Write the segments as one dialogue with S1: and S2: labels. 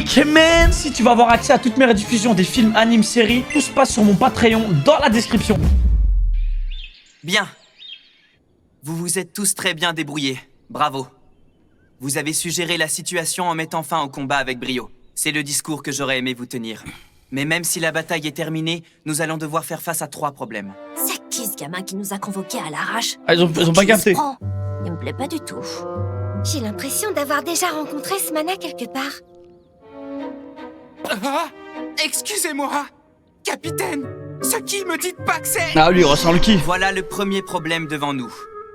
S1: Ikemen. Si tu veux avoir accès à toutes mes rediffusions des films, animes, séries, tout se passe sur mon Patreon dans la description.
S2: Bien. Vous vous êtes tous très bien débrouillés. Bravo. Vous avez su gérer la situation en mettant fin au combat avec brio. C'est le discours que j'aurais aimé vous tenir. Mais même si la bataille est terminée, nous allons devoir faire face à 3 problèmes.
S3: C'est qui ce gamin qui nous a convoqués à l'arrache?
S1: Ah, ils ont pas capté.
S3: Il me plaît pas du tout.
S4: J'ai l'impression d'avoir déjà rencontré ce mana quelque part.
S5: Ah, excusez-moi, capitaine. Ce qui me dit pas que c'est...
S1: Ah, lui, il ressent le kiff.
S2: Voilà le premier problème devant nous.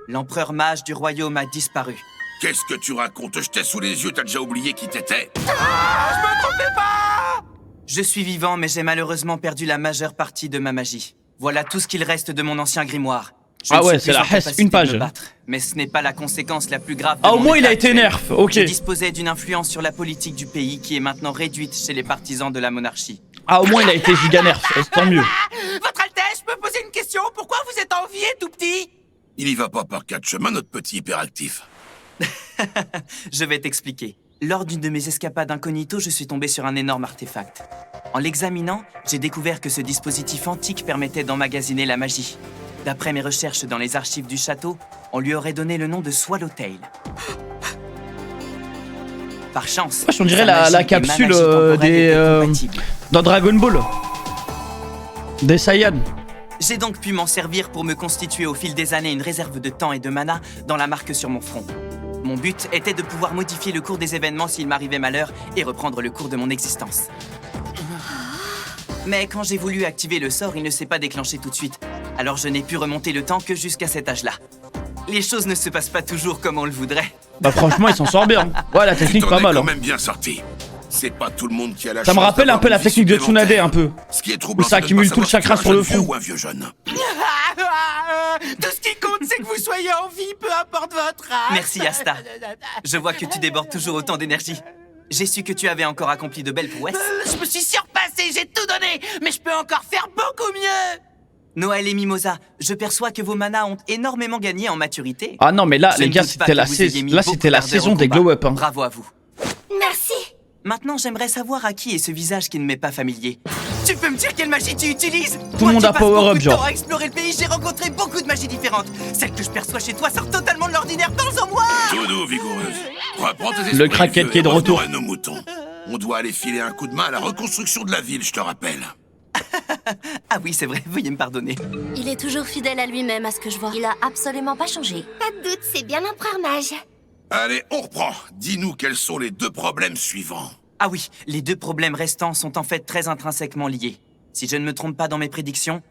S2: L'empereur mage du royaume a disparu.
S6: Qu'est-ce que tu racontes? Je t'ai sous les yeux, t'as déjà oublié qui t'étais?
S5: Ah, je me trompais pas.
S2: Je suis vivant, mais j'ai malheureusement perdu la majeure partie de ma magie. Voilà tout ce qu'il reste de mon ancien grimoire. Je
S1: Ah
S2: ne
S1: ouais,
S2: suis
S1: c'est
S2: plus
S1: la
S2: en
S1: hesse,
S2: capacité
S1: une
S2: de
S1: page.
S2: me battre, mais ce n'est pas la conséquence la plus grave de
S1: Ah, au
S2: mon
S1: moins il
S2: état
S1: a été
S2: actuel.
S1: nerf, ok.
S2: Je disposais d'une influence sur la politique du pays qui est maintenant réduite chez les partisans de la monarchie.
S1: Ah, au moins il a été giga nerf, tant mieux.
S5: Votre Altesse, je peux poser une question? Pourquoi vous êtes envié, tout petit?
S6: Il y va pas par 4 chemins, notre petit hyperactif.
S2: Je vais t'expliquer. Lors d'une de mes escapades incognito, je suis tombé sur un énorme artefact. En l'examinant, j'ai découvert que ce dispositif antique permettait d'emmagasiner la magie. D'après mes recherches dans les archives du château, on lui aurait donné le nom de Swallowtail. Par chance,
S1: Wesh, on dirait
S2: sa
S1: la
S2: magie et
S1: capsule
S2: ma magie temporelle
S1: des,
S2: étaient compatibles.
S1: dans Dragon Ball. Des Saiyans.
S2: J'ai donc pu m'en servir pour me constituer au fil des années une réserve de temps et de mana dans la marque sur mon front. Mon but était de pouvoir modifier le cours des événements s'il m'arrivait malheur et reprendre le cours de mon existence. Mais quand j'ai voulu activer le sort, il ne s'est pas déclenché tout de suite. Alors je n'ai pu remonter le temps que jusqu'à cet âge-là. Les choses ne se passent pas toujours comme on le voudrait.
S1: Bah franchement il s'en sort bien. Ouais, la
S6: Tu
S1: technique
S6: t'en
S1: pas
S6: es
S1: mal.
S6: quand
S1: hein.
S6: même bien sorti. C'est pas tout le monde qui a la
S1: Ça me
S6: chance
S1: rappelle un peu
S6: d'avoir
S1: la
S6: une vie
S1: technique de Tsunade
S6: supplémentaire.
S1: un peu.
S6: Ce qui est troublant,
S1: Où ça
S6: c'est de ne
S1: accumule
S6: pas
S1: tout le
S6: savoir
S1: chakra
S6: si tu
S1: sur
S6: es
S1: le
S6: un vieux
S1: front.
S6: ou un vieux jeune.
S5: Tout ce qui compte, c'est que vous soyez en vie, peu importe votre âge.
S2: Merci, Asta. Je vois que tu débordes toujours autant d'énergie. J'ai su que tu avais encore accompli de belles prouesses.
S5: Je me suis surpassé, j'ai tout donné, mais je peux encore faire beaucoup mieux.
S2: Noël et Mimosa, je perçois que vos manas ont énormément gagné en maturité.
S1: Ah non mais là
S2: Je
S1: les
S2: ne
S1: gars
S2: doute pas
S1: c'était
S2: que
S1: la,
S2: vous ayez mis
S1: là,
S2: beaucoup
S1: c'était la
S2: d'ardeur
S1: saison
S2: au
S1: des
S2: combat.
S1: glow up hein.
S2: Bravo à vous.
S4: Merci.
S2: Maintenant, j'aimerais savoir à qui est ce visage qui ne m'est pas familier. Tu peux me dire quelle magie tu utilises?
S1: Tout le monde a power up, genre.
S2: Pour explorer le pays, j'ai rencontré beaucoup de magies différentes. Celle que je perçois chez toi sort totalement de l'ordinaire. Parle-en-moi.
S6: Tout doux, vigoureuse. Reprends tes esprits.
S1: Le craquette qui est de
S6: et revenons
S1: retour.
S6: à nos moutons. On doit aller filer un coup de main à la reconstruction de la ville, je te rappelle.
S2: Ah oui, c'est vrai, veuillez me pardonner.
S3: Il est toujours fidèle à lui-même, à ce que je vois. Il a absolument pas changé.
S4: Pas de doute, c'est bien l'empereur mage.
S6: Allez, on reprend. Dis-nous quels sont les 2 problèmes suivants.
S2: Ah oui, les 2 problèmes restants sont en fait très intrinsèquement liés. Si je ne me trompe pas dans mes prédictions,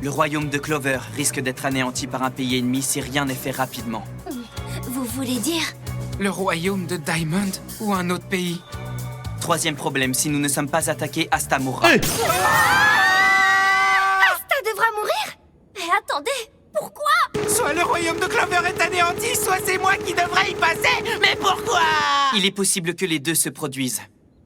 S2: le royaume de Clover risque d'être anéanti par un pays ennemi si rien n'est fait rapidement.
S3: Vous voulez dire?
S5: Le royaume de Diamond ou un autre pays?
S2: 3e problème, si nous ne sommes pas attaqués, Asta mourra.
S1: Hey.
S4: Ça devra mourir?
S3: Mais attendez, pourquoi?
S5: Soit le royaume de Clover est anéanti, soit c'est moi qui devrais y passer. Mais pourquoi?
S2: Il est possible que les 2 se produisent.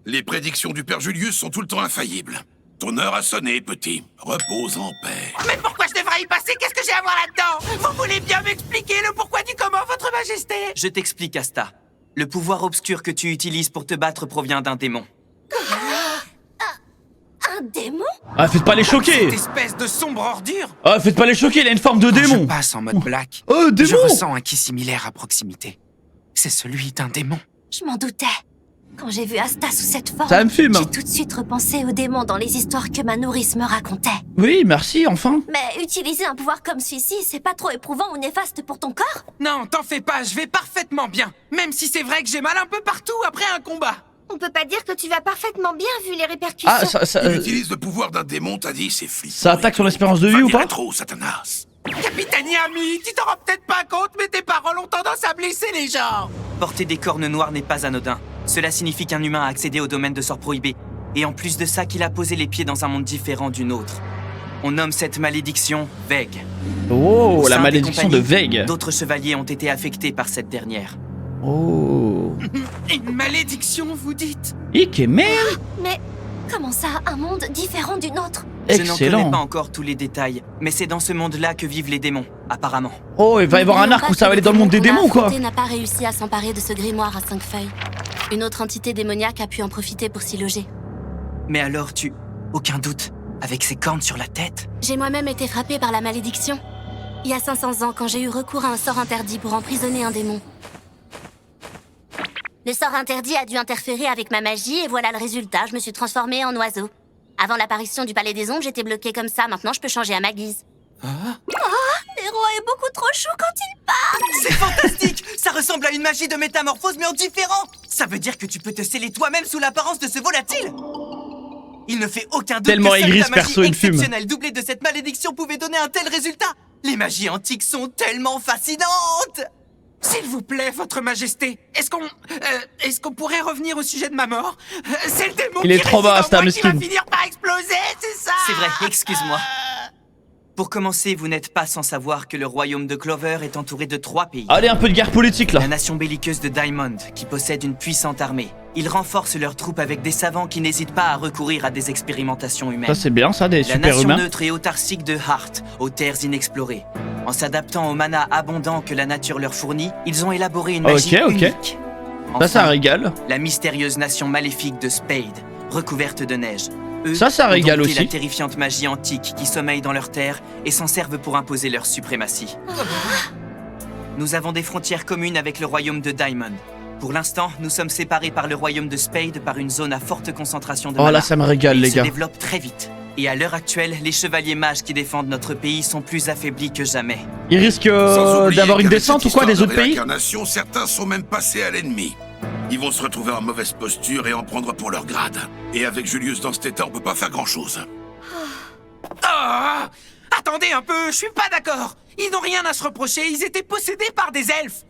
S6: Les prédictions du père Julius sont tout le temps infaillibles. Ton heure a sonné, petit. Repose en paix.
S5: Mais pourquoi je devrais y passer? Qu'est-ce que j'ai à voir là-dedans? Vous voulez bien m'expliquer le pourquoi du comment, votre majesté?
S2: Je t'explique, Asta. Le pouvoir obscur que tu utilises pour te battre provient d'un démon.
S3: Un démon?
S1: Ah faites pas les choquer.
S5: Cette espèce de sombre ordure.
S1: Ah faites pas les choquer, il a une forme de
S5: Quand
S1: démon.
S5: je passe en mode black,
S1: Oh
S5: je
S1: démon.
S5: ressens un ki similaire à proximité. C'est celui d'un démon.
S3: Je m'en doutais. Quand j'ai vu Asta sous cette forme,
S1: Ça me fume.
S3: j'ai tout de suite repensé aux démons dans les histoires que ma nourrice me racontait.
S1: Oui merci enfin.
S3: Mais utiliser un pouvoir comme celui-ci, c'est pas trop éprouvant ou néfaste pour ton corps?
S5: Non, t'en fais pas, je vais parfaitement bien. Même si c'est vrai que j'ai mal un peu partout après un combat.
S4: On peut pas dire que tu vas parfaitement bien vu les répercussions.
S1: Ah ça
S6: Il utilise le pouvoir d'un démon, t'as dit, c'est flippant.
S1: ça attaque son espérance de vie ou pas?
S6: trop, Satanas.
S5: Capitaine Yami, tu t'en rends peut-être pas compte, mais tes paroles ont tendance à blesser les gens.
S2: Porter des cornes noires n'est pas anodin. Cela signifie qu'un humain a accédé au domaine de sort prohibé. Et en plus de ça, qu'il a posé les pieds dans un monde différent du nôtre. On nomme cette malédiction Veg.
S1: Oh
S2: Au
S1: la
S2: sein des
S1: malédiction de
S2: compagnies,
S1: Veg.
S2: D'autres chevaliers ont été affectés par cette dernière.
S1: Oh.
S5: Une malédiction, vous dites?
S1: Ikemen.
S3: Mais comment ça, un monde différent du nôtre?
S2: Je n'en connais pas
S1: Excellent.
S2: encore tous les détails, mais c'est dans ce monde-là que vivent les démons, apparemment.
S1: Oh il va y avoir un arc où ça va aller dans le monde des démons quoi.
S3: n'a pas réussi à s'emparer de ce grimoire à 5 feuilles. Une autre entité démoniaque a pu en profiter pour s'y loger.
S2: Mais alors aucun doute, avec ses cornes sur la tête?
S3: J'ai moi-même été frappée par la malédiction. Il y a 500 ans, quand j'ai eu recours à un sort interdit pour emprisonner un démon. Le sort interdit a dû interférer avec ma magie et voilà le résultat, je me suis transformée en oiseau. Avant l'apparition du Palais des Ombres, j'étais bloquée comme ça, maintenant je peux changer à ma guise. Héros est beaucoup trop chou quand il parle.
S2: C'est fantastique! Ça ressemble à une magie de métamorphose, mais en différent! Ça veut dire que tu peux te sceller toi-même sous l'apparence de ce volatile! Il ne fait aucun doute
S1: Tellement
S2: que seule
S1: aigri,
S2: ta
S1: ce
S2: magie
S1: perso, il fume.
S2: exceptionnelle doublée de cette malédiction pouvait donner un tel résultat! Les magies antiques sont tellement fascinantes!
S5: S'il vous plaît, votre majesté, est-ce qu'on pourrait revenir au sujet de ma mort? C'est le démon
S1: Il est
S5: qui
S1: trop bas,
S5: réside en moi
S1: Star
S5: qui va
S1: Miskin.
S5: finir par exploser, c'est ça?
S2: C'est vrai, excuse-moi. Pour commencer, vous n'êtes pas sans savoir que le royaume de Clover est entouré de 3 pays.
S1: Allez, un peu de guerre politique là.
S2: La nation belliqueuse de Diamond, qui possède une puissante armée. Ils renforcent leurs troupes avec des savants qui n'hésitent pas à recourir à des expérimentations humaines.
S1: Ça c'est bien ça, des
S2: La
S1: super
S2: nation
S1: humains.
S2: neutre et autarcique de Heart, aux terres inexplorées. En s'adaptant au mana abondant que la nature leur fournit, ils ont élaboré une magie
S1: Ok.
S2: unique.
S1: Ça
S2: Enfin,
S1: régale.
S2: la mystérieuse nation maléfique de Spade, recouverte de neige. Eux
S1: Ça
S2: ont
S1: régale
S2: dompté
S1: aussi.
S2: la terrifiante magie antique qui sommeille dans leurs terres et s'en servent pour imposer leur suprématie. Nous avons des frontières communes avec le royaume de Diamond. Pour l'instant, nous sommes séparés par le royaume de Spade par une zone à forte concentration de
S1: Oh
S2: mana.
S1: là, ça me régale,
S2: Il
S1: les
S2: se
S1: gars.
S2: développe très vite. Et à l'heure actuelle, les chevaliers mages qui défendent notre pays sont plus affaiblis que jamais.
S1: Il risque
S6: Sans oublier
S1: d'avoir une
S6: qu'avec
S1: descente
S6: cette
S1: ou quoi des
S6: histoire
S1: autres
S6: de
S1: pays?
S6: réincarnation, certains sont même passés à l'ennemi. Ils vont se retrouver en mauvaise posture et en prendre pour leur grade. Et avec Julius dans cet état, on peut pas faire grand-chose.
S5: Ah, attendez un peu, je suis pas d'accord. Ils n'ont rien à se reprocher, ils étaient possédés par des elfes.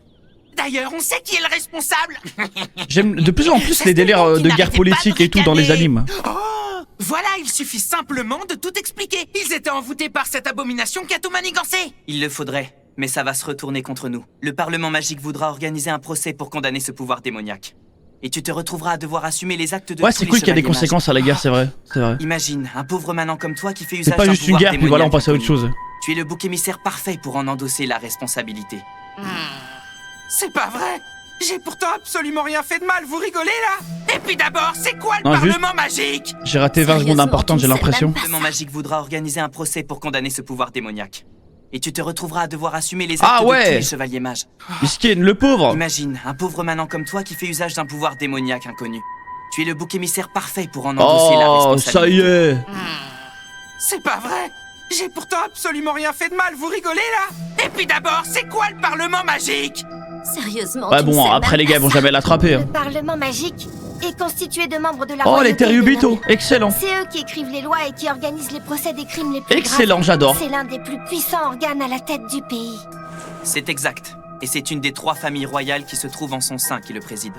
S5: D'ailleurs, on sait qui est le responsable.
S1: J'aime de plus en plus
S5: C'est
S1: les délires
S5: le démon qui
S1: de guerre
S5: n'arrêtait
S1: politique
S5: pas de
S1: et tout dans les
S5: ricaner.
S1: animes.
S5: Oh, voilà, il suffit simplement de tout expliquer. Ils étaient envoûtés par cette abomination qui a tout manigancé.
S2: Il le faudrait, mais ça va se retourner contre nous. Le Parlement magique voudra organiser un procès pour condamner ce pouvoir démoniaque. Et tu te retrouveras à devoir assumer les actes de
S1: Ouais,
S2: tous
S1: c'est
S2: les
S1: cool qu'il y a des
S2: chevaliers mages.
S1: conséquences à la guerre, c'est vrai. C'est vrai.
S2: Imagine, un pauvre manant comme toi qui fait
S1: C'est
S2: usage
S1: pas
S2: d'un
S1: juste une
S2: pouvoir
S1: guerre, puis voilà, on
S2: démoniaque
S1: passe à autre
S2: inconnu.
S1: chose.
S2: Tu es le bouc émissaire parfait pour en endosser la responsabilité.
S5: C'est pas vrai. J'ai pourtant absolument rien fait de mal, vous rigolez là? Et puis d'abord, c'est quoi le
S1: Non, juste-
S5: Parlement magique?
S1: J'ai raté 20 secondes
S3: Sérieusement,
S1: importantes, j'ai
S3: tu ne sais
S1: l'impression.
S3: même
S2: Le Parlement magique voudra organiser un procès pour condamner ce pouvoir démoniaque. Et tu te retrouveras à devoir assumer les actes
S1: Ah
S2: de
S1: ouais.
S2: tous les chevaliers mages.
S1: Miskin, le pauvre.
S2: Imagine, un pauvre manant comme toi qui fait usage d'un pouvoir démoniaque inconnu. Tu es le bouc émissaire parfait pour en endosser la
S1: Oh,
S2: responsabilité.
S1: ça y est.
S5: C'est pas vrai. J'ai pourtant absolument rien fait de mal, vous rigolez là? Et puis d'abord, c'est quoi le Parlement magique?
S3: Sérieusement,
S1: Ouais,
S3: tu ne
S1: bon,
S3: sais
S1: après
S3: même
S1: les
S3: pas
S1: gars, ils vont
S3: ça.
S1: jamais l'attraper.
S4: Le Parlement magique est constitué de membres de la
S1: Oh, les
S4: royauté
S1: Terriubito.
S4: dénommés.
S1: Excellent.
S4: C'est eux qui écrivent les lois et qui organisent les procès des crimes les plus
S1: Excellent,
S4: graves.
S1: j'adore.
S4: C'est l'un des plus puissants organes à la tête du pays.
S2: C'est exact. Et c'est une des 3 familles royales qui se trouvent en son sein qui le préside.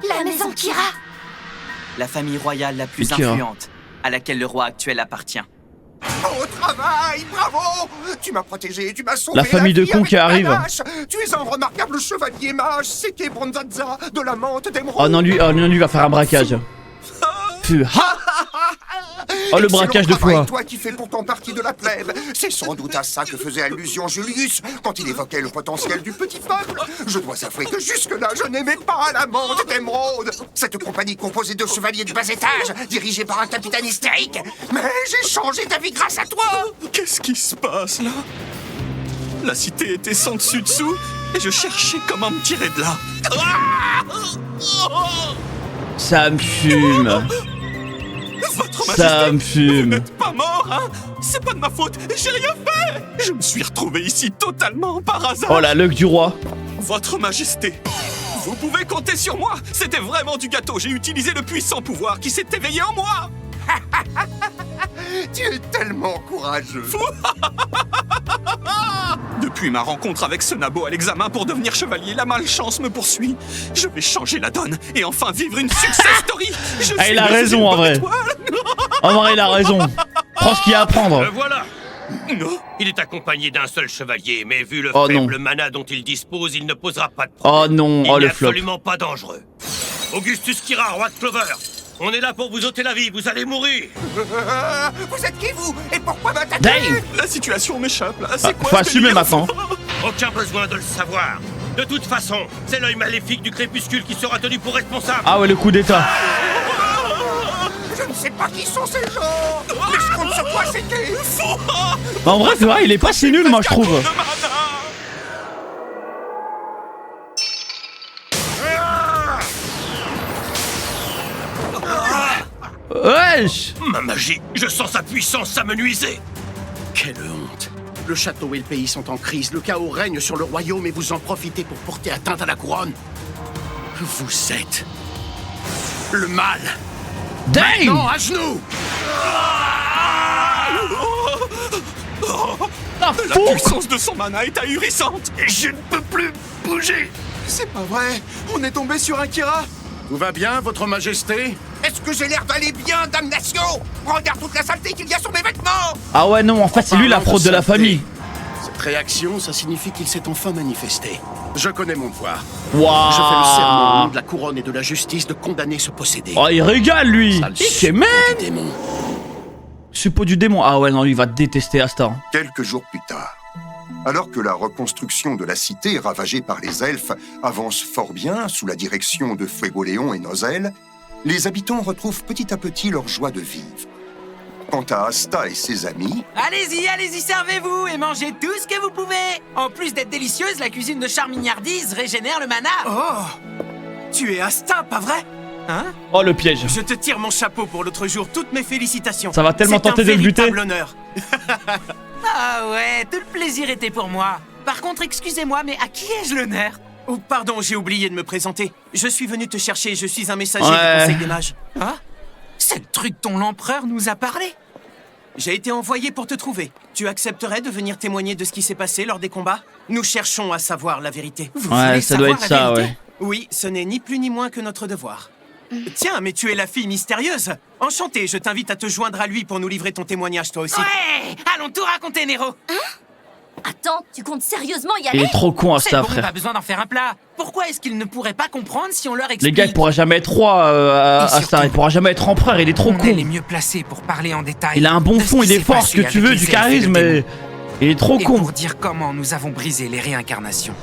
S4: La maison Kira.
S2: La famille royale la plus
S1: Kira.
S2: influente, à laquelle le roi actuel appartient.
S7: Au travail, bravo! Tu m'as protégé, tu m'as sauvé
S1: La famille de
S7: vie
S1: cons
S7: avec
S1: qui
S7: ta
S1: arrive.
S7: hache. Tu es un remarquable chevalier mage, Seke Bronzazza, de la menthe d'émeraude.
S1: Oh non, lui va faire un braquage. Puh. Ha. Oh, le braquage de
S7: Excellent travail,
S1: foie.
S7: toi qui fais pourtant partie de la plèbe. C'est sans doute à ça que faisait allusion Julius quand il évoquait le potentiel du petit peuple. Je dois avouer que jusque-là, je n'aimais pas la menthe d'émeraude. Cette compagnie composée de chevaliers de bas étage, dirigée par un capitaine hystérique. Mais j'ai changé d'avis grâce à toi.
S8: Qu'est-ce qui se passe là? La cité était sans dessus-dessous et je cherchais comment me tirer de là.
S1: Ça me fume.
S8: Votre
S1: Ça
S8: Majesté,
S1: me
S8: vous
S1: fume.
S8: n'êtes pas mort, hein? C'est pas de ma faute, j'ai rien fait! Je me suis retrouvé ici totalement par hasard.
S1: Oh la luck du roi.
S8: Votre Majesté, vous pouvez compter sur moi. C'était vraiment du gâteau. J'ai utilisé le puissant pouvoir qui s'est éveillé en moi.
S7: Tu es tellement courageux.
S8: Depuis ma rencontre avec ce nabo à l'examen pour devenir chevalier, la malchance me poursuit. Je vais changer la donne et enfin vivre une success story. Je
S1: Ah,
S8: suis
S1: il a
S8: le
S1: raison,
S8: une
S1: en
S8: bonne
S1: vrai.
S8: étoile.
S1: En vrai, il a raison. Prends ce qu'il y a à
S9: Le
S1: prendre.
S9: voilà.
S8: Non.
S9: Il est accompagné d'un seul chevalier, mais vu le
S1: Oh
S9: faible
S1: non.
S9: mana dont il dispose, il ne posera pas de problème.
S1: Oh non,
S9: Il
S1: oh
S9: n'est
S1: le flop.
S9: absolument pas dangereux. Augustus Kira, roi de Clover, on est là pour vous ôter la vie, vous allez mourir.
S7: Vous êtes qui, vous? Et pourquoi m'attaquer?
S1: Dang.
S8: La situation m'échappe là.
S1: Ah,
S8: C'est quoi
S1: faut
S8: ce
S1: assumer
S8: délire?
S1: maintenant.
S9: Aucun besoin de le savoir. De toute façon, c'est l'œil maléfique du crépuscule qui sera tenu pour responsable.
S1: Ah ouais, le coup d'état.
S7: Je ne sais pas qui sont ces gens, mais je compte sur toi, c'est qui?
S1: Bah en vrai, c'est vrai, il est pas si nul, moi, je trouve. Wesh!
S9: Ma magie, je sens sa puissance s'amenuiser.
S10: Quelle honte! Le château et le pays sont en crise, le chaos règne sur le royaume et vous en profitez pour porter atteinte à la couronne. Vous êtes... le mal!
S1: Dang!
S10: Non, à genoux!
S1: La
S8: La puissance de son mana est ahurissante.
S9: Et je ne peux plus bouger.
S10: C'est pas vrai! On est tombé sur un Kira! Tout va bien, votre majesté?
S7: Est-ce que j'ai l'air d'aller bien, damnation? Regarde toute la saleté qu'il y a sur mes vêtements!
S1: Ah ouais, non, en fait, c'est lui la fraude de la famille.
S10: Cette réaction, ça signifie qu'il s'est enfin manifesté. Je connais mon devoir.
S1: Waouh!
S10: Je fais le serment au nom de la couronne et de la justice de condamner ce possédé.
S1: Oh, il régale, lui!
S10: Sale
S1: C'est man!
S10: du démon.
S1: Suppôt du démon. Ah ouais, non, lui, il va détester Asta.
S7: Quelques jours plus tard, alors que la reconstruction de la cité ravagée par les elfes avance fort bien sous la direction de Fuegoléon et Nozel, les habitants retrouvent petit à petit leur joie de vivre. Quant à Asta et ses amis...
S5: Allez-y, servez-vous et mangez tout ce que vous pouvez. En plus d'être délicieuse, la cuisine de Charmignardise régénère le mana.
S10: Oh! Tu es Asta, pas vrai? Hein?
S1: Oh, le piège.
S10: Je te tire mon chapeau pour l'autre jour, toutes mes félicitations.
S1: Ça va tellement tenter de le buter.
S10: C'est un véritable honneur.
S5: Ah ouais, tout le plaisir était pour moi. Par contre, excusez-moi, mais à qui ai-je l'honneur?
S10: Oh, pardon, j'ai oublié de me présenter. Je suis venu te chercher, je suis un messager
S1: Ouais.
S10: du Conseil des Mages.
S5: Hein? C'est le truc dont l'empereur nous a parlé.
S10: J'ai été envoyé pour te trouver. Tu accepterais de venir témoigner de ce qui s'est passé lors des combats? Nous cherchons à savoir la vérité.
S5: Vous
S1: Ouais,
S5: voulez
S1: ça doit
S5: savoir
S1: être
S5: la
S1: ça,
S5: vérité?
S1: ouais.
S10: Oui, ce n'est ni plus ni moins que notre devoir. Tiens, mais tu es la fille mystérieuse. Enchantée, je t'invite à te joindre à lui pour nous livrer ton témoignage toi aussi.
S5: Ouais! Allons tout raconter, Nero.
S3: Attends, tu comptes sérieusement y
S1: Il
S3: aller?
S1: est trop con,
S5: C'est
S1: Asta,
S5: bon,
S1: frère.
S5: pas besoin d'en faire un plat. Pourquoi est-ce qu'ils ne pourraient pas comprendre si on leur explique?
S1: Les gars, il pourra jamais être roi,
S5: Et
S1: Asta.
S5: surtout,
S1: Il pourra jamais être empereur, il est trop
S5: On est
S1: con.
S5: les mieux placés pour parler en détail.
S1: Il a un bon
S5: de ce
S1: fond,
S5: qui
S1: il est
S5: s'est
S1: fort, ce
S5: passé
S1: que tu
S5: avec
S1: veux,
S5: les
S1: du
S5: elfes et le
S1: charisme, mais...
S5: démon.
S1: Il est trop
S5: Et
S1: con.
S5: pour dire comment nous avons brisé les réincarnations.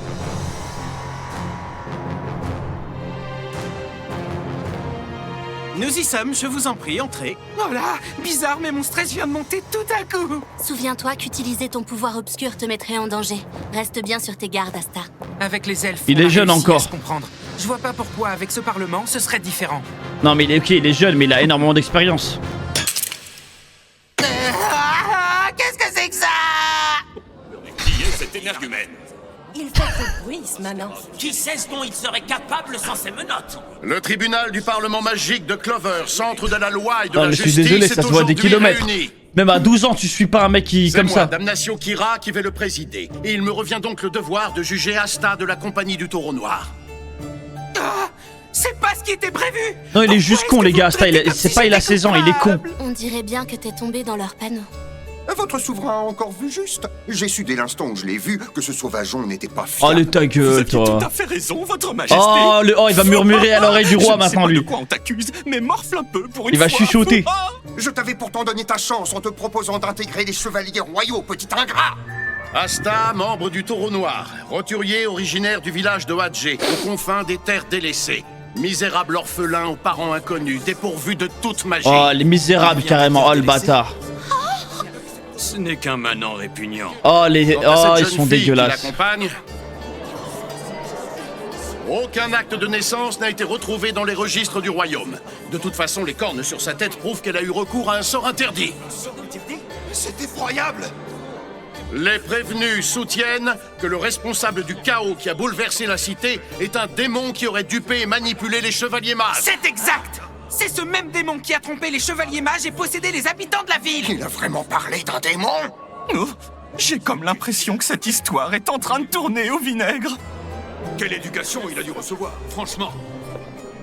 S10: Nous y sommes, je vous en prie, entrez.
S5: Oh là, bizarre, mais mon stress vient de monter tout à coup.
S3: Souviens-toi qu'utiliser ton pouvoir obscur te mettrait en danger. Reste bien sur tes gardes, Asta.
S5: Avec les elfes,
S1: Il
S5: on
S1: est
S5: a
S1: jeune
S5: réussi
S1: encore.
S5: à se comprendre. Je vois pas pourquoi avec ce parlement ce serait différent.
S1: Non, mais il est ok, il est jeune, mais il a énormément d'expérience.
S5: Qu'est-ce que c'est que ça?
S8: Qui est cet énergumène?
S4: Il fait trop de bruit, ce manant.
S9: Qui sait ce dont il serait capable sans ses menottes?
S10: Le tribunal du Parlement magique de Clover, centre de la loi et de
S1: Ah,
S10: la
S1: mais je suis
S10: justice,
S1: désolé,
S10: est
S1: ça se voit à des
S10: aujourd'hui
S1: kilomètres.
S10: réuni.
S1: Même à 12 ans, tu suis pas un mec qui...
S10: C'est
S1: comme
S10: moi,
S1: ça.
S10: Damnatio Kira, qui vais le présider. Et il me revient donc le devoir de juger Asta de la Compagnie du Taureau Noir.
S5: C'est pas ce qui était prévu.
S1: Non, il est
S5: Pourquoi
S1: juste
S5: est-ce
S1: con,
S5: que
S1: les
S5: vous
S1: gars.
S5: me
S1: Asta,
S5: traitez comme
S1: c'est
S5: si
S1: pas, il a
S5: j'étais
S1: 16 ans, il est con.
S5: coupable?
S3: On dirait bien que t'es tombé dans leur panneau.
S7: Votre souverain a encore vu juste. J'ai su dès l'instant où je l'ai vu que ce sauvageon n'était pas
S1: Oh,
S7: fiable.
S1: le ta
S8: Vous
S1: gueule,
S8: aviez tout
S1: toi.
S8: à fait raison, votre majesté.
S1: Oh, il va murmurer à l'oreille du roi
S8: Je ne sais
S1: maintenant,
S8: pas
S1: lui.
S8: de quoi on t'accuse, mais morfle un peu pour une
S1: Il va
S8: fois.
S1: chuchoter.
S7: Je t'avais pourtant donné ta chance en te proposant d'intégrer les chevaliers royaux, petit ingrat.
S10: Asta, membre du Taureau Noir, roturier originaire du village de Hadjé, aux confins des terres délaissées. Misérable orphelin aux parents inconnus, dépourvu de toute magie.
S1: Oh, les misérables, carrément. Oh, le bâtard.
S9: Ce n'est qu'un manant répugnant.
S1: Oh,
S10: Quant à
S1: ils
S10: cette
S1: sont
S10: jeune fille qui
S1: dégueulasses.
S10: l'accompagne, aucun acte de naissance n'a été retrouvé dans les registres du royaume. De toute façon, les cornes sur sa tête prouvent qu'elle a eu recours à un sort interdit.
S7: C'est effroyable.
S10: Les prévenus soutiennent que le responsable du chaos qui a bouleversé la cité est un démon qui aurait dupé et manipulé les chevaliers mages.
S5: C'est exact. C'est ce même démon qui a trompé les chevaliers mages et possédé les habitants de la ville.
S7: Il a vraiment parlé d'un démon?
S8: Oh, j'ai comme l'impression que cette histoire est en train de tourner au vinaigre.
S9: Quelle éducation il a dû recevoir, franchement.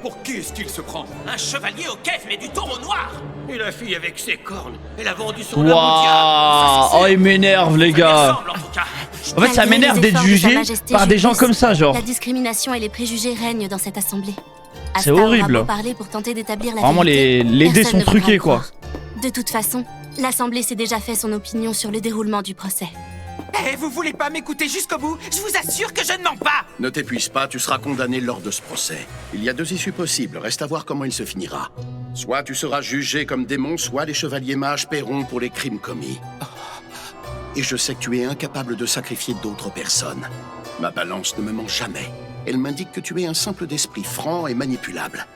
S9: Pour qui est-ce qu'il se prend? Un chevalier au kef, mais du taureau noir. Et la fille avec ses cornes, elle a vendu son âme au diable.
S1: Waouh. Oh, il m'énerve, les
S9: Ça lui
S1: gars.
S9: ressemble, en tout cas.
S1: En fait, ça
S3: Malgré
S1: m'énerve
S3: les
S1: d'être
S3: efforts de Sa
S1: jugé
S3: Majesté
S1: par des gens
S3: Julius,
S1: comme ça, genre.
S3: La discrimination et les préjugés règnent dans cette assemblée.
S1: C'est
S3: Asta aura
S1: horrible.
S3: beau parler pour tenter d'établir la
S1: Vraiment,
S3: vérité,
S1: les dés
S3: personne
S1: sont
S3: ne voudra
S1: truqués,
S3: le
S1: quoi.
S3: croire. De toute façon, l'assemblée s'est déjà fait son opinion sur le déroulement du procès.
S5: Eh, vous voulez pas m'écouter jusqu'au bout? Je vous assure que je ne mens pas.
S10: Ne t'épuise pas, tu seras condamné lors de ce procès. Il y a 2 issues possibles, reste à voir comment il se finira. Soit tu seras jugé comme démon, soit les chevaliers mages paieront pour les crimes commis. Et je sais que tu es incapable de sacrifier d'autres personnes. Ma balance ne me ment jamais. Elle m'indique que tu es un simple d'esprit franc et manipulable.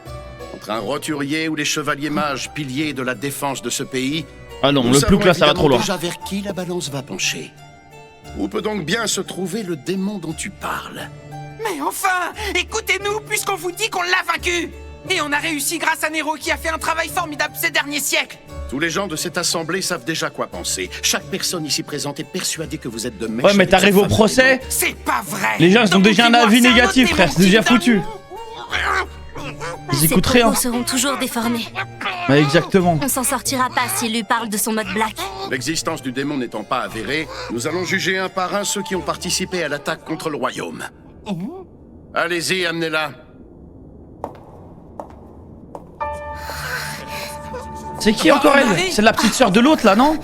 S10: Entre un roturier ou les chevaliers mages, piliers de la défense de ce pays...
S1: Ah non,
S10: nous
S1: le
S10: savons
S1: plouc là, ça va trop loin.
S10: déjà vers qui la balance va pencher. Où peut donc bien se trouver le démon dont tu parles?
S5: Mais enfin, écoutez-nous puisqu'on vous dit qu'on l'a vaincu. Et on a réussi grâce à Nero qui a fait un travail formidable ces derniers siècles.
S10: Tous les gens de cette assemblée savent déjà quoi penser. Chaque personne ici présente est persuadée que vous êtes de mèche.
S1: Ouais, mais t'arrives au procès,
S5: C'est pas vrai.
S1: les gens ils ont
S5: Donc,
S1: déjà un
S5: dis-moi,
S1: avis
S5: c'est un
S1: négatif,
S5: autre
S1: frère,
S5: démon
S1: c'est déjà
S5: qui t'a-
S1: foutu. Ils écoutent
S3: Ses
S1: rien.
S3: propos seront toujours déformés.
S1: Bah, exactement.
S3: On s'en sortira pas s'il lui parle de son mode black.
S10: L'existence du démon n'étant pas avérée, nous allons juger un par un ceux qui ont participé à l'attaque contre le royaume. Allez-y, amenez-la.
S1: C'est qui encore elle?
S5: Marie.
S1: C'est la petite sœur de l'autre là, non?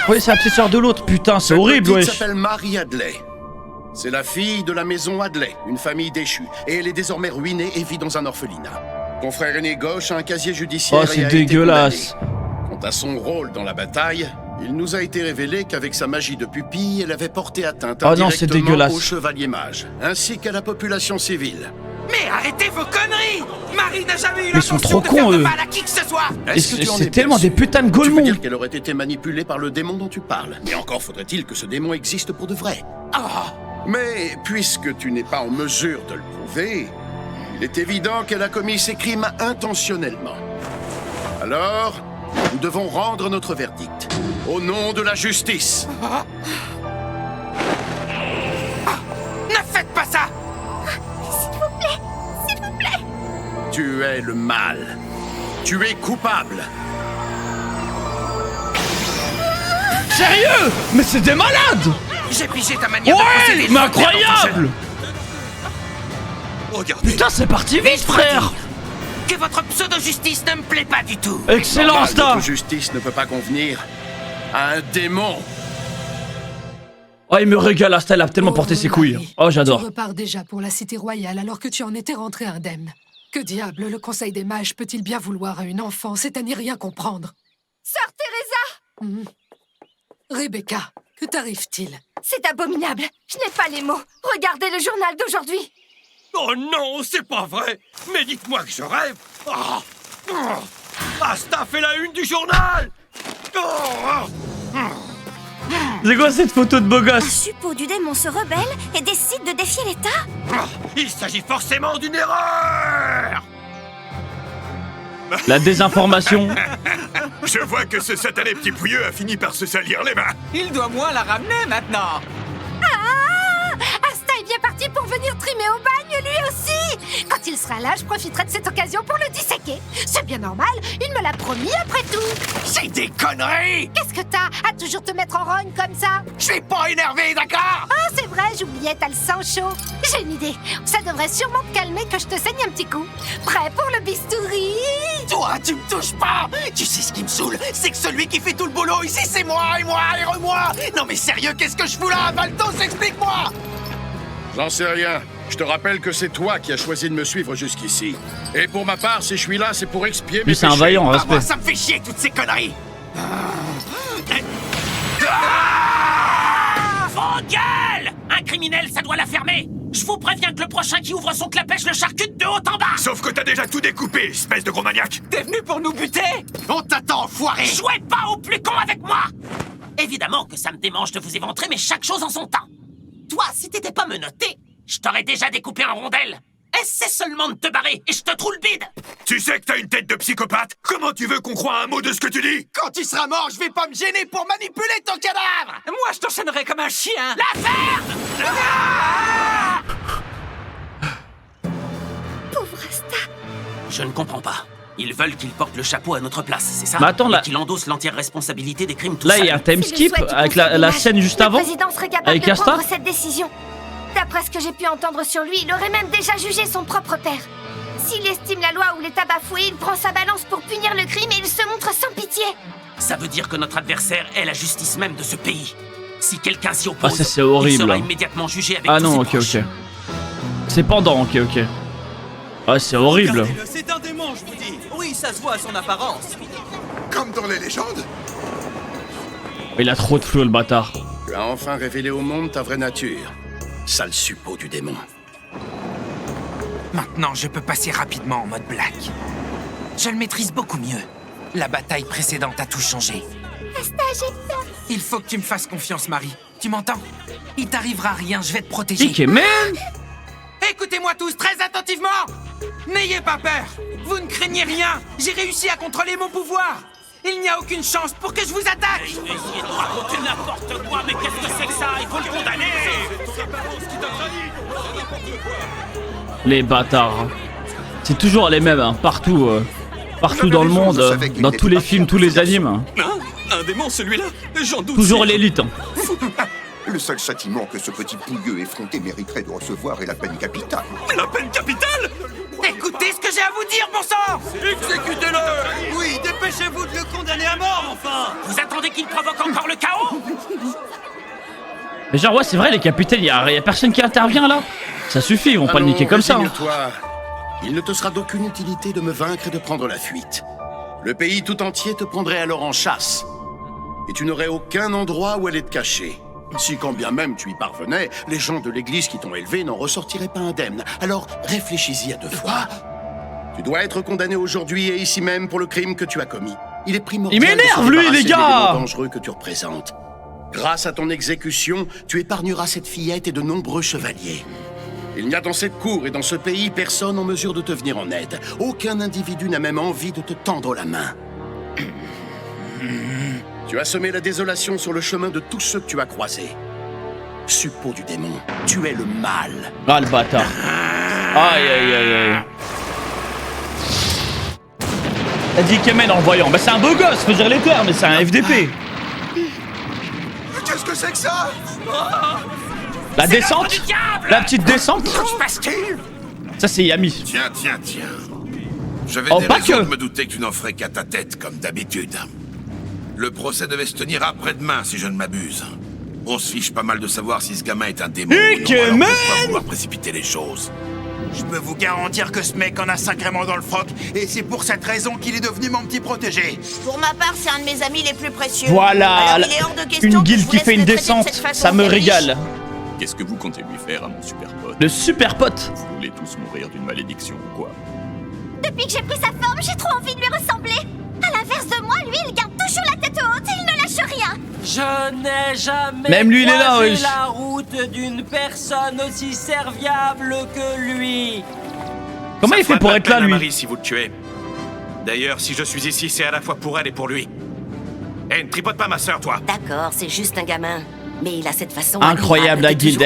S1: Oui, c'est la petite sœur de l'autre. Putain, c'est horrible,
S10: Cette petite
S1: wesh.
S10: s'appelle Marie Adley. C'est la fille de la maison Adley, une famille déchue. Et elle est désormais ruinée et vit dans un orphelinat. Ton frère aîné gauche a un casier judiciaire
S1: Oh,
S10: et
S1: c'est
S10: a été
S1: dégueulasse.
S10: condamné. Quant à son rôle dans la bataille, il nous a été révélé qu'avec sa magie de pupille, elle avait porté atteinte
S1: Oh non, c'est
S10: indirectement
S1: dégueulasse.
S10: aux chevaliers mages, ainsi qu'à la population civile.
S5: Mais arrêtez vos conneries. Marie n'a jamais eu
S1: Mais ils sont
S5: l'intention
S1: trop
S5: de faire
S1: cons,
S5: de
S1: eux.
S5: mal à qui que ce soit.
S1: Et
S10: Est-ce que tu en
S1: c'est
S10: es
S1: tellement
S10: persuadé?
S1: des putains de
S10: Tu veux
S1: golemons.
S10: dire qu'elle aurait été manipulée par le démon dont tu parles. Mais encore faudrait-il que ce démon existe pour de vrai. Mais puisque tu n'es pas en mesure de le prouver, il est évident qu'elle a commis ces crimes intentionnellement. Alors, nous devons rendre notre verdict. Au nom de la justice.
S5: Ne faites pas ça.
S10: Tu es le mal. Tu es coupable.
S1: Sérieux? Mais c'est des malades.
S5: J'ai pigé ta manière de
S1: Ouais,
S5: procéder.
S1: mais
S5: Je veux faire dans ton
S1: incroyable.
S8: Regardez.
S1: Putain, c'est parti vite, frère.
S5: jeu. Que votre pseudo-justice ne me plaît pas du tout.
S1: Excellent,
S10: Normal,
S1: ça.
S10: notre justice ne peut pas convenir à un démon.
S1: Oh, il me régale, Asta, elle a tellement porté ses couilles. Oh, j'adore.
S11: Tu repars déjà pour la cité royale alors que tu en étais rentré indemne. Que diable, le Conseil des mages peut-il bien vouloir à une enfant, c'est à n'y rien comprendre.
S4: Sœur Teresa!
S11: Rebecca, que t'arrive-t-il?
S4: C'est abominable. Je n'ai pas les mots. Regardez le journal d'aujourd'hui.
S9: Oh non, c'est pas vrai. Mais dites-moi que je rêve. Asta fait la une du journal.
S1: C'est quoi cette photo de beau
S3: Un
S1: gosse?
S3: suppôt du démon se rebelle et décide de défier l'État.
S9: Il s'agit forcément d'une erreur.
S1: La désinformation.
S9: Je vois que ce satané petit pouilleux a fini par se salir les mains.
S5: Il doit moins la ramener maintenant.
S4: Asta est bien parti pour venir trimer au bagne, lui aussi. Quand il sera là, je profiterai de cette occasion pour le disséquer. C'est bien normal, il me l'a promis après tout.
S5: C'est des conneries.
S4: Qu'est-ce que t'as à toujours te mettre en rogne comme ça?
S5: Je suis pas énervé, d'accord?
S4: Ah, c'est vrai, j'oubliais, t'as le sang chaud. J'ai une idée. Ça devrait sûrement te calmer que je te saigne un petit coup. Prêt pour le bistouri?
S5: Toi, tu me touches pas. Tu sais ce qui me saoule, c'est que celui qui fait tout le boulot ici, c'est moi et moi. Non mais sérieux, qu'est-ce que je fous là? Baltos, explique-moi.
S10: J'en sais rien. Je te rappelle que c'est toi qui as choisi de me suivre jusqu'ici. Et pour ma part, si je suis là, c'est pour expier mes
S1: Lui, c'est un
S10: péchés.
S1: vaillant,
S5: Bah,
S1: respect.
S5: moi, ça me fait chier toutes ces conneries. Vos gueules! Un criminel, ça doit la fermer. Je vous préviens que le prochain qui ouvre son clapèche le charcute de haut en bas.
S9: Sauf que t'as déjà tout découpé, espèce de gros maniaque.
S5: T'es venu pour nous buter?
S9: On t'attend, foiré.
S5: Jouez pas au plus con avec moi! Évidemment que ça me démange de vous éventrer, mais chaque chose en son temps. Toi, si t'étais pas menotté, je t'aurais déjà découpé en rondelles. Essaie seulement de te barrer et je te trouve le bide.
S9: Tu sais que t'as une tête de psychopathe. Comment tu veux qu'on croie un mot de ce que tu dis?
S5: Quand tu seras mort, je vais pas me gêner pour manipuler ton cadavre. Moi, je t'enchaînerai comme un chien. La ferme!
S4: Pauvre Asta.
S2: Je ne comprends pas. Ils veulent qu'il porte le chapeau à notre place, c'est ça?
S1: Mais attends, là-
S2: Et qu'il endosse l'entière responsabilité des crimes tout
S1: Là, il
S2: seul.
S1: y a un time
S4: C'est le
S1: skip
S4: souhait du
S1: avec
S4: Conseil des
S1: la
S4: mages.
S1: scène juste avant.
S4: Le président serait capable
S1: avec
S4: de
S1: Asta.
S4: prendre cette décision. D'après ce que j'ai pu entendre sur lui, il aurait même déjà jugé son propre père. S'il estime la loi ou l'État bafoué, il prend sa balance pour punir le crime et il se montre sans pitié.
S2: Ça veut dire que notre adversaire est la justice même de ce pays.
S5: Si quelqu'un s'y
S1: Ah,
S5: oppose,
S1: ça c'est
S5: il
S1: horrible.
S5: sera immédiatement jugé avec
S1: Ah
S5: tous
S1: non,
S5: ses
S1: ok,
S5: proches.
S1: ok. C'est pendant, ok, ok. Ah, c'est horrible.
S2: C'est un démon, je vous dis. Oui, ça se voit à son apparence.
S6: Comme dans les légendes.
S1: Il a trop de flow, le bâtard.
S10: Tu as enfin révélé au monde ta vraie nature. Sale suppôt du démon.
S12: Maintenant, je peux passer rapidement en mode black. Je le maîtrise beaucoup mieux. La bataille précédente a tout changé.
S4: Asta, j'ai peur.
S12: Il faut que tu me fasses confiance, Marie. Tu m'entends? Il t'arrivera rien, je vais te protéger.
S1: Ok, man.
S12: Écoutez-moi tous très attentivement. N'ayez pas peur. Vous ne craignez rien. J'ai réussi à contrôler mon pouvoir. Il n'y a aucune chance pour que je vous attaque.
S5: Essayez de raconter n'importe quoi, mais qu'est-ce que c'est que ça? Il faut le condamner.
S1: Les bâtards. C'est toujours les mêmes, hein. Partout. Partout dans le monde, dans tous les films, tous les animes.
S8: Hein? Un démon, celui-là? J'en doute.
S1: Toujours l'élite. Hein.
S7: Le seul châtiment que ce petit pouilleux effronté mériterait de recevoir est la peine capitale.
S8: La peine capitale?
S12: Écoutez ce que j'ai à vous dire, bon sang.
S2: Exécutez-le! Oui, dépêchez-vous de le condamner à mort, enfin!
S5: Vous attendez qu'il provoque encore le chaos?
S1: Mais genre, ouais, c'est vrai, les capitaines, y a personne qui intervient là. Ça suffit, ils vont pas le niquer comme ça. Hein.
S10: Résigne-toi. Il ne te sera d'aucune utilité de me vaincre et de prendre la fuite. Le pays tout entier te prendrait alors en chasse. Et tu n'aurais aucun endroit où aller te cacher. Si quand bien même tu y parvenais, les gens de l'église qui t'ont élevé n'en ressortiraient pas indemnes. Alors réfléchis-y à deux fois. Tu dois être condamné aujourd'hui et ici même pour le crime que tu as commis. Il est primordial.
S1: Il m'énerve,
S10: de se
S1: lui, les
S10: débarrasser
S1: gars!
S10: des démons dangereux que tu représentes. Grâce à ton exécution, tu épargneras cette fillette et de nombreux chevaliers. Il n'y a dans cette cour et dans ce pays personne en mesure de te venir en aide. Aucun individu n'a même envie de te tendre la main. Tu as semé la désolation sur le chemin de tous ceux que tu as croisés. Suppôt du démon, tu es le mal.
S1: Ah, le bâtard. Aïe, aïe, aïe, aïe. T'as dit Kemen en voyant. Bah, c'est un beau gosse, faut dire les termes, mais c'est un FDP.
S6: Qu'est-ce que c'est que ça?
S1: La descente? La petite descente?
S12: Que se passe-t-il?
S1: Ça, c'est Yami.
S6: Tiens. J'avais
S1: Oh,
S6: des
S1: pas
S6: raisons
S1: que.
S6: de me douter que tu n'en ferais qu'à ta tête, comme d'habitude. Le procès devait se tenir après-demain, si je ne m'abuse. On se fiche pas mal de savoir si ce gamin est un démon ou non, alors pourquoi vouloir précipiter les choses?
S13: Je peux vous garantir que ce mec en a sacrément dans le froc, et c'est pour cette raison qu'il est devenu mon petit protégé.
S3: Pour ma part, c'est un de mes amis les plus précieux.
S1: Voilà,
S3: Alors, il est hors de question
S1: une
S3: que je
S1: guilde
S3: vous
S1: qui
S3: laisse
S1: fait une
S3: le traiter de
S1: descente,
S3: cette façon,
S1: ça me
S3: c'est riche.
S1: régale.
S8: Qu'est-ce que vous comptez lui faire à mon super pote?
S1: Le super pote.
S8: Vous voulez tous mourir d'une malédiction ou quoi?
S4: Depuis que j'ai pris sa forme, j'ai trop envie de lui ressembler. À l'inverse de moi, lui, il garde toujours la tête haute et il ne lâche rien.
S14: Je n'ai jamais
S1: Même lui, il est là,
S14: croisé
S1: wesh.
S14: la route d'une personne aussi serviable que lui.
S1: Comment il fait pour être là, lui?
S9: Marie, si vous le tuez. D'ailleurs, si je suis ici, c'est à la fois pour elle et pour lui. Eh, ne tripote pas ma sœur, toi.
S3: D'accord, c'est juste un gamin. Mais il a cette façon
S1: Incroyable, la guilde.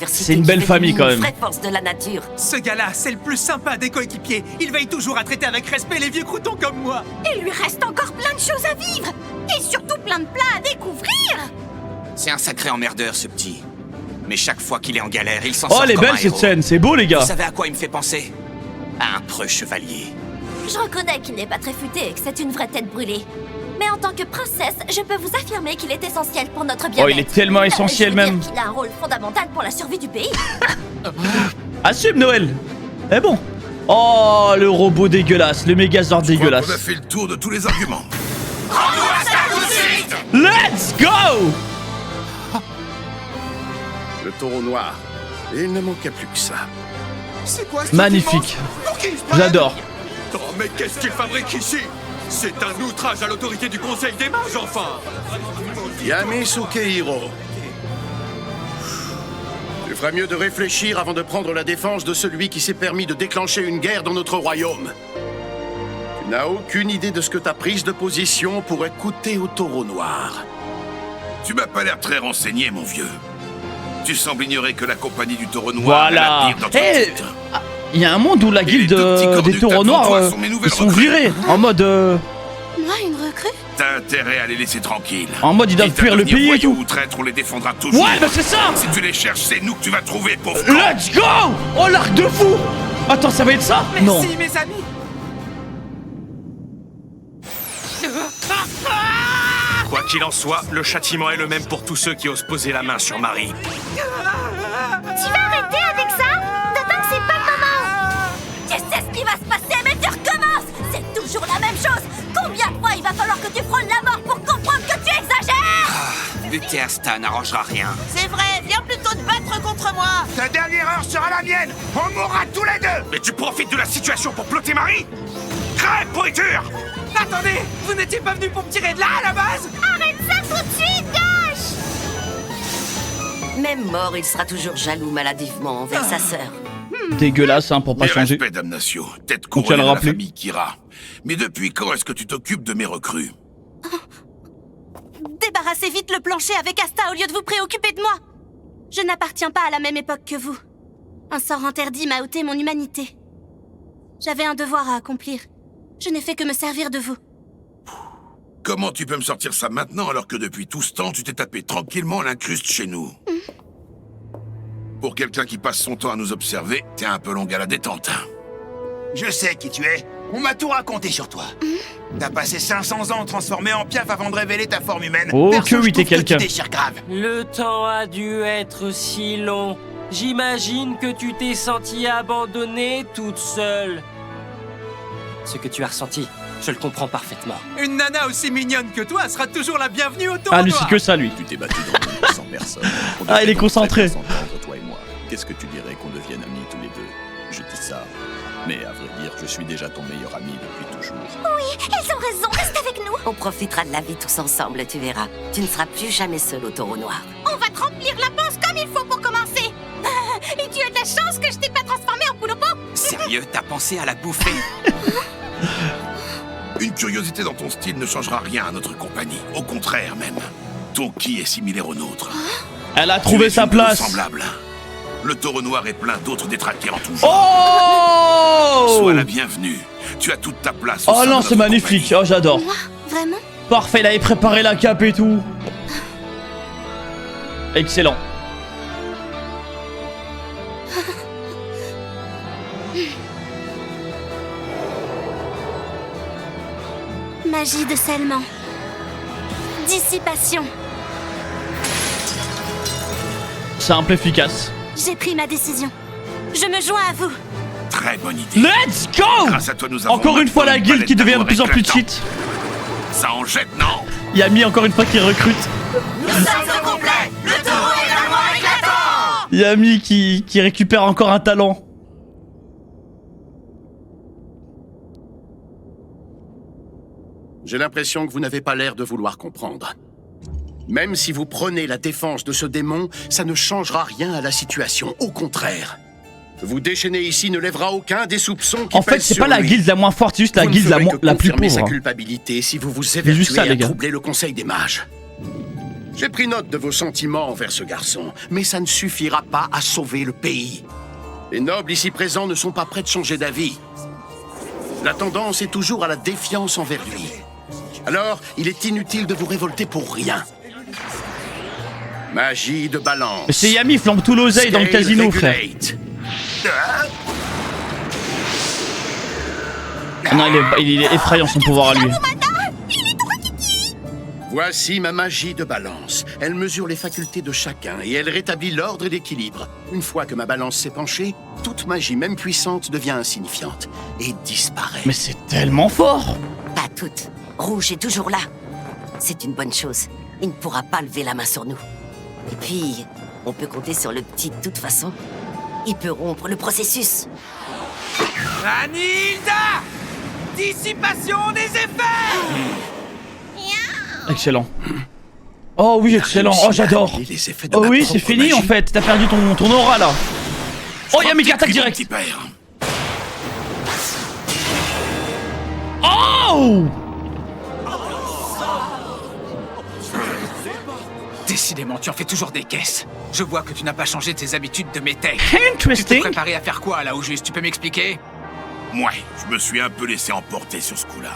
S1: C'est une belle famille, quand même.
S3: Une vraie force de la nature.
S12: Ce gars-là, c'est le plus sympa des coéquipiers. Il veille toujours à traiter avec respect les vieux croutons comme moi.
S4: Il lui reste encore plein de choses à vivre. Et surtout plein de plats à découvrir.
S13: C'est un sacré emmerdeur, ce petit. Mais chaque fois qu'il est en galère, il s'en
S1: Oh,
S13: sort
S1: elle est
S13: comme
S1: belle
S13: un
S1: cette
S13: héros.
S1: scène, c'est beau, les gars.
S13: Vous savez à quoi il me fait penser? À un preux chevalier.
S3: Je reconnais qu'il n'est pas très futé et que c'est une vraie tête brûlée. Mais en tant que princesse, je peux vous affirmer qu'il est essentiel pour notre bien-être.
S1: Oh, il est tellement essentiel,
S3: Je veux dire
S1: même.
S3: qu'il a un rôle fondamental pour la survie du pays.
S1: Assume, Noël. Eh bon. Oh, le robot dégueulasse, le mégazord dégueulasse.
S6: On a fait le tour de tous les arguments.
S1: Let's go.
S10: Le taureau noir. Et il ne manquait plus que ça.
S13: C'est quoi ce
S1: Magnifique.
S13: Pour qui il se prend?
S1: J'adore.
S9: Oh, mais qu'est-ce qu'il fabrique ici? C'est un outrage à l'autorité du Conseil des Mages, enfin!
S10: Yami Sukehiro. Tu ferais mieux de réfléchir avant de prendre la défense de celui qui s'est permis de déclencher une guerre dans notre royaume. Tu n'as aucune idée de ce que ta prise de position pourrait coûter au taureau noir.
S6: Tu m'as pas l'air très renseigné, mon vieux. Tu sembles ignorer que la compagnie du taureau noir est la
S1: Voilà.
S6: pire d'entre
S1: Eh,
S6: toutes.
S1: il y a un monde où la guilde des taureaux noirs, ils sont virés. En mode...
S3: Moi, une recrue?
S6: T'as intérêt à les laisser tranquilles.
S1: En mode, ils doivent
S6: Quitte à
S1: fuir le
S6: devenir
S1: pays et
S6: voyous
S1: tout.
S6: ou traître, on les défendra toujours.
S1: Ouais, bah c'est ça.
S6: Si tu les cherches, c'est nous que tu vas trouver, pauvre con.
S1: Let's go. Oh, l'arc de fou. Attends, ça va être ça? Non.
S12: Merci, mes amis.
S8: Quoi
S9: qu'il en soit, le châtiment est le même pour tous ceux qui osent poser la main sur Marie.
S4: Tu vas arrêter avec ça? D'autant que c'est pas le moment.
S3: Tu sais ce qui va se passer, mais tu recommences. C'est toujours la même chose. Combien de fois il va falloir que tu frôles la mort pour comprendre que tu exagères?
S12: Buter Asta n'arrangera rien.
S5: C'est vrai, viens plutôt te battre contre moi.
S13: Ta dernière heure sera la mienne. On mourra tous les deux.
S9: Mais tu profites de la situation pour plotter Marie? Crève, pourriture!
S12: Attendez, vous n'étiez pas venu pour me tirer de là à la base?
S4: Arrête ça tout de suite, Dash!
S5: Même mort, il sera toujours jaloux maladivement envers sa sœur.
S1: Dégueulasse, hein, pour pas
S6: Mes
S1: changer.
S6: respects, Damnatio. Tête
S1: Donc tu vas
S6: couronnée
S1: le
S6: de la
S1: rappeler.
S6: famille Kira. Mais depuis quand est-ce que tu t'occupes de mes recrues?
S3: Débarrassez vite le plancher avec Asta au lieu de vous préoccuper de moi. Je n'appartiens pas à la même époque que vous. Un sort interdit m'a ôté mon humanité. J'avais un devoir à accomplir. Je n'ai fait que me servir de vous.
S6: Comment tu peux me sortir ça maintenant alors que depuis tout ce temps, tu t'es tapé tranquillement l'incruste chez nous? Pour quelqu'un qui passe son temps à nous observer, t'es un peu long à la détente.
S13: Je sais qui tu es. On m'a tout raconté sur toi. T'as passé 500 ans transformé en piaf avant de révéler ta forme humaine.
S1: Oh,
S13: Perso,
S1: que oui,
S13: je
S1: t'es
S13: trouve que
S1: quelqu'un.
S13: Tu déchires grave.
S14: Le temps a dû être si long. J'imagine que tu t'es sentie abandonnée toute seule. Ce que tu as ressenti, je le comprends parfaitement.
S12: Une nana aussi mignonne que toi sera toujours la bienvenue au tournoi.
S1: Ah, lui, c'est que ça, lui.
S10: Tu t'es battu dans le monde sans personne. On
S1: Ah, il est
S10: devrait
S1: concentré.
S10: donc très bien s'entendre, toi et moi. Qu'est-ce que tu dirais qu'on devienne amis tous les deux? Je dis ça. Mais à vrai dire, je suis déjà ton meilleur ami depuis toujours.
S3: Oui, elles ont raison, reste avec nous.
S5: On profitera de la vie tous ensemble, tu verras. Tu ne seras plus jamais seul au taureau noir.
S3: On va te remplir la panse comme il faut pour commencer. Et tu as de la chance que je t'ai pas transformé en poule au pot.
S12: Sérieux, t'as pensé à la bouffer?
S6: Une curiosité dans ton style ne changera rien à notre compagnie. Au contraire, même. Ton ki est similaire au nôtre.
S1: Elle a
S6: Tu
S1: trouvé
S6: es
S1: sa
S6: une
S1: place.
S6: semblable. Le taureau noir et plein d'autres détraqués en tout genre.
S1: Oh!
S6: Sois la bienvenue. Tu as toute ta place. au
S1: Oh
S6: sein de
S1: non,
S6: notre
S1: c'est magnifique.
S6: compagnie.
S1: Oh, j'adore.
S3: Moi, vraiment?
S1: Parfait, il avait préparé la cape et tout. Excellent.
S3: Magie de scellement. Dissipation.
S1: Simple, efficace.
S3: J'ai pris ma décision. Je me joins à vous.
S6: Très bonne idée.
S1: Let's go!
S6: Grâce à toi, nous avons
S1: Encore une fois, la
S6: maintenant
S1: guilde qui
S6: palette
S1: devient de plus en plus
S6: d'amour
S1: cheat.
S6: Ça en jette, non?
S1: Yami, encore une fois, qui recrute.
S5: Nous sommes au complet. Le taureau est vraiment éclatant.
S1: Yami qui récupère encore un talent.
S10: J'ai l'impression que vous n'avez pas l'air de vouloir comprendre. Même si vous prenez la défense de ce démon, ça ne changera rien à la situation. Au contraire. Vous déchaîner ici ne lèvera aucun des soupçons qui
S1: En fait,
S10: pèsent
S1: c'est
S10: sur
S1: pas la
S10: lui.
S1: guilde la moins forte, c'est juste la
S10: Vous ne
S1: guilde
S10: ferez que
S1: la plus
S10: confirmer
S1: pauvre.
S10: sa culpabilité si vous vous
S1: juste
S10: évertuez
S1: ça, les
S10: à
S1: gars.
S10: troubler le conseil des mages. J'ai pris note de vos sentiments envers ce garçon, mais ça ne suffira pas à sauver le pays. Les nobles ici présents ne sont pas prêts de changer d'avis. La tendance est toujours à la défiance envers lui. Alors, il est inutile de vous révolter pour rien. Magie de balance.
S1: Mais c'est Yami, flambe tout l'oseille dans le
S10: Scale
S1: casino, frère.
S10: regulate.
S1: Ah non, il est effrayant son pouvoir à lui.
S10: Voici ma magie de balance. Elle mesure les facultés de chacun et elle rétablit l'ordre et l'équilibre. Une fois que ma balance s'est penchée, toute magie, même puissante, devient insignifiante et disparaît.
S1: Mais c'est tellement fort!
S5: Pas toutes. Rouge est toujours là. C'est une bonne chose. Il ne pourra pas lever la main sur nous. Et puis, on peut compter sur le petit de toute façon. Il peut rompre le processus.
S12: Anilda! Dissipation des effets!
S1: Excellent. Oh oui, excellent. Oh, j'adore.
S10: Les effets de
S1: Oh
S10: ma
S1: oui, c'est
S10: propre
S1: fini
S10: magie.
S1: en fait. T'as perdu ton aura là. Oh, Yami qui attaque direct.
S6: Petit père.
S1: Oh!
S12: Décidément, tu en fais toujours des caisses. Je vois que tu n'as pas changé tes habitudes de métèque. Tu t'es
S1: Interesting.
S12: préparé à faire quoi là au juste? Tu peux m'expliquer?
S6: Ouais, je me suis un peu laissé emporter sur ce coup-là.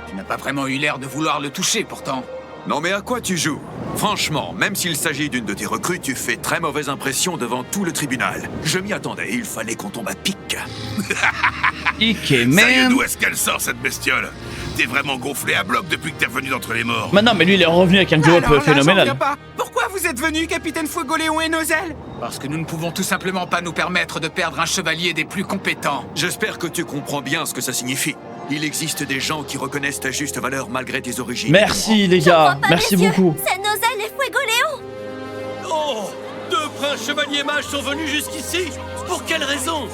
S12: Tu n'as pas vraiment eu l'air de vouloir le toucher pourtant.
S8: Non mais à quoi tu joues? Franchement, même s'il s'agit d'une de tes recrues, tu fais très mauvaise impression devant tout le tribunal. Je m'y attendais, il fallait qu'on tombe à pic.
S1: Ok,
S6: Sérieux,
S1: man.
S6: d'où est-ce qu'elle sort cette bestiole? T'es vraiment gonflé à bloc depuis que t'es revenu d'entre les morts.
S1: Mais non, mais lui il est revenu avec un glow up
S12: Alors là, j'en
S1: phénoménal.
S12: reviens pas. Pourquoi vous êtes venu, capitaine Fuegoléon et Nozel?
S15: Parce que nous ne pouvons tout simplement pas nous permettre de perdre un chevalier des plus compétents.
S8: J'espère que tu comprends bien ce que ça signifie. Il existe des gens qui reconnaissent ta juste valeur malgré tes origines.
S1: Merci les gars, merci beaucoup.
S3: C'est Nozel et Fuegoléon.
S9: Oh, 2 princes chevaliers mages sont venus jusqu'ici. Pour quelle raison?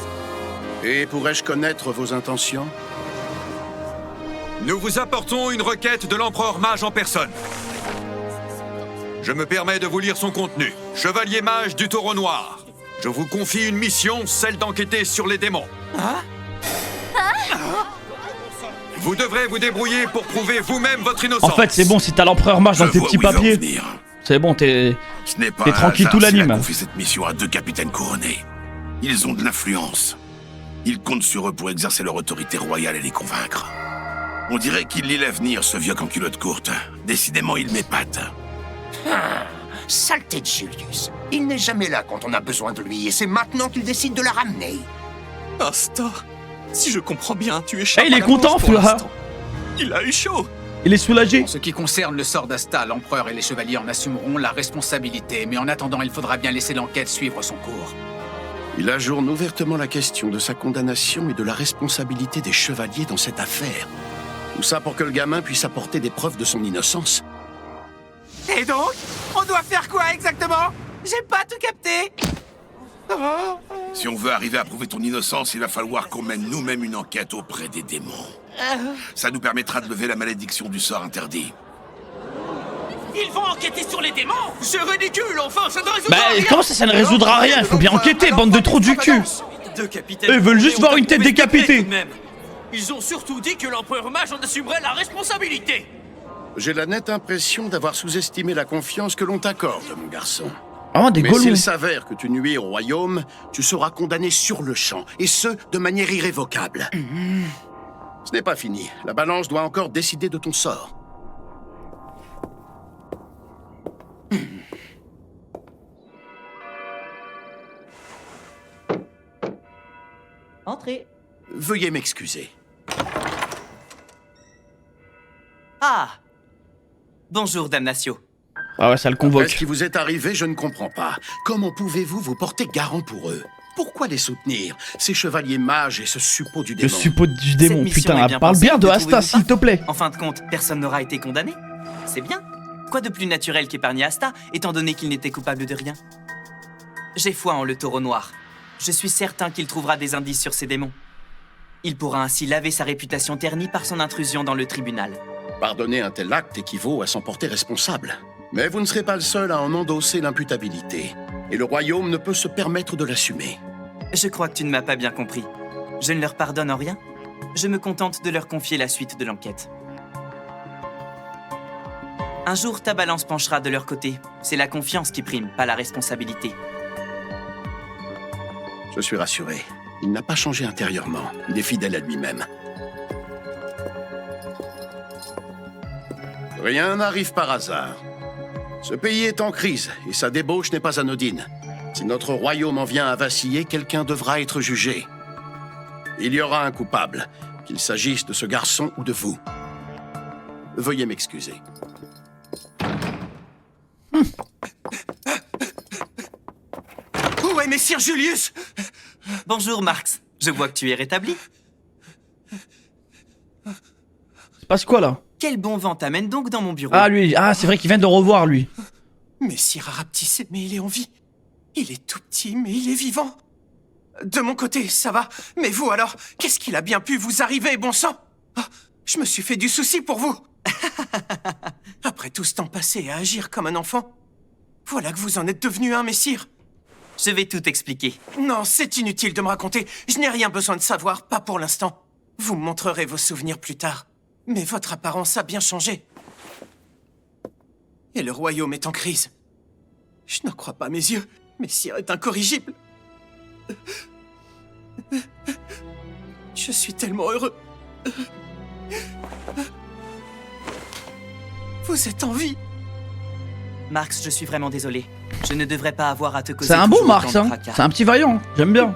S10: Et pourrais-je connaître vos intentions?
S8: Nous vous apportons une requête de l'empereur mage en personne. Je me permets de vous lire son contenu. Chevalier mage du Taureau Noir. Je vous confie une mission, celle d'enquêter sur les démons. Vous devrez vous débrouiller pour prouver vous-même votre innocence.
S1: En fait c'est bon, si t'as l'empereur mage dans tes petits papiers, c'est bon, t'es tranquille tout l'anime.
S6: Il a confié cette mission à 2 capitaines couronnés. Ils ont de l'influence. Ils comptent sur eux pour exercer leur autorité royale et les convaincre. On dirait qu'il lit l'avenir, ce vieux en culotte courte. Décidément, il m'épate.
S7: Saleté de Julius. Il n'est jamais là quand on a besoin de lui, et c'est maintenant qu'il décide de la ramener.
S8: Asta, si je comprends bien, tu es
S1: Eh, il est content, Flora.
S8: Il a eu chaud.
S1: Il est soulagé.
S15: En ce qui concerne le sort d'Asta, l'empereur et les chevaliers en assumeront la responsabilité, mais en attendant, il faudra bien laisser l'enquête suivre son cours.
S10: Il ajourne ouvertement la question de sa condamnation et de la responsabilité des chevaliers dans cette affaire. Tout ça pour que le gamin puisse apporter des preuves de son innocence.
S12: Et donc, on doit faire quoi exactement? J'ai pas tout capté.
S6: Si on veut arriver à prouver ton innocence, il va falloir qu'on mène nous-mêmes une enquête auprès des démons. Ça nous permettra de lever la malédiction du sort interdit.
S5: Ils vont enquêter sur les démons?
S9: C'est ridicule, enfin, ça ne résoudra
S1: Bah
S9: rien.
S1: comment ça ne résoudra rien? Il faut bien enquêter, bande de trous du cul.
S9: 2 capitaines
S1: Ils veulent juste
S9: couronnés
S1: voir
S9: ont
S1: une tête
S9: approuvé
S1: décapitée.
S9: tout de même. Ils ont surtout dit que l'empereur mage en assumerait la responsabilité.
S10: J'ai la nette impression d'avoir sous-estimé la confiance que l'on t'accorde, mon garçon.
S1: Ah, des
S10: Mais
S1: golems.
S10: s'il s'avère que tu nuis au royaume, tu seras condamné sur le champ, et ce, de manière irrévocable. Ce n'est pas fini. La balance doit encore décider de ton sort.
S2: Entrez.
S10: Veuillez m'excuser.
S2: Ah. Bonjour, Damnatio.
S1: Ah ouais, ça le
S10: Après
S1: convoque.
S10: ce qui vous est arrivé, je ne comprends pas. Comment pouvez-vous vous porter garant pour eux? Pourquoi les soutenir, ces chevaliers mages et ce suppôt du
S1: Le
S10: démon?
S1: suppôt du démon,
S2: Cette mission
S1: putain,
S2: est bien
S1: parle
S2: pensée,
S1: bien de
S2: ne
S1: Asta,
S2: trouvez-vous
S1: s'il te plaît.
S2: En fin de compte, personne n'aura été condamné. C'est bien. Quoi de plus naturel qu'épargner Asta, étant donné qu'il n'était coupable de rien? J'ai foi en le Taureau Noir. Je suis certain qu'il trouvera des indices sur ces démons. Il pourra ainsi laver sa réputation ternie par son intrusion dans le tribunal.
S10: Pardonner un tel acte équivaut à s'en porter responsable. Mais vous ne serez pas le seul à en endosser l'imputabilité. Et le royaume ne peut se permettre de l'assumer.
S2: Je crois que tu ne m'as pas bien compris. Je ne leur pardonne en rien. Je me contente de leur confier la suite de l'enquête. Un jour, ta balance penchera de leur côté. C'est la confiance qui prime, pas la responsabilité.
S10: Je suis rassuré. Il n'a pas changé intérieurement. Il est fidèle à lui-même. Rien n'arrive par hasard. Ce pays est en crise et sa débauche n'est pas anodine. Si notre royaume en vient à vaciller, quelqu'un devra être jugé. Il y aura un coupable, qu'il s'agisse de ce garçon ou de vous. Veuillez m'excuser.
S12: Où est Messire Julius?
S2: Bonjour, Marx. Je vois que tu es rétabli.
S1: Se passe quoi là?
S2: Quel bon vent t'amène donc dans mon bureau?
S1: Ah lui, ah c'est vrai qu'il vient de revoir lui.
S12: Messire a rapetissé, mais il est en vie. Il est tout petit, mais il est vivant. De mon côté, ça va. Mais vous alors, qu'est-ce qu'il a bien pu vous arriver, bon sang? Oh, je me suis fait du souci pour vous. Après tout ce temps passé à agir comme un enfant, voilà que vous en êtes devenu un, messire.
S2: Je vais tout expliquer.
S12: Non, c'est inutile de me raconter. Je n'ai rien besoin de savoir, pas pour l'instant. Vous me montrerez vos souvenirs plus tard. Mais votre apparence a bien changé. Et le royaume est en crise. Je n'en crois pas mes yeux. Messire est incorrigible. Je suis tellement heureux. Vous êtes en vie.
S2: Marx, je suis vraiment désolé. Je ne devrais pas avoir à te causer.
S1: C'est un bon
S2: toujours
S1: Marx,
S2: autant de
S1: hein.
S2: fracas.
S1: C'est un petit vaillant, j'aime bien.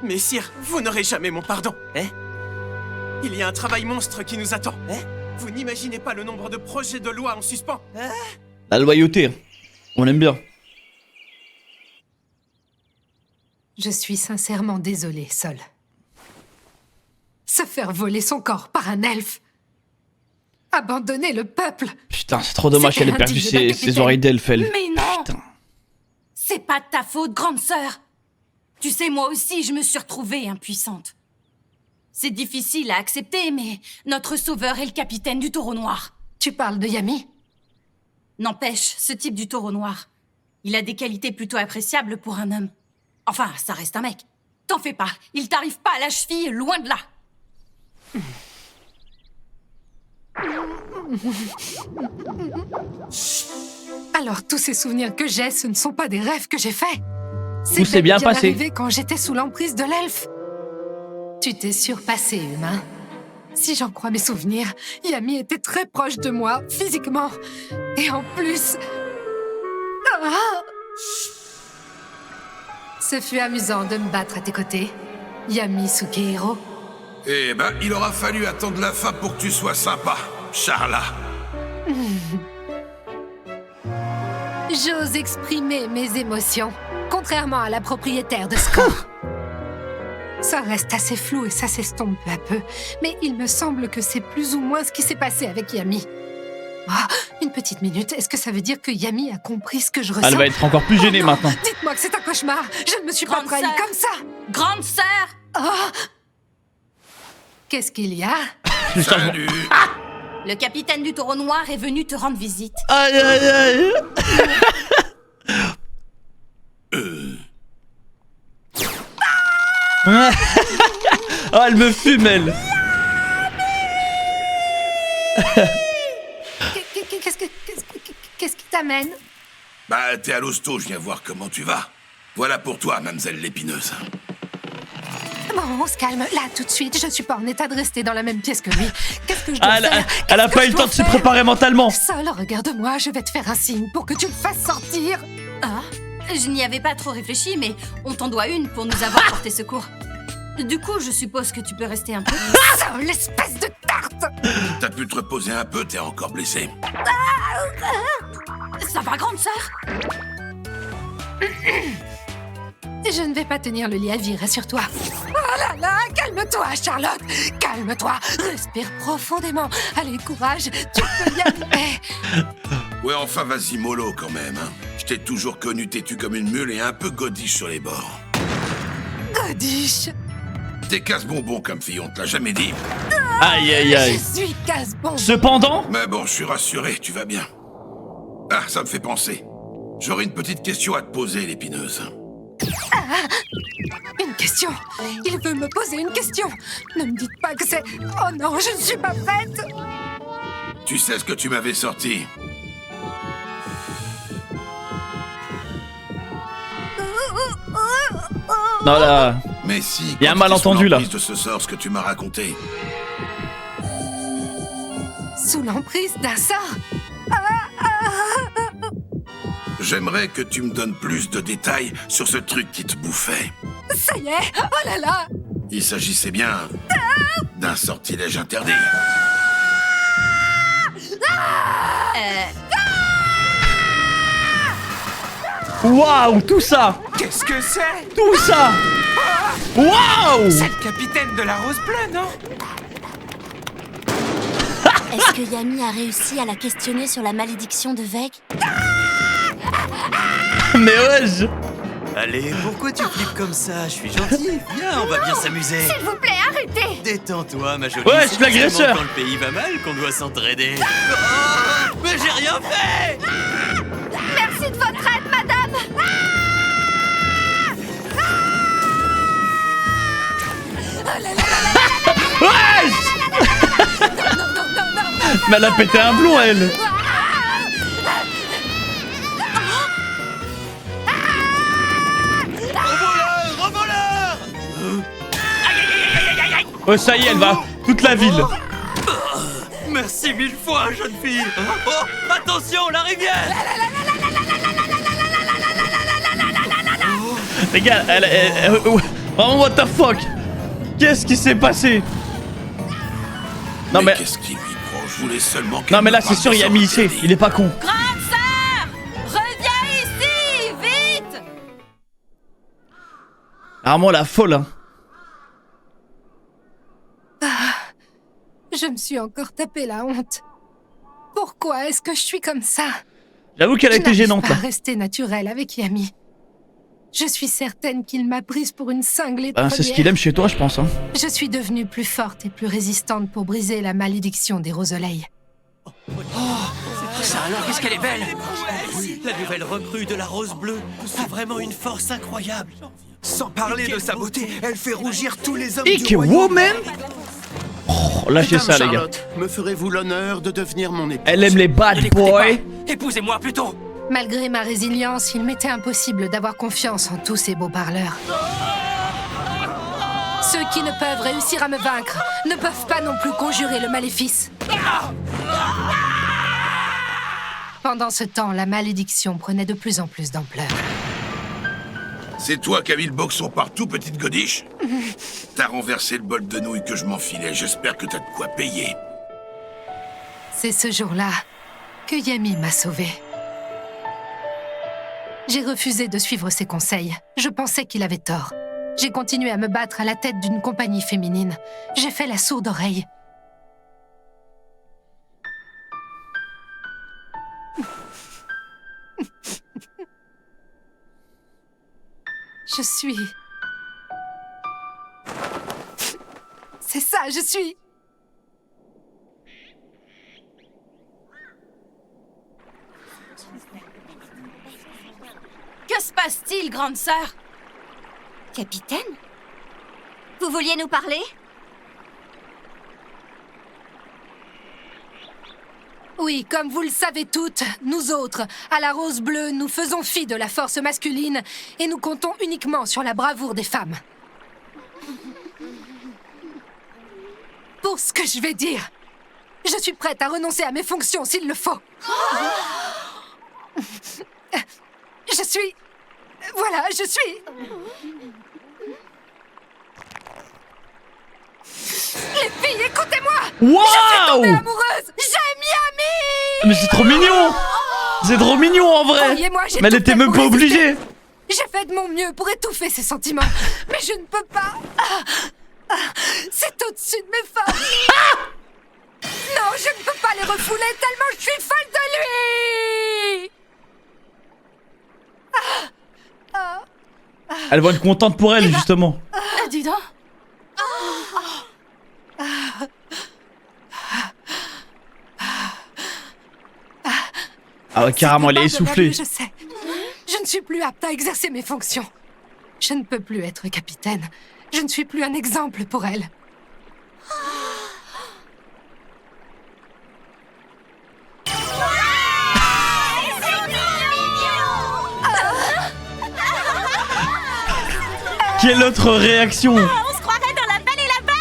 S12: Messire, vous n'aurez jamais mon pardon.
S2: Eh?
S12: Il y a un travail monstre qui nous attend. Vous n'imaginez pas le nombre de projets de loi en suspens.
S1: La loyauté, on aime bien.
S11: Je suis sincèrement désolée, Sol. Se faire voler son corps par un elfe. Abandonner le peuple.
S1: Putain, c'est trop dommage qu'elle ait perdu ses oreilles d'elfe, elle.
S16: Mais non.
S1: Putain.
S16: C'est pas de ta faute, grande sœur. Tu sais, moi aussi, je me suis retrouvée impuissante. C'est difficile à accepter, mais notre sauveur est le capitaine du Taureau Noir.
S11: Tu parles de Yami?
S16: N'empêche, ce type du Taureau Noir, il a des qualités plutôt appréciables pour un homme. Enfin, ça reste un mec. T'en fais pas, il t'arrive pas à la cheville, loin de là.
S11: Alors tous ces souvenirs que j'ai, ce ne sont pas des rêves que j'ai faits.
S1: Tout s'est bien passé.
S11: Arrivé quand j'étais sous l'emprise de l'elfe. Tu t'es surpassé, humain. Si j'en crois mes souvenirs, Yami était très proche de moi, physiquement. Et en plus... Ah! Ce fut amusant de me battre à tes côtés, Yami Sukehiro.
S6: Eh ben, il aura fallu attendre la fin pour que tu sois sympa, Charla.
S11: J'ose exprimer mes émotions, contrairement à la propriétaire de Score. Ça reste assez flou et ça s'estompe peu à peu, mais il me semble que c'est plus ou moins ce qui s'est passé avec Yami. Oh, une petite minute, est-ce que ça veut dire que Yami a compris ce que je ressens?
S1: Elle va être encore plus gênée maintenant.
S11: Dites-moi que c'est un cauchemar. Je ne me suis pas trahie comme ça.
S16: Grande sœur.
S11: Oh. Qu'est-ce qu'il y a?
S6: Salut.
S16: Le capitaine du Taureau Noir est venu te rendre visite.
S1: Aïe aïe aïe. Oh, elle me fume, elle.
S11: Qu'est-ce qui t'amène?
S6: Bah, t'es à l'hosto, je viens voir comment tu vas. Voilà pour toi, mademoiselle l'épineuse.
S11: Bon, on se calme. Là, tout de suite, je suis pas en état de rester dans la même pièce que lui. Qu'est-ce que je dois faire?
S1: Elle a pas eu le temps de se préparer mentalement.
S11: Sol, regarde-moi, je vais te faire un signe pour que tu le fasses sortir.
S16: Ah, je n'y avais pas trop réfléchi, mais on t'en doit une pour nous avoir porté secours. Du coup, je suppose que tu peux rester un peu.
S11: Sol, l'espèce de tarte!
S6: T'as pu te reposer un peu, t'es encore blessé.
S16: Ça va, grande sœur?
S11: Je ne vais pas tenir le lit à vie, rassure-toi. Oh là là, calme-toi, Charlotte. Calme-toi, respire profondément. Allez, courage, tu peux y arriver.
S6: Ouais, enfin, vas-y, mollo quand même. Hein. Je t'ai toujours connu têtu comme une mule et un peu godiche sur les bords.
S11: Godiche?
S6: T'es casse-bonbon comme fille, on te l'a jamais dit.
S1: Aïe aïe aïe.
S11: Je suis casse-bonbon.
S1: Cependant...
S6: Mais bon, je suis rassuré, tu vas bien. Ah, ça me fait penser. J'aurais une petite question à te poser, l'épineuse.
S11: Ah, une question. Il veut me poser une question. Ne me dites pas que c'est... Oh non, je ne suis pas prête.
S6: Tu sais ce que tu m'avais sorti?
S1: Non là...
S6: Mais si,
S1: il y a un malentendu là.
S6: De ce sort, ce que tu m'as raconté.
S11: Sous l'emprise d'un sort?
S6: J'aimerais que tu me donnes plus de détails sur ce truc qui te bouffait.
S11: Ça y est, oh là là.
S6: Il s'agissait bien d'un sortilège interdit.
S1: Waouh, tout ça.
S12: Qu'est-ce que c'est?
S1: Tout ça. Waouh.
S12: C'est le capitaine de la Rose Bleue, non?
S3: Est-ce que Yami a réussi à la questionner sur la malédiction de Veg?
S1: Mais ouais.
S17: Allez, pourquoi tu flippes comme ça? Je suis gentil. Viens, on va bien s'amuser.
S4: S'il vous plaît, arrêtez.
S17: Détends-toi, ma jolie.
S1: Ouais, je suis l'agresseur.
S17: Quand le pays va mal, qu'on doit s'entraider. Oh, mais j'ai rien fait.
S4: Merci de votre aide, madame.
S1: Ouais. Mais elle a pété un plomb, elle. Oh, ça y est, elle va. Toute la ville.
S17: Merci 1000 fois, jeune fille. Oh, attention, la rivière.
S1: Les gars, vraiment, what the fuck? Qu'est-ce qui s'est passé? Non mais...
S6: Qu'est-ce qui lui prend? Je voulais seulement...
S1: Non mais là c'est sûr Yami il sait, il est pas con.
S16: Grande sœur, reviens ici, vite!
S1: Vraiment la folle hein.
S11: Je me suis encore tapé la honte. Pourquoi est-ce que je suis comme ça?
S1: J'avoue qu'elle a été gênante
S11: Je
S1: là.
S11: n'arrive pas à rester naturelle avec Yami. Je suis certaine qu'il m'a prise pour une cinglée de
S1: Bah, c'est ce
S11: première.
S1: qu'il aime chez toi je pense hein.
S11: Je suis devenue plus forte et plus résistante pour briser la malédiction des rosoleils.
S17: Ça alors, qu'est-ce qu'elle est belle! La nouvelle recrue de la Rose Bleue a vraiment une force incroyable.
S9: Sans parler de sa beauté, elle fait rougir tous les hommes
S1: Ike
S9: du royaume.
S1: Woman. Oh, lâchez
S10: Madame
S1: ça les gars.
S10: Charlotte, me ferez-vous l'honneur de devenir mon épouse?
S1: Elle aime les bad boys.
S17: Épousez-moi plutôt!
S11: Malgré ma résilience, il m'était impossible d'avoir confiance en tous ces beaux parleurs. Ceux qui ne peuvent réussir à me vaincre ne peuvent pas non plus conjurer le maléfice. Pendant ce temps, la malédiction prenait de plus en plus d'ampleur.
S6: C'est toi qui as mis le boxon partout, petite godiche? T'as renversé le bol de nouilles que je m'enfilais. J'espère que t'as de quoi payer.
S11: C'est ce jour-là que Yami m'a sauvée. J'ai refusé de suivre ses conseils. Je pensais qu'il avait tort. J'ai continué à me battre à la tête d'une compagnie féminine. J'ai fait la sourde oreille. Je suis... C'est ça, je suis...
S16: Que se passe-t-il, grande sœur?
S3: Capitaine? Vous vouliez nous parler?
S11: Oui, comme vous le savez toutes, nous autres, à la Rose Bleue, nous faisons fi de la force masculine et nous comptons uniquement sur la bravoure des femmes. Pour ce que je vais dire, je suis prête à renoncer à mes fonctions s'il le faut. Je suis... Voilà, je suis... Les filles, écoutez-moi!
S1: Waouh!
S11: Je suis tombée amoureuse! J'aime Yami!
S1: Mais c'est trop mignon! C'est trop mignon en vrai!
S11: Croyez-moi, j'ai
S1: Mais elle
S11: tout
S1: était
S11: fait
S1: même
S11: pour
S1: pas
S11: résister.
S1: obligée!
S11: J'ai fait de mon mieux pour étouffer ces sentiments, mais je ne peux pas. C'est au-dessus de mes forces. Non, je ne peux pas les refouler tellement je suis folle de lui.
S1: Elle va être contente pour elle justement.
S16: Dis donc.
S1: Ah ouais, carrément, elle est essoufflée.
S11: Je sais. Je ne suis plus apte à exercer mes fonctions. Je ne peux plus être capitaine. Je ne suis plus un exemple pour elle.
S1: Quelle autre réaction?
S3: On se croirait dans La Belle et la Bête.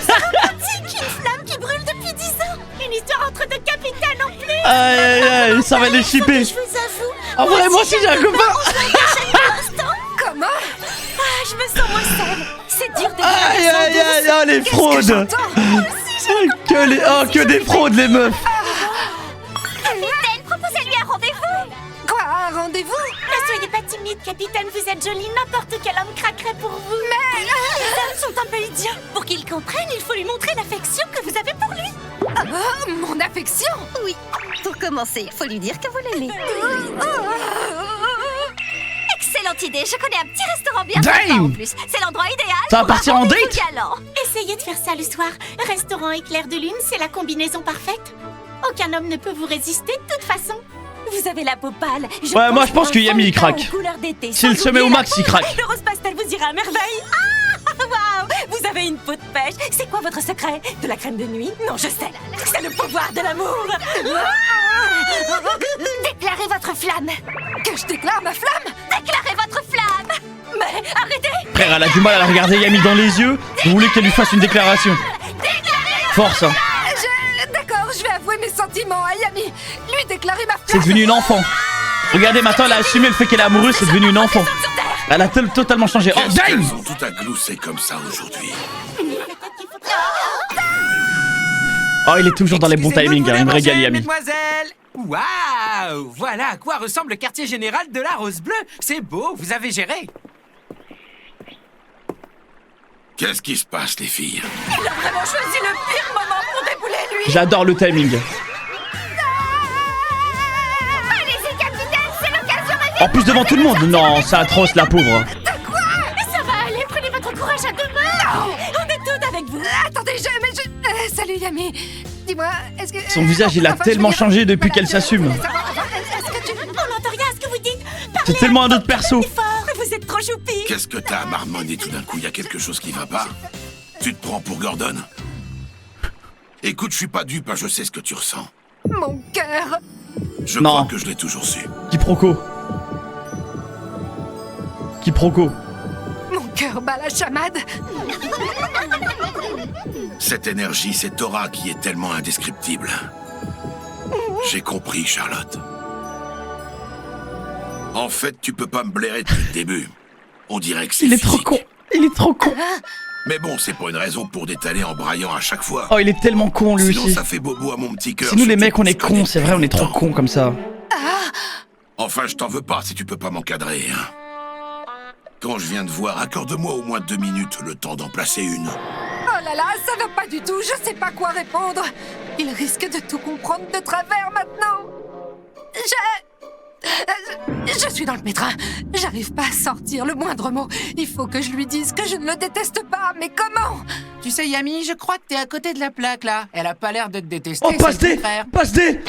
S3: Romantique, une flamme qui brûle depuis 10 ans. Une histoire entre deux capitaines en plus.
S1: Aïe aïe aïe, ça va les shipper.
S3: Je vous avoue.
S1: En vrai, moi aussi j'ai un copain.
S11: Comment?
S3: Je me sens moins seule. C'est dur de
S1: Aïe aïe aïe, oh les fraudes. Que des fraudes les meufs.
S3: Capitaine, proposez-lui un rendez-vous.
S11: Quoi, un rendez-vous?
S3: Ne soyez pas timide, capitaine. Vous êtes jolie. N'importe quel homme craquerait pour vous. Mais les hommes sont un peu idiots. Pour qu'ils comprennent, il faut lui montrer l'affection que vous avez pour lui.
S11: Mon affection?
S3: Oui. Pour commencer, il faut lui dire que vous l'aimez. Excellente idée. Je connais un petit restaurant bien sympa en plus. C'est l'endroit idéal.
S1: Ça va
S3: pour un
S1: partir en
S3: rendez-vous
S1: date?
S3: galant. Essayez de faire ça le soir. Restaurant éclair de lune, c'est la combinaison parfaite. Aucun homme ne peut vous résister de toute façon. Vous avez la peau pâle.
S1: Ouais, moi je pense que Yami il craque. S'il se met au max, il craque.
S3: Le rose pastel vous ira à merveille. Waouh! Vous avez une peau de pêche. C'est quoi votre secret? De la crème de nuit? Non, je sais. C'est le pouvoir de l'amour.
S4: Déclarez votre flamme.
S11: Que je déclare ma flamme?
S3: Déclarez votre flamme. Mais arrêtez.
S1: Frère, elle a du mal à la regarder Yami dans les yeux. Vous voulez qu'elle lui fasse une déclaration? Force hein.
S11: D'accord, je vais avouer mes sentiments à Yami. Lui déclarer ma flamme.
S1: C'est devenu une enfant. Regardez maintenant, elle a assumé le fait qu'elle est amoureuse, c'est devenu une enfant. Elle a totalement changé. Oh damn!
S6: Elles ont tout à glousser comme ça aujourd'hui.
S1: Oh, il est toujours dans les bons timings, hein. Il me régale, Yami.
S18: Mademoiselle. Waouh! Voilà à quoi ressemble le quartier général de la Rose Bleue. C'est beau, vous avez géré.
S6: Qu'est-ce qui se passe, les filles?
S16: Il a vraiment choisi le pire moment pour débouler lui.
S1: J'adore le timing.
S4: Allez-y, capitaine, c'est l'occasion
S1: En plus devant tout le monde. Non, c'est atroce, la pauvre.
S16: Quoi? Ça va aller, prenez votre courage à deux mains. Non, on est toutes avec vous.
S11: Attendez, salut Yami. Dis-moi, est-ce que...
S1: Son visage, il a tellement changé depuis qu'elle s'assume.
S16: Est-ce que tu... On n'entend rien à ce que vous dites.
S1: C'est tellement un autre perso.
S16: Vous êtes trop choupi.
S6: Qu'est-ce que t'as à marmonner tout d'un coup? Y a quelque chose qui va pas? Tu te prends pour Gordon? Écoute, je suis pas dupe, hein, je sais ce que tu ressens.
S11: Mon cœur.
S6: Je crois que je l'ai toujours su.
S1: Quiproquo. Quiproquo.
S11: Mon cœur bat la chamade.
S6: Cette énergie, cette aura qui est tellement indescriptible. J'ai compris, Charlotte. En fait, tu peux pas me blairer depuis le début. On dirait que c'est
S1: Il est trop con. Il est trop con.
S6: Mais bon, c'est pas une raison pour détaler en braillant à chaque fois.
S1: Oh, il est tellement con, lui
S6: Sinon,
S1: aussi.
S6: ça fait bobo à mon petit cœur.
S1: C'est nous les mecs, on est cons, c'est vrai, on est trop cons comme ça.
S6: Enfin, je t'en veux pas si tu peux pas m'encadrer. Hein. Quand je viens de voir, accorde-moi au moins 2 minutes le temps d'en placer une.
S11: Oh là là, ça va pas du tout, je sais pas quoi répondre. Il risque de tout comprendre de travers maintenant. Je suis dans le pétrin. J'arrive pas à sortir le moindre mot. Il faut que je lui dise que je ne le déteste pas, mais comment?
S18: Tu sais, Yami, je crois que t'es à côté de la plaque, là. Elle a pas l'air de te détester.
S1: Oh, passe D! Passe D!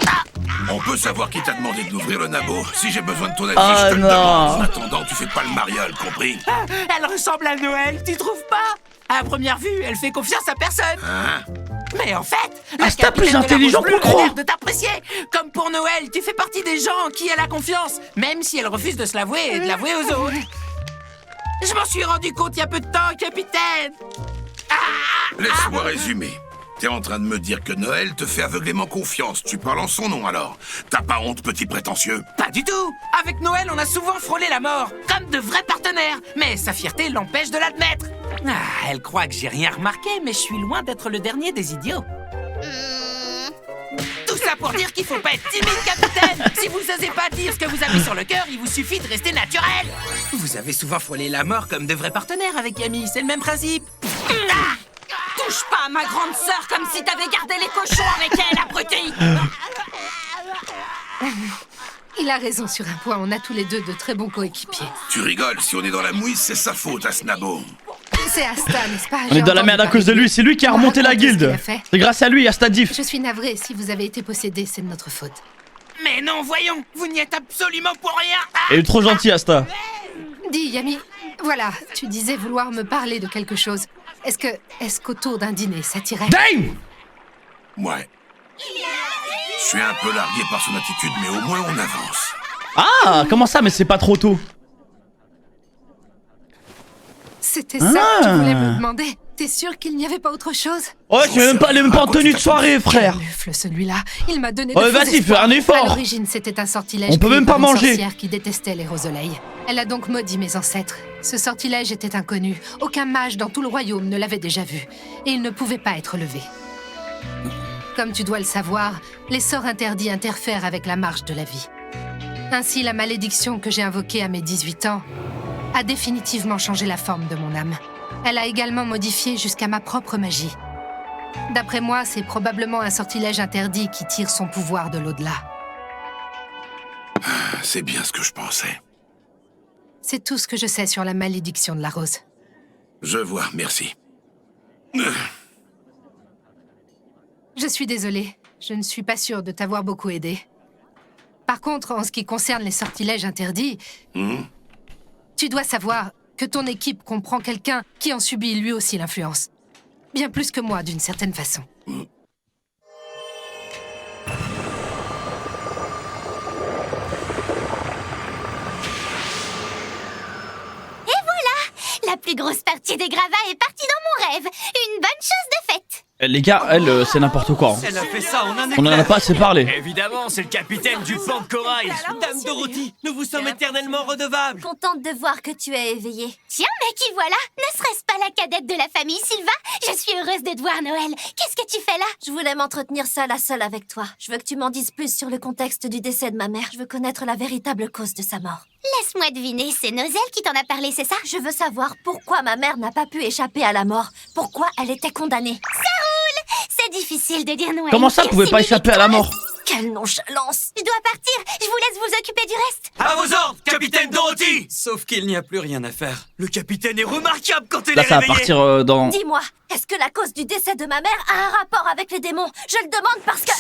S6: On peut savoir qui t'a demandé de l'ouvrir le nabo. Si j'ai besoin de ton avis,
S1: Ah,
S6: je te le
S1: non.
S6: demande. En attendant, tu fais pas le mariole, compris?
S18: Elle ressemble à Noël, tu trouves pas? À première vue, elle fait confiance à personne.
S6: Hein?
S18: Mais en fait,
S1: Ah, c'est pas plus intelligent qu'on croit.
S18: a l'air de t'apprécier. Comme pour Noël, tu fais partie des gens en qui elle a confiance, même si elle refuse de se l'avouer et de l'avouer aux autres. Je m'en suis rendu compte il y a peu de temps, capitaine.
S6: Laisse-moi résumer. T'es en train de me dire que Noël te fait aveuglément confiance. Tu parles en son nom, alors. T'as pas honte, petit prétentieux?
S18: Pas du tout. Avec Noël, on a souvent frôlé la mort, comme de vrais partenaires. Mais sa fierté l'empêche de l'admettre. Elle croit que j'ai rien remarqué, mais je suis loin d'être le dernier des idiots. Tout ça pour dire qu'il faut pas être timide, capitaine. Si vous osez pas dire ce que vous avez sur le cœur, il vous suffit de rester naturel. Vous avez souvent frôlé la mort comme de vrais partenaires avec Yami, c'est le même principe.
S16: Touche pas à ma grande sœur comme si t'avais gardé les cochons avec elle, abruti.
S11: Il a raison sur un point, on a tous les deux de très bons coéquipiers.
S6: Tu rigoles, si on est dans la mouise, c'est sa faute à ce nabo.
S11: C'est Asta, n'est-ce pas?
S1: On est dans la merde à cause de lui, c'est lui qui a remonté la guilde. C'est grâce à lui, Asta Diff.
S11: Je suis navrée, si vous avez été possédé, c'est de notre faute.
S18: Mais non, voyons, vous n'y êtes absolument pour rien.
S1: Elle est trop gentille, Asta.
S11: Dis, Yami, voilà, tu disais vouloir me parler de quelque chose. Est-ce qu'autour d'un dîner, ça t'irait?
S1: Dame!
S6: Ouais. Je suis un peu largué par son attitude, mais au moins on avance.
S1: Ah, comment ça, mais c'est pas trop tôt?
S11: C'était ça que tu voulais me demander? T'es sûr qu'il n'y avait pas autre chose?
S1: Ouais, elle est même pas en tenue de soirée, frère.
S11: Quel mufle, celui-là. Il m'a donné
S1: Ouais,
S11: de faux
S1: vas-y, fais
S11: espoirs.
S1: un effort.
S11: À l'origine, c'était un sortilège.
S1: On peut
S11: créé
S1: même pas
S11: par une
S1: manger.
S11: sorcière qui détestait les rosolei. Elle a donc maudit mes ancêtres. Ce sortilège était inconnu. Aucun mage dans tout le royaume ne l'avait déjà vu. Et il ne pouvait pas être levé. Comme tu dois le savoir, les sorts interdits interfèrent avec la marche de la vie. Ainsi, la malédiction que j'ai invoquée à mes 18 ans a définitivement changé la forme de mon âme. Elle a également modifié jusqu'à ma propre magie. D'après moi, c'est probablement un sortilège interdit qui tire son pouvoir de l'au-delà.
S6: C'est bien ce que je pensais.
S11: C'est tout ce que je sais sur la malédiction de la rose.
S6: Je vois, merci.
S11: Je suis désolée, je ne suis pas sûre de t'avoir beaucoup aidé. Par contre, en ce qui concerne les sortilèges interdits, tu dois savoir que ton équipe comprend quelqu'un qui en subit lui aussi l'influence. Bien plus que moi, d'une certaine façon.
S3: Et voilà! La plus grosse partie des gravats est partie dans mon rêve. Une bonne chose de faite.
S1: Les gars, elle, c'est n'importe quoi.
S17: Elle a fait ça en un éclair.
S1: On en a pas assez parlé.
S17: Évidemment, c'est le capitaine du pan de corail. Dame Dorothy, nous vous sommes éternellement redevables.
S3: Contente de voir que tu es éveillée. Tiens, mais qui voilà? Ne serait-ce pas la cadette de la famille, Sylva? Je suis heureuse de te voir, Noël. Qu'est-ce que tu fais là? Je voulais m'entretenir seule à seule avec toi. Je veux que tu m'en dises plus sur le contexte du décès de ma mère. Je veux connaître la véritable cause de sa mort. Laisse-moi deviner, c'est Nozel qui t'en a parlé, c'est ça? Je veux savoir pourquoi ma mère n'a pas pu échapper à la mort. Pourquoi elle était condamnée. Ça roule! C'est difficile de dire Noël.
S1: Comment ça, pouvait pas échapper à la mort?
S3: Quelle nonchalance! Je dois partir, je vous laisse vous occuper du reste.
S17: À vos ordres, capitaine Dorothy. Sauf qu'il n'y a plus rien à faire. Le capitaine est remarquable quand il
S1: Là,
S17: est
S1: ça va
S17: réveillé.
S1: partir dans...
S3: Dis-moi, est-ce que la cause du décès de ma mère a un rapport avec les démons? Je le demande parce que...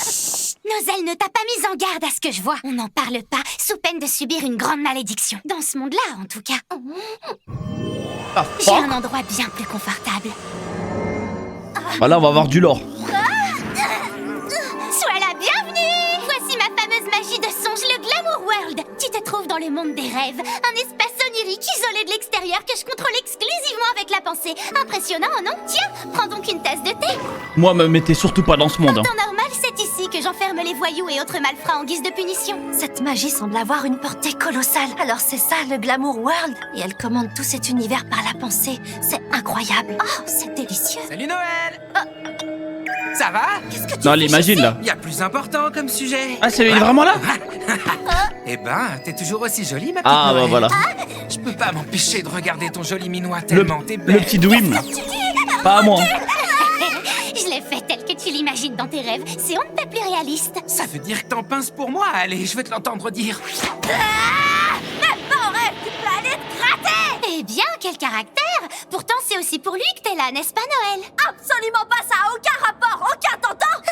S3: Nozel ne t'a pas mise en garde à ce que je vois. On n'en parle pas, sous peine de subir une grande malédiction. Dans ce monde-là, en tout cas.
S1: Ah,
S3: J'ai un endroit bien plus confortable.
S1: Bah là, on va avoir du lore.
S3: Sois la bienvenue! Voici ma fameuse magie de songe, le Glamour World. Tu te trouves dans le monde des rêves, un espace onirique isolé de l'extérieur que je contrôle exclusivement avec la pensée. Impressionnant, non? Tiens, prends donc une tasse de thé.
S1: Moi, me mettez surtout pas dans ce monde.
S3: En temps normal, c'est ici que j'enferme les voyous et autres malfrats en guise de punition. Cette magie semble avoir une portée colossale. Alors c'est ça, le Glamour World? Et elle commande tout cet univers par la pensée. C'est incroyable. Oh, c'est délicieux.
S18: Salut Noël. Ça va? Qu'est-ce que tu
S1: Non,
S18: fais
S1: l'imagine,
S18: ici?
S1: là.
S18: Il y a plus important comme sujet.
S1: Ah, c'est vraiment là?
S18: Eh ben, t'es toujours aussi jolie, ma petite
S1: Ah,
S18: Noël.
S1: bah voilà.
S18: Je peux pas m'empêcher de regarder ton joli minois tellement t'es belle.
S1: Le petit Dwim. Pas à moi.
S3: Je l'ai fait tel que tu l'imagines dans tes rêves. C'est on ne peut plus réaliste.
S18: Ça veut dire que t'en pinces pour moi. Allez, je vais te l'entendre dire.
S3: Même pas en rêve, tu peux aller te gratter! Eh bien, quel caractère! Pourtant, c'est aussi pour lui que t'es là, n'est-ce pas, Noël? Absolument pas, ça a aucun rapport, aucun t'entends?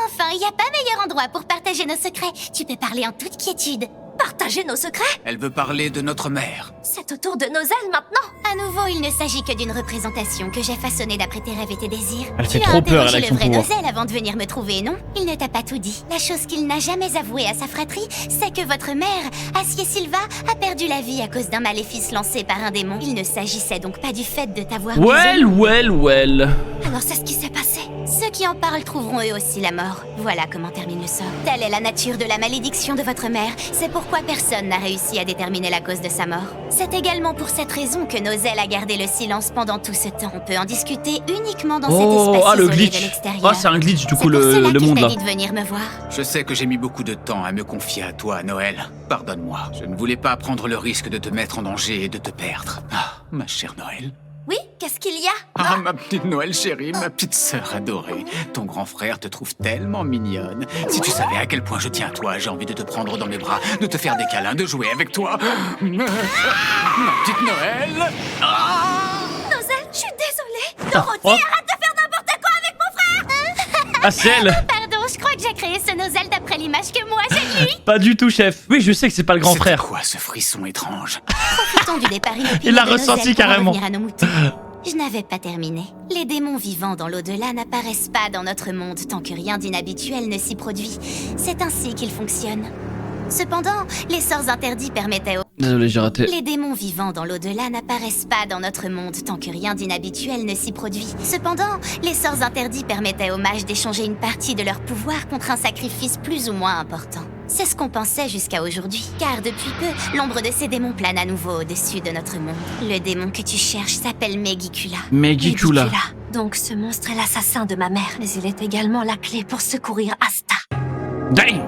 S3: Enfin, il n'y a pas meilleur endroit pour partager nos secrets. Tu peux parler en toute quiétude. Partager nos secrets?
S15: Elle veut parler de notre mère.
S3: C'est au tour de Nozel maintenant. À nouveau, il ne s'agit que d'une représentation que j'ai façonnée d'après tes rêves et tes désirs.
S1: Elle fait
S3: Tu as
S1: trop peur,
S3: interrogé
S1: elle, avec
S3: le
S1: son
S3: vrai
S1: pouvoir.
S3: Nozel avant de venir me trouver, non? Il ne t'a pas tout dit. La chose qu'il n'a jamais avouée à sa fratrie, c'est que votre mère, Acier Silva, a perdu la vie à cause d'un maléfice lancé par un démon. Il ne s'agissait donc pas du fait de t'avoir
S1: Well.
S3: Alors c'est ce qui s'est passé. Ceux qui en parlent trouveront eux aussi la mort. Voilà comment termine le sort. Telle est la nature de la malédiction de votre mère. C'est pourquoi personne n'a réussi à déterminer la cause de sa mort. C'est également pour cette raison que Nozel a gardé le silence pendant tout ce temps. On peut en discuter uniquement dans cet espace
S1: le
S3: isolé
S1: glitch.
S3: de l'extérieur.
S1: Ah, c'est un glitch du coup,
S3: C'est pour cela
S1: le
S3: qu'il
S1: monde
S3: t'a
S1: là.
S3: dit de venir me voir.
S15: Je sais que j'ai mis beaucoup de temps à me confier à toi, Noël. Pardonne-moi. Je ne voulais pas prendre le risque de te mettre en danger et de te perdre. Ah, ma chère Noël.
S3: Oui, qu'est-ce qu'il y a?
S15: Ah, ma petite Noël chérie, ma petite sœur adorée. Ton grand frère te trouve tellement mignonne. Si tu savais à quel point je tiens à toi, j'ai envie de te prendre dans mes bras, de te faire des câlins, de jouer avec toi. Ma petite Noël.
S3: Nozel, je suis désolée. Dorothy, arrête de faire n'importe quoi avec mon frère.
S1: Ah, c'est elle.
S3: Pardon, je crois que j'ai créé ce Nozel d'après l'image que moi j'ai de lui.
S1: Pas du tout, chef. Oui, je sais que c'est pas le grand frère.
S15: Quoi, ce frisson étrange?
S3: Profitons du départ inopiné
S1: Il l'a
S3: de
S1: ressenti
S3: Nozel pour en
S1: carrément.
S3: revenir à nos moutons. Je n'avais pas terminé. Les démons vivants dans l'au-delà n'apparaissent pas dans notre monde tant que rien d'inhabituel ne s'y produit. C'est ainsi qu'ils fonctionnent. Cependant, les sorts interdits permettaient aux...
S1: Désolé, j'ai raté.
S3: Les démons vivants dans l'au-delà n'apparaissent pas dans notre monde tant que rien d'inhabituel ne s'y produit. Cependant, les sorts interdits permettaient aux mages d'échanger une partie de leur pouvoir contre un sacrifice plus ou moins important. C'est ce qu'on pensait jusqu'à aujourd'hui, car depuis peu, l'ombre de ces démons plane à nouveau au-dessus de notre monde. Le démon que tu cherches s'appelle Megicula.
S1: Megicula.
S3: Donc ce monstre est l'assassin de ma mère, mais il est également la clé pour secourir Asta.
S1: Dang.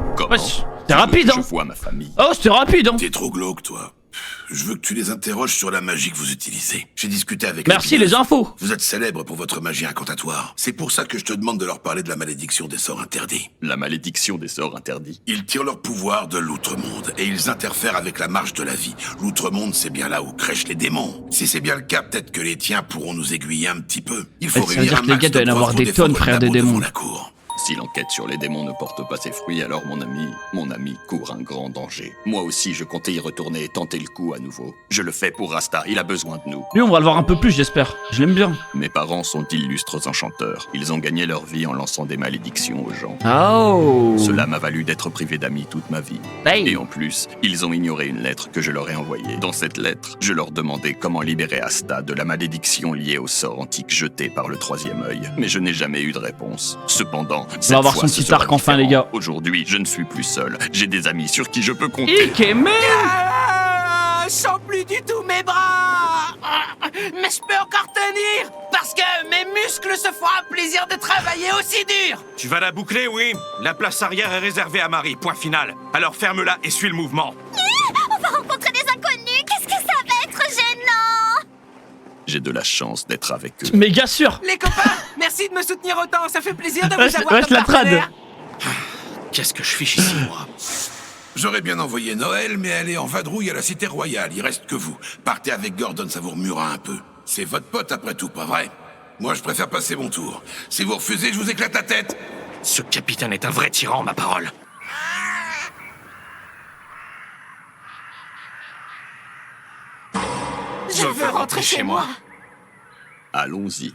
S1: C'est rapide, hein.
S6: Je vois ma famille.
S1: Oh, c'était rapide, hein.
S6: T'es trop glauque, toi. Je veux que tu les interroges sur la magie que vous utilisez. J'ai discuté avec...
S1: Merci, les infos.
S6: Vous êtes célèbre pour votre magie incantatoire. C'est pour ça que je te demande de leur parler de la malédiction des sorts interdits.
S8: La malédiction des sorts interdits.
S6: Ils tirent leur pouvoir de l'outre-monde et ils interfèrent avec la marche de la vie. L'outre-monde, c'est bien là où crèchent les démons. Si c'est bien le cas, peut-être que les tiens pourront nous aiguiller un petit peu. Il faut
S1: Ça veut dire que les gars doivent en avoir des tonnes, frère, des démons.
S19: Si l'enquête sur les démons ne porte pas ses fruits, alors mon ami court un grand danger. Moi aussi, je comptais y retourner et tenter le coup à nouveau. Je le fais pour Rasta, il a besoin de nous.
S1: Lui, on va le voir un peu plus, j'espère. Je l'aime bien.
S19: Mes parents sont d'illustres enchanteurs. Ils ont gagné leur vie en lançant des malédictions aux gens.
S1: Oh.
S19: Cela m'a valu d'être privé d'amis toute ma vie.
S1: Hey.
S19: Et en plus, ils ont ignoré une lettre que je leur ai envoyée. Dans cette lettre, je leur demandais comment libérer Asta de la malédiction liée au sort antique jeté par le troisième œil. Mais je n'ai jamais eu de réponse. Cependant,
S1: on va avoir son petit arc enfin, les gars.
S19: Aujourd'hui, je ne suis plus seul. J'ai des amis sur qui je peux compter.
S18: Je sens plus du tout mes bras. Mais je peux encore tenir parce que mes muscles se font un plaisir de travailler aussi dur.
S9: Tu vas la boucler, oui. La place arrière est réservée à Marie, point final. Alors ferme-la et suis le mouvement.
S3: On va rencontrer des inconnus. Qu'est-ce que ça va être gênant?
S19: J'ai de la chance d'être avec eux.
S1: Méga sûr.
S18: Les copains, merci de me soutenir autant. Ça fait plaisir de vous avoir
S1: Ouais,
S18: comme
S1: la trad.
S18: partenaire.
S9: Qu'est-ce que je fiche ici, moi?
S6: J'aurais bien envoyé Noël, mais elle est en vadrouille à la Cité Royale. Il reste que vous. Partez avec Gordon, ça vous remuera un peu. C'est votre pote après tout, pas vrai? Moi, je préfère passer mon tour. Si vous refusez, je vous éclate la tête.
S9: Ce capitaine est un vrai tyran, ma parole.
S18: Je veux rentrer chez moi.
S19: Allons-y.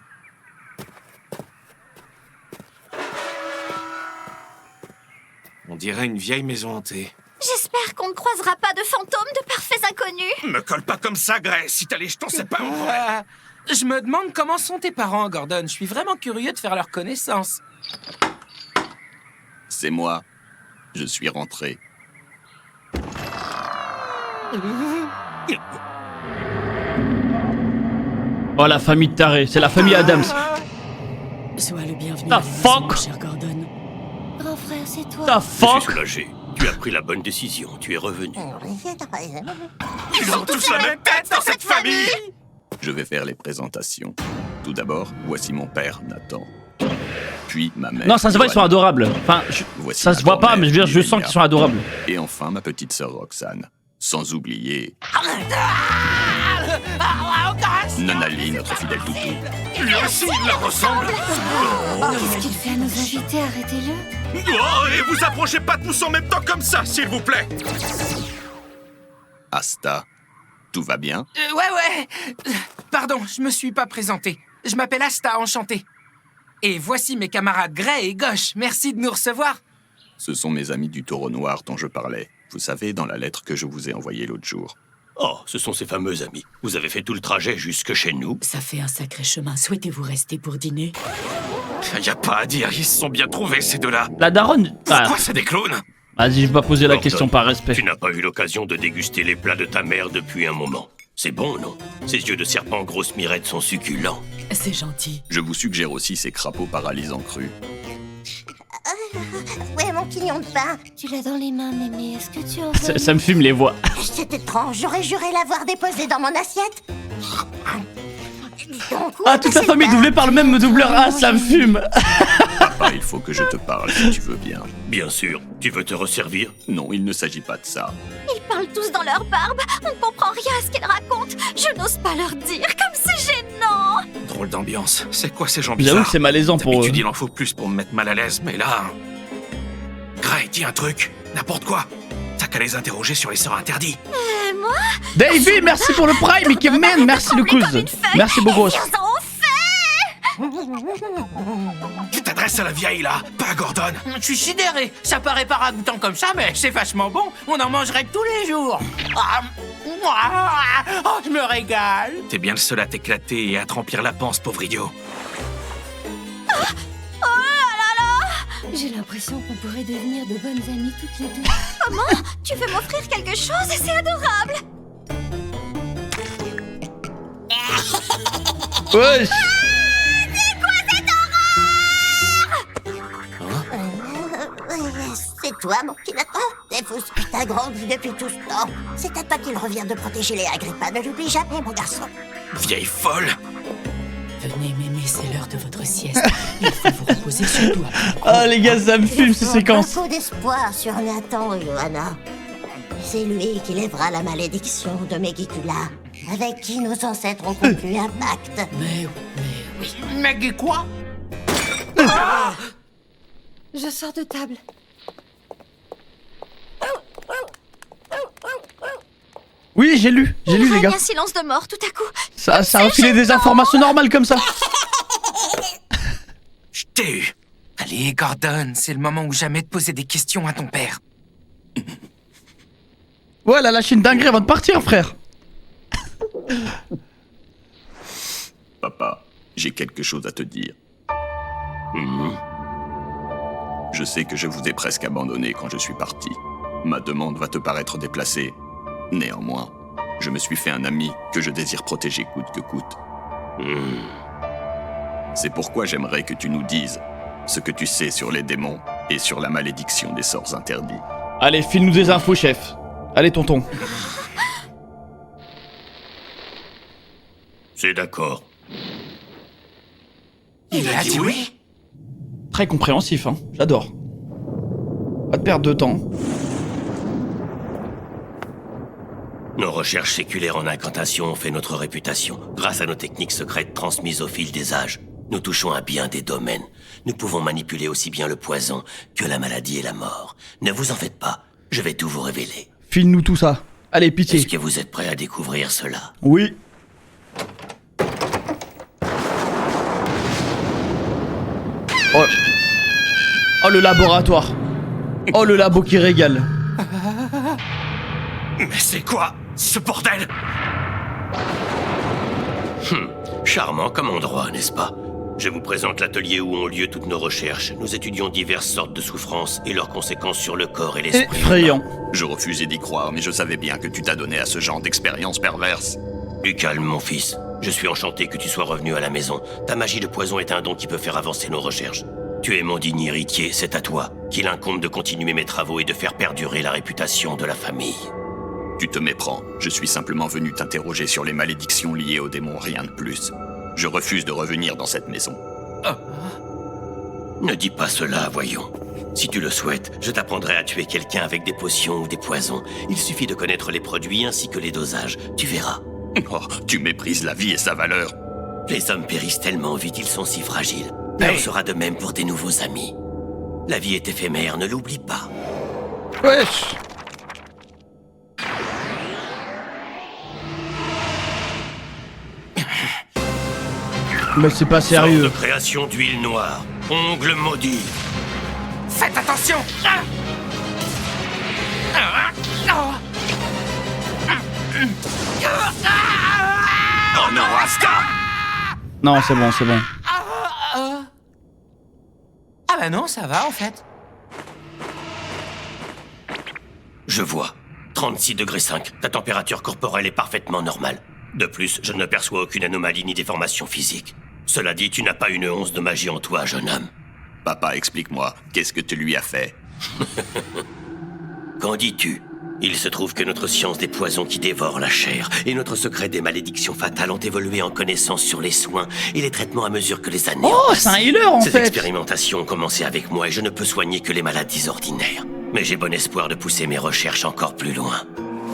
S9: On dirait une vieille maison hantée.
S3: J'espère qu'on ne croisera pas de fantômes de parfaits inconnus.
S9: Me colle pas comme ça, Grace. Si t'as les jetons, c'est pas mon problème.
S18: Je me demande comment sont tes parents, Gordon. Je suis vraiment curieux de faire leur connaissance.
S19: C'est moi. Je suis rentré.
S1: Oh, la famille de tarés. C'est la famille Adams.
S16: Sois le bienvenu.
S1: The fuck?
S16: Mon cher Gordon.
S3: Grand frère, c'est toi.
S1: The fuck?
S9: Je suis soulagé. Tu as pris la bonne décision. Tu es revenu.
S6: Ils ont tous la même tête dans cette famille.
S19: Je vais faire les présentations. Tout d'abord, voici mon père, Nathan. Puis ma mère.
S1: Non, ça se voit, ils sont adorables. Enfin, ça se voit pas, mais je veux dire, je sens qu'ils sont adorables.
S19: Et enfin, ma petite sœur Roxane. Sans oublier Nonali, notre fidèle toutou.
S6: Lui aussi, il leur ressemble.
S4: Qu'est-ce qu'il fait à nos invités? Arrêtez-le.
S9: Oh, et vous approchez pas tous en même temps comme ça, s'il vous plaît.
S19: Asta, tout va bien?
S18: Ouais. Pardon, je me suis pas présenté. Je m'appelle Asta, enchanté. Et voici mes camarades Gray et Gauche. Merci de nous recevoir.
S19: Ce sont mes amis du taureau noir dont je parlais. Vous savez, dans la lettre que je vous ai envoyée l'autre jour.
S9: Oh, ce sont ces fameux amis. Vous avez fait tout le trajet jusque chez nous.
S16: Ça fait un sacré chemin. Souhaitez-vous rester pour dîner?
S9: Y a pas à dire, ils se sont bien trouvés, ces deux-là.
S1: La daronne.
S9: Pourquoi c'est des clones?
S1: Vas-y, je vais pas poser la
S9: Gordon,
S1: question par respect.
S9: Tu n'as pas eu l'occasion de déguster les plats de ta mère depuis un moment. C'est bon, non? Ces yeux de serpent grosses mirettes sont succulents.
S16: C'est gentil.
S19: Je vous suggère aussi ces crapauds paralysants crus.
S3: Ouais, mon quignon de pain.
S4: Tu l'as dans les mains, mémé. Est-ce que tu en veux?
S1: Ça me fume les voix.
S3: C'est étrange, j'aurais juré l'avoir déposé dans mon assiette.
S1: Ah, toute la famille doublée par le même doubleur. Ah, ça me fume.
S19: Papa, il faut que je te parle si tu veux bien.
S9: Bien sûr. Tu veux te resservir?
S19: Non, il ne s'agit pas de ça.
S3: Ils parlent tous dans leur barbe. On ne comprend rien à ce qu'ils racontent. Je n'ose pas leur dire, comme c'est gênant.
S9: Drôle d'ambiance. C'est quoi ces gens bizarres?
S1: J'avoue que c'est malaisant pour eux.
S9: D'habitude, il en faut plus pour me mettre mal à l'aise, mais là... Gray, dis un truc. N'importe quoi. T'as qu'à les interroger sur les sorts interdits.
S3: Moi?
S1: Davey, merci pour le prime. Mickey Man, merci le cousin. Merci beaucoup.
S9: Tu t'adresses à la vieille, là, pas à Gordon.
S18: Je suis sidéré. Ça paraît pas ragoûtant comme ça, mais c'est vachement bon. On en mangerait tous les jours. Oh, je me régale.
S9: T'es bien le seul à t'éclater et à te remplir la panse, pauvre idiot.
S4: J'ai l'impression qu'on pourrait devenir de bonnes amies toutes les deux.
S3: Comment? Tu veux m'offrir quelque chose? C'est adorable.
S1: Wesh.
S3: C'est quoi cette horreur? C'est toi, mon petit lapin? T'es fausse que t'as grandi depuis tout ce temps. C'est à toi qu'il revient de protéger les Agrippa. Ne l'oublie jamais, mon garçon.
S9: Vieille folle.
S16: Venez, mémé, c'est l'heure de votre sieste. Il faut vous reposer surtout après.
S1: Oh les gars, ça me fume ces séquences.
S3: Beaucoup d'espoir sur Nathan, Johanna. C'est lui qui lèvera la malédiction de Megicula, avec qui nos ancêtres ont conclu un pacte.
S16: Mais oui.
S18: Mais quoi?
S11: Je sors de table.
S1: Oui, j'ai lu les gars.
S4: Un silence de mort tout à coup.
S1: Ça a filé des informations normales comme ça.
S18: Je t'ai eu. Allez, Gordon, c'est le moment ou jamais de poser des questions à ton père.
S1: Ouais, elle a lâché une dinguerie avant de partir, frère.
S19: Papa, j'ai quelque chose à te dire. Je sais que je vous ai presque abandonné quand je suis parti. Ma demande va te paraître déplacée. Néanmoins, je me suis fait un ami que je désire protéger coûte que coûte. C'est pourquoi j'aimerais que tu nous dises ce que tu sais sur les démons et sur la malédiction des sorts interdits.
S1: Allez, file-nous des infos, chef. Allez, tonton.
S9: C'est d'accord.
S18: Il a dit oui.
S1: Très compréhensif, hein. J'adore. Pas de perte de temps.
S9: Nos recherches séculaires en incantation ont fait notre réputation. Grâce à nos techniques secrètes transmises au fil des âges, nous touchons à bien des domaines. Nous pouvons manipuler aussi bien le poison que la maladie et la mort. Ne vous en faites pas, je vais tout vous révéler.
S1: File-nous tout ça. Allez, pitié.
S9: Est-ce que vous êtes prêts à découvrir cela?
S1: Oui. Oh, le laboratoire. Oh, le labo qui régale.
S9: Mais c'est quoi ce bordel? Charmant comme endroit, n'est-ce pas? Je vous présente l'atelier où ont lieu toutes nos recherches. Nous étudions diverses sortes de souffrances et leurs conséquences sur le corps et l'esprit.
S1: Effrayant.
S19: Je refusais d'y croire, mais je savais bien que tu t'as donné à ce genre d'expérience perverse.
S9: Du calme, mon fils. Je suis enchanté que tu sois revenu à la maison. Ta magie de poison est un don qui peut faire avancer nos recherches. Tu es mon digne héritier, c'est à toi qu'il incombe de continuer mes travaux et de faire perdurer la réputation de la famille.
S19: Tu te méprends. Je suis simplement venu t'interroger sur les malédictions liées aux démons, rien de plus. Je refuse de revenir dans cette maison.
S9: Ne dis pas cela, voyons. Si tu le souhaites, je t'apprendrai à tuer quelqu'un avec des potions ou des poisons. Il suffit de connaître les produits ainsi que les dosages. Tu verras.
S19: Oh, tu méprises la vie et sa valeur.
S9: Les hommes périssent tellement vite, ils sont si fragiles. Il en sera de même pour tes nouveaux amis. La vie est éphémère, ne l'oublie pas.
S1: Wesh. Mais c'est pas sérieux.
S9: Sorte de création d'huile noire. Ongles maudits.
S18: Faites attention.
S9: Oh non, Asta!
S1: Non, c'est bon, c'est bon.
S18: Ah bah non, ça va en fait.
S9: Je vois. 36 degrés 5. Ta température corporelle est parfaitement normale. De plus, je ne perçois aucune anomalie ni déformation physique. Cela dit, tu n'as pas une once de magie en toi, jeune homme.
S19: Papa, explique-moi, qu'est-ce que tu lui as fait?
S9: Qu'en dis-tu? Il se trouve que notre science des poisons qui dévorent la chair et notre secret des malédictions fatales ont évolué en connaissance sur les soins et les traitements à mesure que les années
S1: Oh, c'est un healer en fait.
S9: Ces expérimentations ont commencé avec moi et je ne peux soigner que les maladies ordinaires. Mais j'ai bon espoir de pousser mes recherches encore plus loin.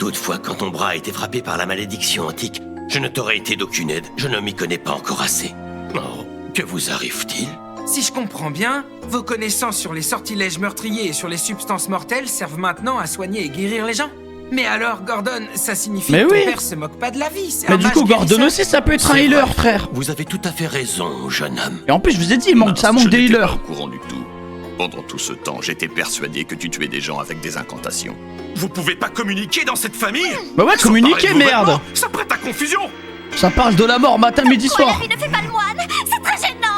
S9: Toutefois, quand ton bras a été frappé par la malédiction antique, je ne t'aurais été d'aucune aide, je ne m'y connais pas encore assez. Oh, que vous arrive-t-il?
S18: Si je comprends bien, vos connaissances sur les sortilèges meurtriers et sur les substances mortelles servent maintenant à soigner et guérir les gens. Mais alors, Gordon, ça signifie que ton père se moque pas de la vie.
S1: Mais du coup, Gordon aussi, ça peut être un healer, frère.
S9: Vous avez tout à fait raison, jeune homme.
S1: Et en plus, je vous ai dit, ça manque des healers.
S19: Pas au courant du tout. Pendant tout ce temps, j'étais persuadé que tu tuais des gens avec des incantations.
S9: Vous pouvez pas communiquer dans cette famille?
S1: Bah ouais, communiquer, merde.
S9: Ça prête à confusion.
S1: Ça parle de la mort matin, midi, soir.
S3: Oh, la vie ne fait pas le moine. C'est très gênant.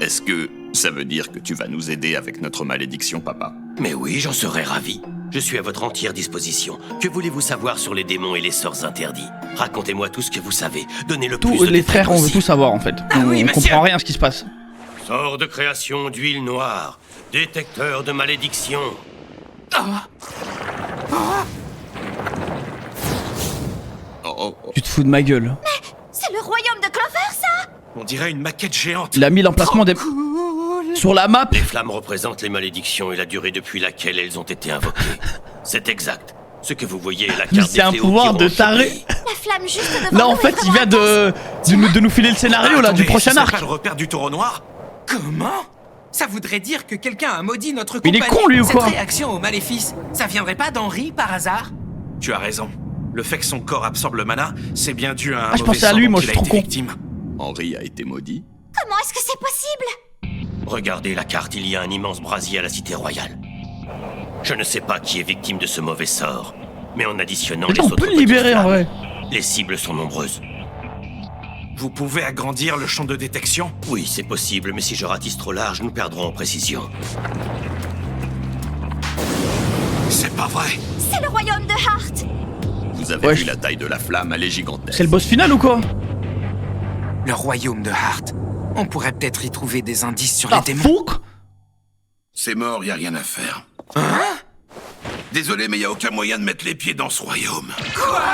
S19: Est-ce que ça veut dire que tu vas nous aider avec notre malédiction, papa?
S9: Mais oui, j'en serais ravi. Je suis à votre entière disposition. Que voulez-vous savoir sur les démons et les sorts interdits? Racontez-moi tout ce que vous savez. Donnez le plus de
S1: les frères, on veut tout savoir en fait. On comprend rien à ce qui se passe.
S9: Sort de création d'huile noire. Détecteur de malédiction.
S1: Tu te fous de ma gueule.
S3: Mais c'est le royaume de Clover, ça?
S9: On dirait une maquette géante.
S1: Il a mis l'emplacement des... sur la map.
S9: Les flammes représentent les malédictions et la durée depuis laquelle elles ont été invoquées. C'est exact. Ce que vous voyez est la carte
S1: c'est un pouvoir de taré.
S3: La flamme juste devant
S1: là en fait il vient de nous filer le scénario là du prochain arc.
S9: C'est pas le repère du taureau noir?
S18: Comment? Ça voudrait dire que quelqu'un a maudit notre
S1: Mais il
S18: compagnie.
S1: est con, lui, ou
S18: Cette
S1: quoi?
S18: réaction au maléfice, ça viendrait pas d'Henri par hasard?
S20: Tu as raison. Le fait que son corps absorbe le mana, c'est bien dû à un
S1: je
S20: mauvais
S1: pensais à
S20: sort
S1: lui,
S20: dont
S1: moi,
S20: il
S1: je
S20: a
S1: suis trop
S20: été
S1: con.
S20: victime.
S19: Henri a été maudit.
S3: Comment est-ce que c'est possible?
S9: Regardez la carte, il y a un immense brasier à la Cité Royale. Je ne sais pas qui est victime de ce mauvais sort, mais en additionnant les
S1: On
S9: autres
S1: peut le
S9: petites
S1: libérer en
S9: flammes,
S1: vrai.
S9: les cibles sont nombreuses.
S20: Vous pouvez agrandir le champ de détection?
S9: Oui, c'est possible, mais si je ratisse trop large, nous perdrons en précision.
S20: C'est pas vrai.
S3: C'est le royaume de Heart.
S19: Vous avez vu la taille de la flamme, elle est gigantesque.
S1: C'est le boss final ou quoi?
S18: Le royaume de Heart. On pourrait peut-être y trouver des indices sur les démons.
S6: C'est mort, y a rien à faire.
S18: Hein?
S6: Désolé, mais y a aucun moyen de mettre les pieds dans ce royaume.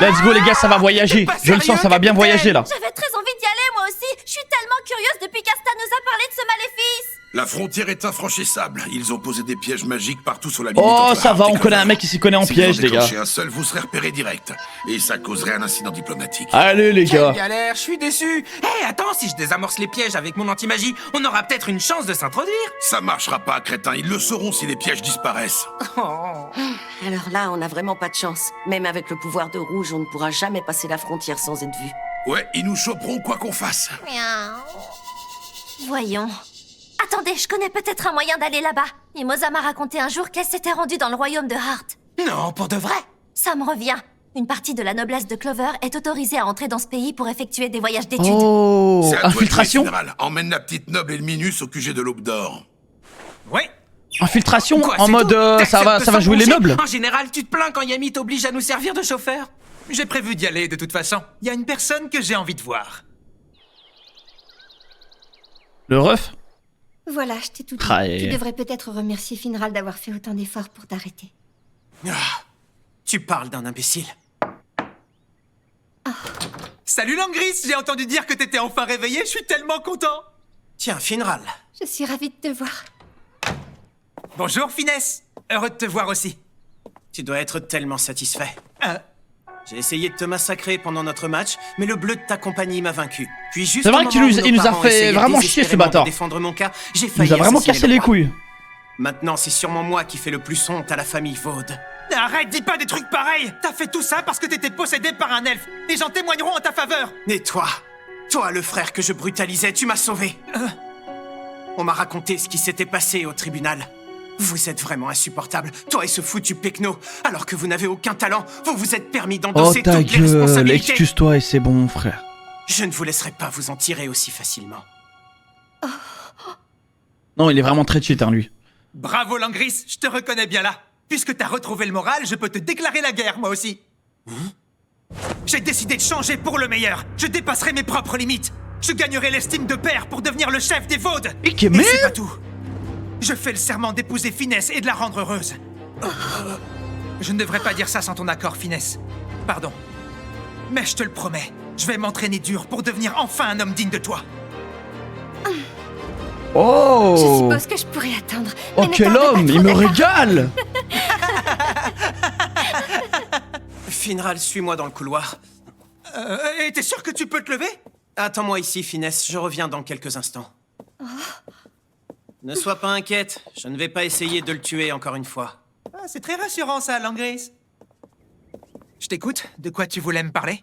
S1: Let's go les gars, ça va voyager. Je le sens, ça va bien voyager là.
S3: J'avais très envie d'y aller, moi aussi. Je suis tellement curieuse depuis qu'Asta nous a parlé de ce maléfice.
S6: La frontière est infranchissable. Ils ont posé des pièges magiques partout sur la limite.
S1: Oh,
S6: entre
S1: ça
S6: Heart
S1: va,
S6: et
S1: on connaît un
S6: Clover.
S1: mec qui s'y connaît en
S6: Si
S1: piège,
S6: vous en
S1: les gars.
S6: déclenchez un seul, vous serez repéré direct. Et ça causerait un incident diplomatique.
S1: Allez les
S18: Quelle
S1: gars.
S18: galère, je suis déçu. Hé, attends, si je désamorce les pièges avec mon anti-magie, on aura peut-être une chance de s'introduire.
S6: Ça marchera pas, crétin. Ils le sauront si les pièges disparaissent.
S21: Alors là, on n'a vraiment pas de chance. Même avec le pouvoir de Rouge, on ne pourra jamais passer la frontière sans être vu.
S6: Ouais, ils nous choperont quoi qu'on fasse.
S3: Voyons. Attendez, je connais peut-être un moyen d'aller là-bas. Mimosa m'a raconté un jour qu'elle s'était rendue dans le royaume de Heart.
S18: Non, pour de vrai?
S3: Ça me revient. Une partie de la noblesse de Clover est autorisée à entrer dans ce pays pour effectuer des voyages d'études.
S1: Oh,
S6: C'est à toi de jouer,
S1: infiltration.
S6: général. Emmène la petite noble et le Minus au QG de l'Aube d'Or.
S18: Ouais.
S1: Infiltration
S18: Quoi,
S1: en
S18: c'est
S1: mode
S18: tout?
S1: ça va
S18: T'acceptes
S1: jouer les
S18: sans
S1: nobles.
S18: broncher? En général, tu te plains quand Yami t'oblige à nous servir de chauffeur. J'ai prévu d'y aller de toute façon. Il y a une personne que j'ai envie de voir.
S1: Le ref.
S4: Voilà, je t'ai tout dit.
S1: Ah, et-
S4: Tu devrais peut-être remercier Finral d'avoir fait autant d'efforts pour t'arrêter.
S12: Tu parles d'un imbécile. Salut Langris, j'ai entendu dire que t'étais enfin réveillé, je suis tellement content. Tiens, Finral.
S4: Je suis ravie de te voir.
S12: Bonjour Finesse, heureux de te voir aussi. Tu dois être tellement satisfait. J'ai essayé de te massacrer pendant notre match, mais le bleu de ta compagnie m'a vaincu. Puis juste
S1: C'est vrai
S12: au
S1: qu'il
S12: moment
S1: nous-
S12: où
S1: il
S12: nos
S1: nous a
S12: parents
S1: fait
S12: essayaient
S1: vraiment chier, ce
S12: désespérément de
S1: bâtard.
S12: défendre mon cas, j'ai
S1: Il
S12: failli
S1: nous a vraiment
S12: assassiner
S1: cassé
S12: le
S1: les
S12: roi.
S1: couilles.
S12: Maintenant, c'est sûrement moi qui fais le plus honte à la famille Vaud. Arrête, dis pas des trucs pareils. T'as fait tout ça parce que t'étais possédé par un elfe. Les gens témoigneront en ta faveur. Et toi, le frère que je brutalisais, tu m'as sauvé. On m'a raconté ce qui s'était passé au tribunal. Vous êtes vraiment insupportable, toi et ce foutu Pecno. Alors que vous n'avez aucun talent, vous vous êtes permis
S1: Oh
S12: d'endosser
S1: ta
S12: toutes les
S1: gueule,
S12: responsabilités.
S1: excuse-toi et c'est bon frère.
S12: Je ne vous laisserai pas vous en tirer aussi facilement.
S1: Non, il est vraiment très cheat hein, lui.
S12: Bravo Langris, je te reconnais bien là. Puisque t'as retrouvé le moral, je peux te déclarer la guerre, moi aussi. J'ai décidé de changer pour le meilleur. Je dépasserai mes propres limites. Je gagnerai l'estime de père pour devenir le chef des Vaudes. Et c'est pas tout. Je fais le serment d'épouser Finesse et de la rendre heureuse. Je ne devrais pas dire ça sans ton accord, Finesse. Pardon. Mais je te le promets, je vais m'entraîner dur pour devenir enfin un homme digne de toi.
S1: Oh.
S4: Je suppose que je pourrais attendre.
S1: Oh
S4: mais ne
S1: quel
S4: tarde pas
S1: homme,
S4: trop
S1: il me
S4: d'efforts.
S1: régale.
S12: Finral, suis-moi dans le couloir. Et t'es sûr que tu peux te lever? Attends-moi ici, Finesse, je reviens dans quelques instants. Ne sois pas inquiète, je ne vais pas essayer de le tuer encore une fois. C'est très rassurant ça, Langris. Je t'écoute, de quoi tu voulais me parler?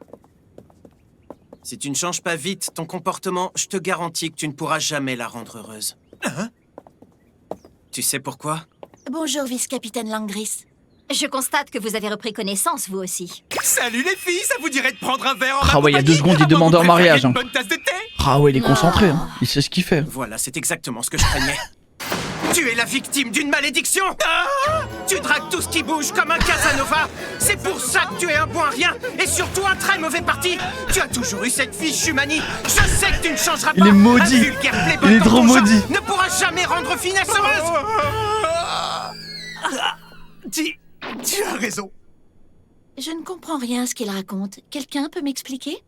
S12: Si tu ne changes pas vite ton comportement, je te garantis que tu ne pourras jamais la rendre heureuse. Tu sais pourquoi?
S3: Bonjour, vice-capitaine Langris. Je constate que vous avez repris connaissance, vous aussi.
S12: Salut les filles, ça vous dirait de prendre un verre en
S1: Ah ouais, il y a 2 secondes il demande en mariage. Hein.
S12: bonne tasse de thé?
S1: Ah ouais, il est concentré, hein. Il sait ce qu'il fait.
S12: Voilà, c'est exactement ce que je craignais. Tu es la victime d'une malédiction. Tu dragues tout ce qui bouge comme un Casanova. C'est pour ça que tu es un bon à rien et surtout un très mauvais parti. Tu as toujours eu cette fichue manie. Je sais que tu ne changeras
S1: Il
S12: pas.
S1: est maudit.
S12: Un vulgaire playboy
S1: Il est
S12: dans
S1: trop
S12: ton genre
S1: maudit.
S12: ne pourra jamais rendre Finesse heureuse. Tu as raison.
S3: Je ne comprends rien à ce qu'il raconte. Quelqu'un peut m'expliquer?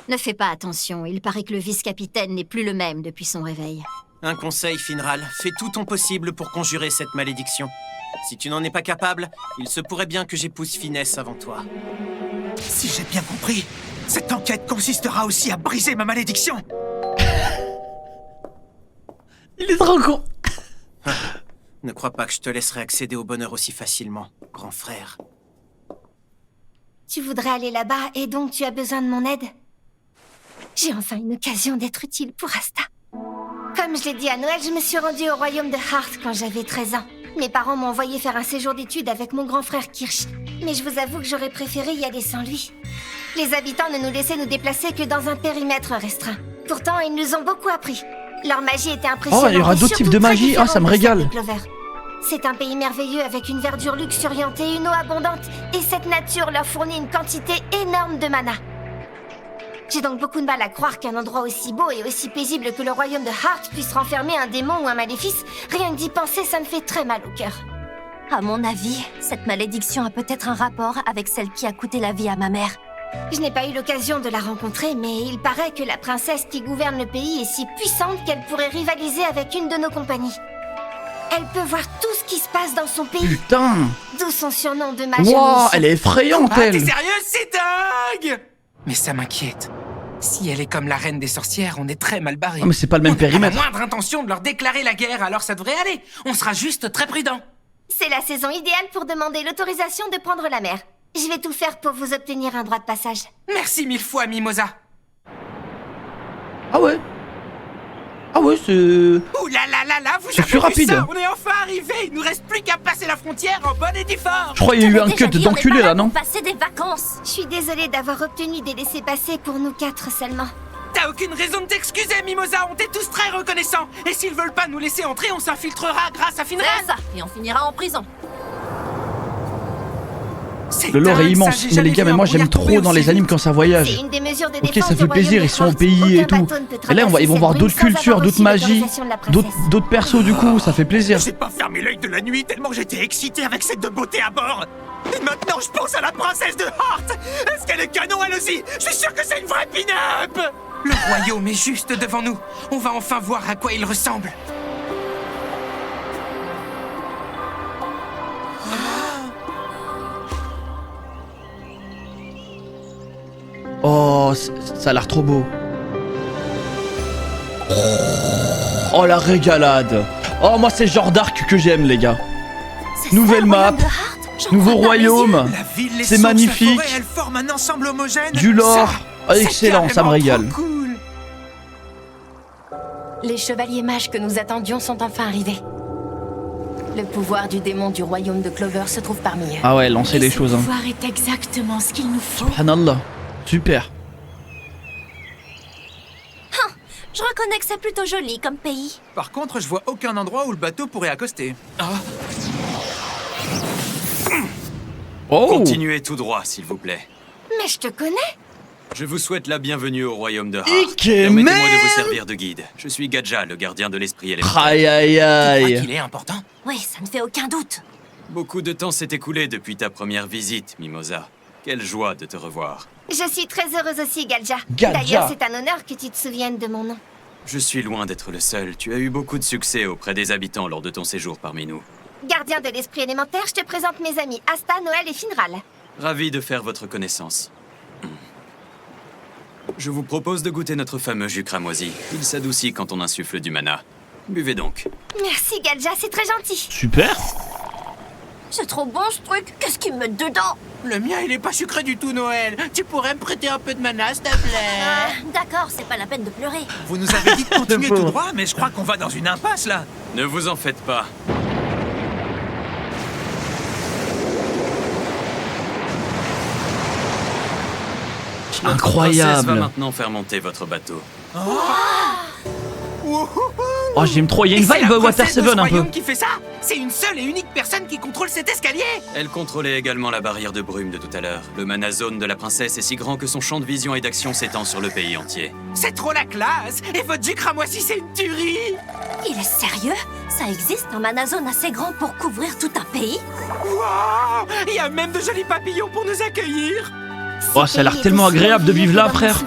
S3: Ne fais pas attention, il paraît que le vice-capitaine n'est plus le même depuis son réveil.
S12: Un conseil, Finral. Fais tout ton possible pour conjurer cette malédiction. Si tu n'en es pas capable, il se pourrait bien que j'épouse Finesse avant toi. Si j'ai bien compris, cette enquête consistera aussi à briser ma malédiction.
S1: Il est trop con.
S12: Ne crois pas que je te laisserai accéder au bonheur aussi facilement, grand frère.
S4: Tu voudrais aller là-bas et donc tu as besoin de mon aide? J'ai enfin une occasion d'être utile pour Asta. Comme je l'ai dit à Noël, je me suis rendue au royaume de Hearth quand j'avais 13 ans. Mes parents m'ont envoyé faire un séjour d'études avec mon grand frère Kirsch. Mais je vous avoue que j'aurais préféré y aller sans lui. Les habitants ne nous laissaient nous déplacer que dans un périmètre restreint. Pourtant, ils nous ont beaucoup appris. Leur magie était impressionnante.
S1: Oh, il y aura d'autres types de magie. Ah, ça me régale.
S4: C'est un pays merveilleux avec une verdure luxuriante et une eau abondante. Et cette nature leur fournit une quantité énorme de mana. J'ai donc beaucoup de mal à croire qu'un endroit aussi beau et aussi paisible que le royaume de Hearth puisse renfermer un démon ou un maléfice. Rien que d'y penser, ça me fait très mal au cœur.
S3: À mon avis, cette malédiction a peut-être un rapport avec celle qui a coûté la vie à ma mère.
S4: Je n'ai pas eu l'occasion de la rencontrer, mais il paraît que la princesse qui gouverne le pays est si puissante qu'elle pourrait rivaliser avec une de nos compagnies. Elle peut voir tout ce qui se passe dans son pays.
S1: Putain!
S4: D'où son surnom de mage.
S1: Wow, elle est effrayante,
S18: Ah,
S1: elle!
S18: t'es sérieux? C'est dingue! Mais ça m'inquiète. Si elle est comme la reine des sorcières, on est très mal barré.
S1: Oh, mais c'est pas le même périmètre.
S18: On a la moindre intention de leur déclarer la guerre, alors ça devrait aller. On sera juste très prudent.
S4: C'est la saison idéale pour demander l'autorisation de prendre la mer. Je vais tout faire pour vous obtenir un droit de passage.
S18: Merci 1000 fois, Mimosa.
S1: Ah ouais? Ah ouais, c'est...
S18: Ouh là là là là, vous
S1: C'est
S18: avez
S1: plus
S18: vu
S1: rapide.
S18: ça? On est enfin arrivé. Il nous reste plus qu'à passer la frontière en bonne et due forme.
S1: Je crois qu'il y a eu un cut d'enculé là, non?
S3: Passer des vacances.
S4: Je suis désolée d'avoir obtenu des laissez-passer pour nous 4 seulement.
S18: T'as aucune raison de t'excuser, Mimosa. On t'est tous très reconnaissants. Et s'ils veulent pas nous laisser entrer, on s'infiltrera grâce à Finrad.
S3: C'est ça, et on finira en prison.
S1: Le lore est immense. Mais les gars, mais moi j'aime trop dans les animes quand ça voyage.
S4: C'est une des mesures de
S1: Ok,
S4: défense
S1: ça fait
S4: du
S1: plaisir,
S4: royaume
S1: ils
S4: de
S1: sont au
S4: Hearth.
S1: pays et
S4: Aucun
S1: tout.
S4: bateau ne peut
S1: Et là, ils
S4: traverser
S1: vont
S4: cette
S1: voir
S4: brume
S1: d'autres
S4: sans
S1: cultures,
S4: avoir
S1: d'autres
S4: reçu
S1: magies,
S4: l'autorisation de la princesse.
S1: d'autres persos du coup, ça fait plaisir.
S20: J'ai pas fermé l'œil de la nuit tellement j'étais excité avec cette de beauté à bord. Et maintenant, je pense à la princesse de Hearth. Est-ce qu'elle est canon, elle aussi? Je suis sûr que c'est une vraie pin-up.
S18: Le royaume est juste devant nous. On va enfin voir à quoi il ressemble.
S1: Oh, ça a l'air trop beau. Oh, la régalade. Oh, moi c'est le genre d'arc que j'aime, les gars. Nouvelle map, nouveau royaume. C'est magnifique.
S18: Elle forme un ensemble homogène.
S1: Du lore. Oh, excellent, ça me régale.
S3: Les chevaliers mages que nous attendions sont enfin arrivés. Le pouvoir du démon du royaume de Clover se trouve parmi eux.
S1: Ah ouais, lancer les choses.
S3: Le
S1: Hein.
S3: pouvoir est exactement ce qu'il nous faut.
S1: Subhanallah. Super.
S3: Je reconnais que c'est plutôt joli comme pays.
S17: Par contre, je vois aucun endroit où le bateau pourrait accoster.
S1: Oh.
S13: Continuez tout droit, s'il vous plaît.
S4: Mais je te connais.
S13: Je vous souhaite la bienvenue au royaume de Hearth.
S1: Ike,
S13: Permettez-moi
S1: man.
S13: de vous servir de guide. Je suis Gadja, le gardien de l'esprit élémentaire.
S1: Aïe aïe aïe.
S13: Il est important.
S3: Oui, ça ne fait aucun doute.
S13: Beaucoup de temps s'est écoulé depuis ta première visite, Mimosa. Quelle joie de te revoir.
S4: Je suis très heureuse aussi, Gadja.
S13: Gadja.
S4: D'ailleurs, c'est un honneur que tu te souviennes de mon nom.
S13: Je suis loin d'être le seul. Tu as eu beaucoup de succès auprès des habitants lors de ton séjour parmi nous.
S4: Gardien de l'esprit élémentaire, je te présente mes amis Asta, Noël et Finral.
S13: Ravi de faire votre connaissance. Je vous propose de goûter notre fameux jus cramoisi. Il s'adoucit quand on insuffle du mana. Buvez donc.
S4: Merci, Gadja, c'est très gentil.
S1: Super.
S3: C'est trop bon ce truc. Qu'est-ce qu'ils me mettent dedans?
S18: Le mien, il est pas sucré du tout, Noël. Tu pourrais me prêter un peu de mana, s'il te plaît?
S3: D'accord, c'est pas la peine de pleurer.
S20: Vous nous avez dit de continuer tout droit, mais je crois qu'on va dans une impasse, là.
S13: Ne vous en faites pas. Notre princesse
S1: Incroyable.
S13: va maintenant faire monter votre bateau.
S1: Oh, j'aime trop. Il y a une vibe Water 7 un peu.
S18: Qui fait ça? C'est une seule et unique personne qui contrôle cet escalier.
S13: Elle contrôlait également la barrière de brume de tout à l'heure. Le mana zone de la princesse est si grand que son champ de vision et d'action s'étend sur le pays entier.
S18: C'est trop la classe. Et votre jus cramoisi, c'est une tuerie.
S3: Il est sérieux? Ça existe un manazone assez grand pour couvrir tout un pays?
S18: Wow! Il y a même de jolis papillons pour nous accueillir.
S1: Oh, ça a l'air tellement agréable de vivre là, frère.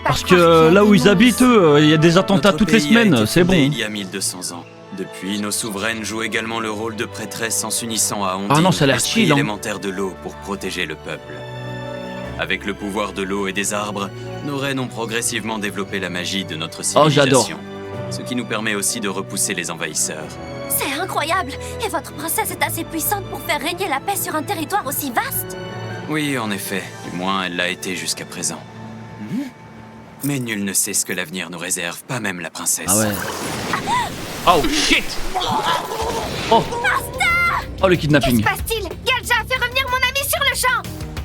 S1: Parce que là où ils habitent, eux, il y a des attentats
S13: Notre
S1: toutes les
S13: pays a
S1: semaines,
S13: été
S1: c'est
S13: fondé
S1: bon.
S13: Il y a 1200 ans. Depuis, nos souveraines jouent également le rôle de prêtresses en s'unissant à Ondine,
S1: Ah non, ça a l'air
S13: l'esprit
S1: chill, hein.
S13: élémentaire de l'eau, pour protéger le peuple. Avec le pouvoir de l'eau et des arbres, nos reines ont progressivement développé la magie de notre
S1: Oh, j'adore.
S13: civilisation. Ce qui nous permet aussi de repousser les envahisseurs.
S3: C'est incroyable. Et votre princesse est assez puissante pour faire régner la paix sur un territoire aussi vaste.
S13: Oui, en effet. Du moins, elle l'a été jusqu'à présent. Mais nul ne sait ce que l'avenir nous réserve, pas même la princesse.
S1: Ah ouais. Oh shit. Oh. Oh le kidnapping.
S4: Qu'est-ce qui se passe-t-il? Galja a fait revenir mon ami sur le champ.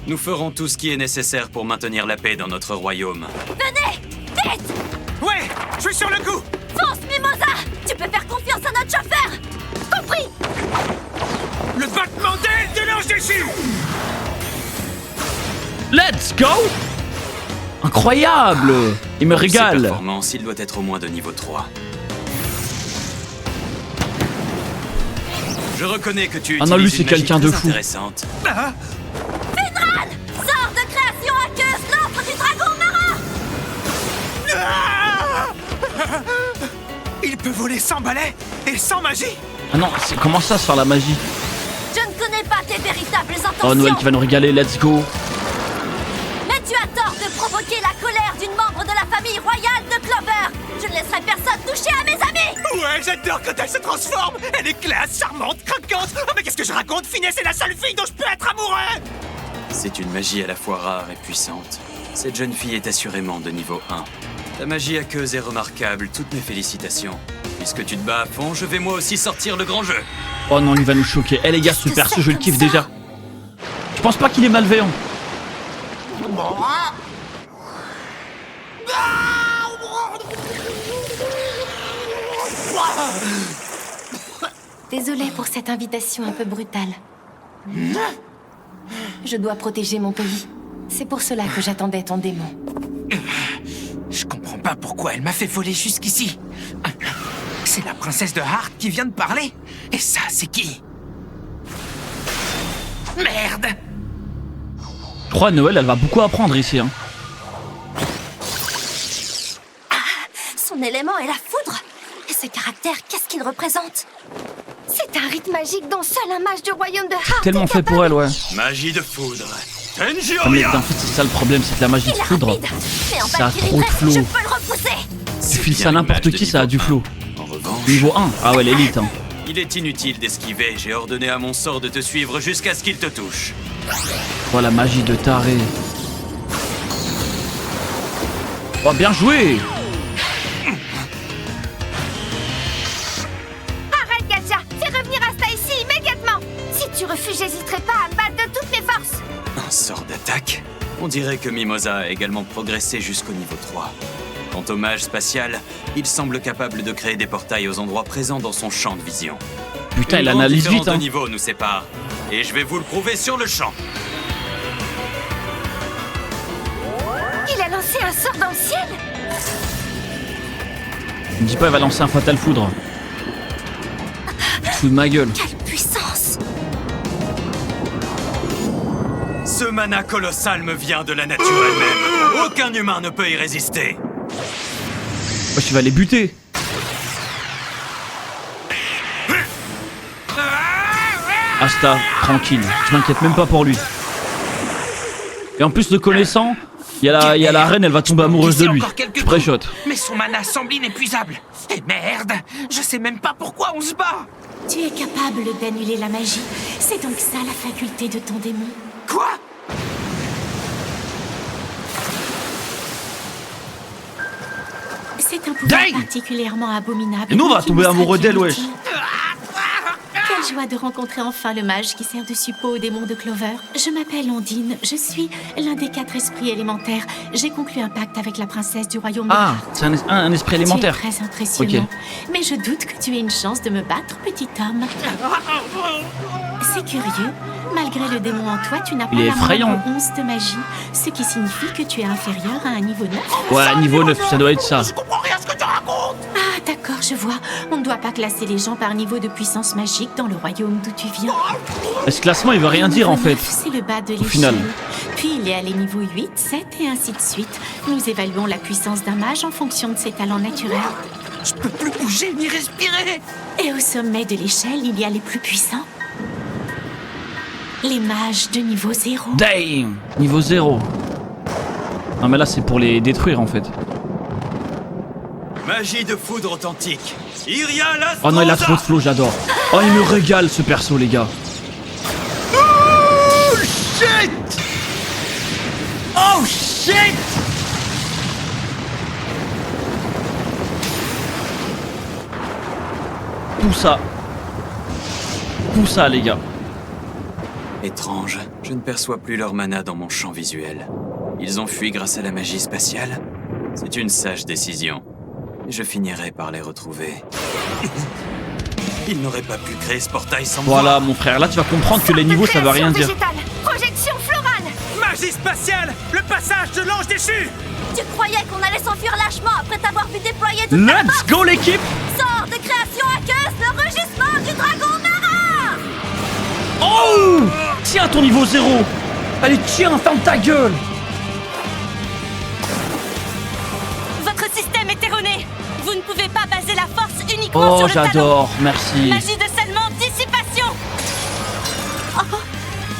S13: Nous ferons tout ce qui est nécessaire pour maintenir la paix dans notre royaume.
S3: Venez, vite.
S20: Ouais, je suis sur le coup.
S3: Fonce, Mimosa. Tu peux faire confiance à notre chauffeur. Compris.
S20: Le battement d'aile de l'ange déchu.
S1: Let's go. Incroyable. Il me régale.
S13: Ses performances, il doit être au moins de niveau 3. Je reconnais que tu utilises
S1: non, lui c'est
S13: une magie
S1: quelqu'un de
S13: très
S1: fou.
S13: intéressante.
S3: Finral, sors de création aqueuse, l'antre du dragon marin.
S20: Il peut voler sans balai et sans magie.
S1: Ah non, comment ça se faire la magie?
S3: Je ne connais pas tes véritables intentions.
S1: Oh Noël qui va nous régaler, let's go.
S3: Mais tu as tort de provoquer la colère d'une membre de la famille royale de Clover. Je ne laisserai personne toucher à mes amis.
S20: Ouais, j'adore quand elle se transforme. Elle est classe, charmante, craquante. Oh mais qu'est-ce que je raconte? Finesse est la seule fille dont je peux être amoureux.
S13: C'est une magie à la fois rare et puissante. Cette jeune fille est assurément de niveau 1. Ta magie aqueuse est remarquable, toutes mes félicitations. Puisque tu te bats à fond, je vais moi aussi sortir le grand jeu.
S1: Oh non, il va nous choquer. Eh les gars, ce perso, je le kiffe déjà. Je pense pas qu'il est malveillant.
S4: Désolée pour cette invitation un peu brutale. Je dois protéger mon pays. C'est pour cela que j'attendais ton démon.
S18: Je comprends pas pourquoi elle m'a fait voler jusqu'ici. C'est la princesse de Heart qui vient de parler. Et ça, c'est qui? Merde!
S1: Je crois Noël, elle va beaucoup apprendre ici. Hein.
S3: Son élément est la foudre. Et ce caractère, qu'est-ce qu'il représente?
S4: C'est un rite magique dont seul un mage du royaume de Heart
S1: Tellement
S4: est
S1: fait
S4: capable.
S1: pour elle, ouais.
S13: Magie de foudre.
S1: Ah, mais en fait, c'est ça le problème, c'est que la magie de foudre,
S3: Mais en
S1: ça a
S3: bas
S1: trop de flow.
S3: je peux le repousser.
S1: Tu files ça à n'importe qui, ça a du flow. Niveau 1, ah ouais, l'élite. Hein.
S13: Il est inutile d'esquiver, j'ai ordonné à mon sort de te suivre jusqu'à ce qu'il te touche.
S1: Oh la magie de taré. Oh bien joué.
S4: Arrête, Galja! Fais revenir Asta ici immédiatement! Si tu refuses, j'hésiterai pas à me battre de toutes mes forces!
S13: Un sort d'attaque? On dirait que Mimosa a également progressé jusqu'au niveau 3. Quant au mage spatial, il semble capable de créer des portails aux endroits présents dans son champ de vision.
S1: Putain, il
S13: Une grande
S1: analyse
S13: différence
S1: vite. Hein.
S13: de niveau nous sépare. Et je vais vous le prouver sur le champ.
S4: Il a lancé un sort dans le ciel!
S1: Ne dis pas, il va lancer un fatal foudre. Tu te fous de ma gueule.
S3: Quelle puissance!
S13: Ce mana colossal me vient de la nature elle-même. Aucun humain ne peut y résister.
S1: Oh, tu vas les buter. Asta, tranquille, je m'inquiète même pas pour lui. Et en plus, le connaissant, il y a la reine, elle va tomber amoureuse de lui. Je préchote.
S18: Mais son mana semble inépuisable. Et merde, je sais même pas pourquoi on se bat.
S4: Tu es capable d'annuler la magie. C'est donc ça la faculté de ton démon.
S18: Quoi?
S4: C'est un pouvoir particulièrement abominable.
S1: Et nous, on va
S4: qui
S1: tomber
S4: nous
S1: amoureux
S4: sera
S1: d'elle, wesh.
S4: inutile. Quelle joie de rencontrer enfin le mage qui sert de suppôt au démon de Clover. Je m'appelle Ondine, je suis l'un des 4 esprits élémentaires. J'ai conclu un pacte avec la princesse du royaume de
S1: Ah,
S4: Heart.
S1: c'est un esprit élémentaire.
S4: Tu es très impressionnant.
S1: Ok.
S4: Mais je doute que tu aies une chance de me battre, petit homme. C'est curieux. Malgré le démon en toi, tu n'as pas
S1: Il est
S4: la
S1: effrayant.
S4: moindre once de magie. Ce qui signifie que tu es inférieur à un niveau 9.
S1: Ouais, niveau 9, ça doit être ça.
S4: Ah, d'accord, je vois. On ne doit pas classer les gens par niveau de puissance magique dans le royaume d'où tu viens.
S1: Mais ce classement, il veut rien dire en fait.
S4: C'est le bas de
S1: Au final.
S4: l'échelle. Puis il y a les niveaux 8, 7 et ainsi de suite. Nous évaluons la puissance d'un mage en fonction de ses talents naturels.
S18: Je peux plus bouger ni respirer.
S4: Et au sommet de l'échelle, il y a les plus puissants. Les mages de niveau 0.
S1: Damn, niveau 0. Non mais là, c'est pour les détruire en fait.
S13: Magie de foudre authentique. Iria Lastroza.
S1: Oh non, il a trop de flow, j'adore. Oh, il me régale ce perso, les gars.
S17: Oh shit! Oh shit!
S1: Tout ça, les gars.
S13: Étrange, je ne perçois plus leur mana dans mon champ visuel. Ils ont fui grâce à la magie spatiale. C'est une sage décision. Je finirai par les retrouver. Ils n'auraient pas pu créer ce portail sans moi.
S1: Voilà, mon frère, là tu vas comprendre que les niveaux ça va rien dire.
S4: Projection Florane.
S20: Magie spatiale! Le passage de l'ange déchu!
S3: Tu croyais qu'on allait s'enfuir lâchement après t'avoir vu déployer toute ta
S1: Let's go l'équipe!
S3: Sors de création aqueuse, le rugissement du dragon marin!
S1: Oh! Tiens ton niveau 0! Allez, tiens, ferme ta gueule!
S16: Votre système est erroné. Vous ne pouvez pas baser la force uniquement
S1: Oh,
S16: sur le talent.
S1: j'adore, merci.
S16: Magie de scellement, dissipation.
S18: Oh,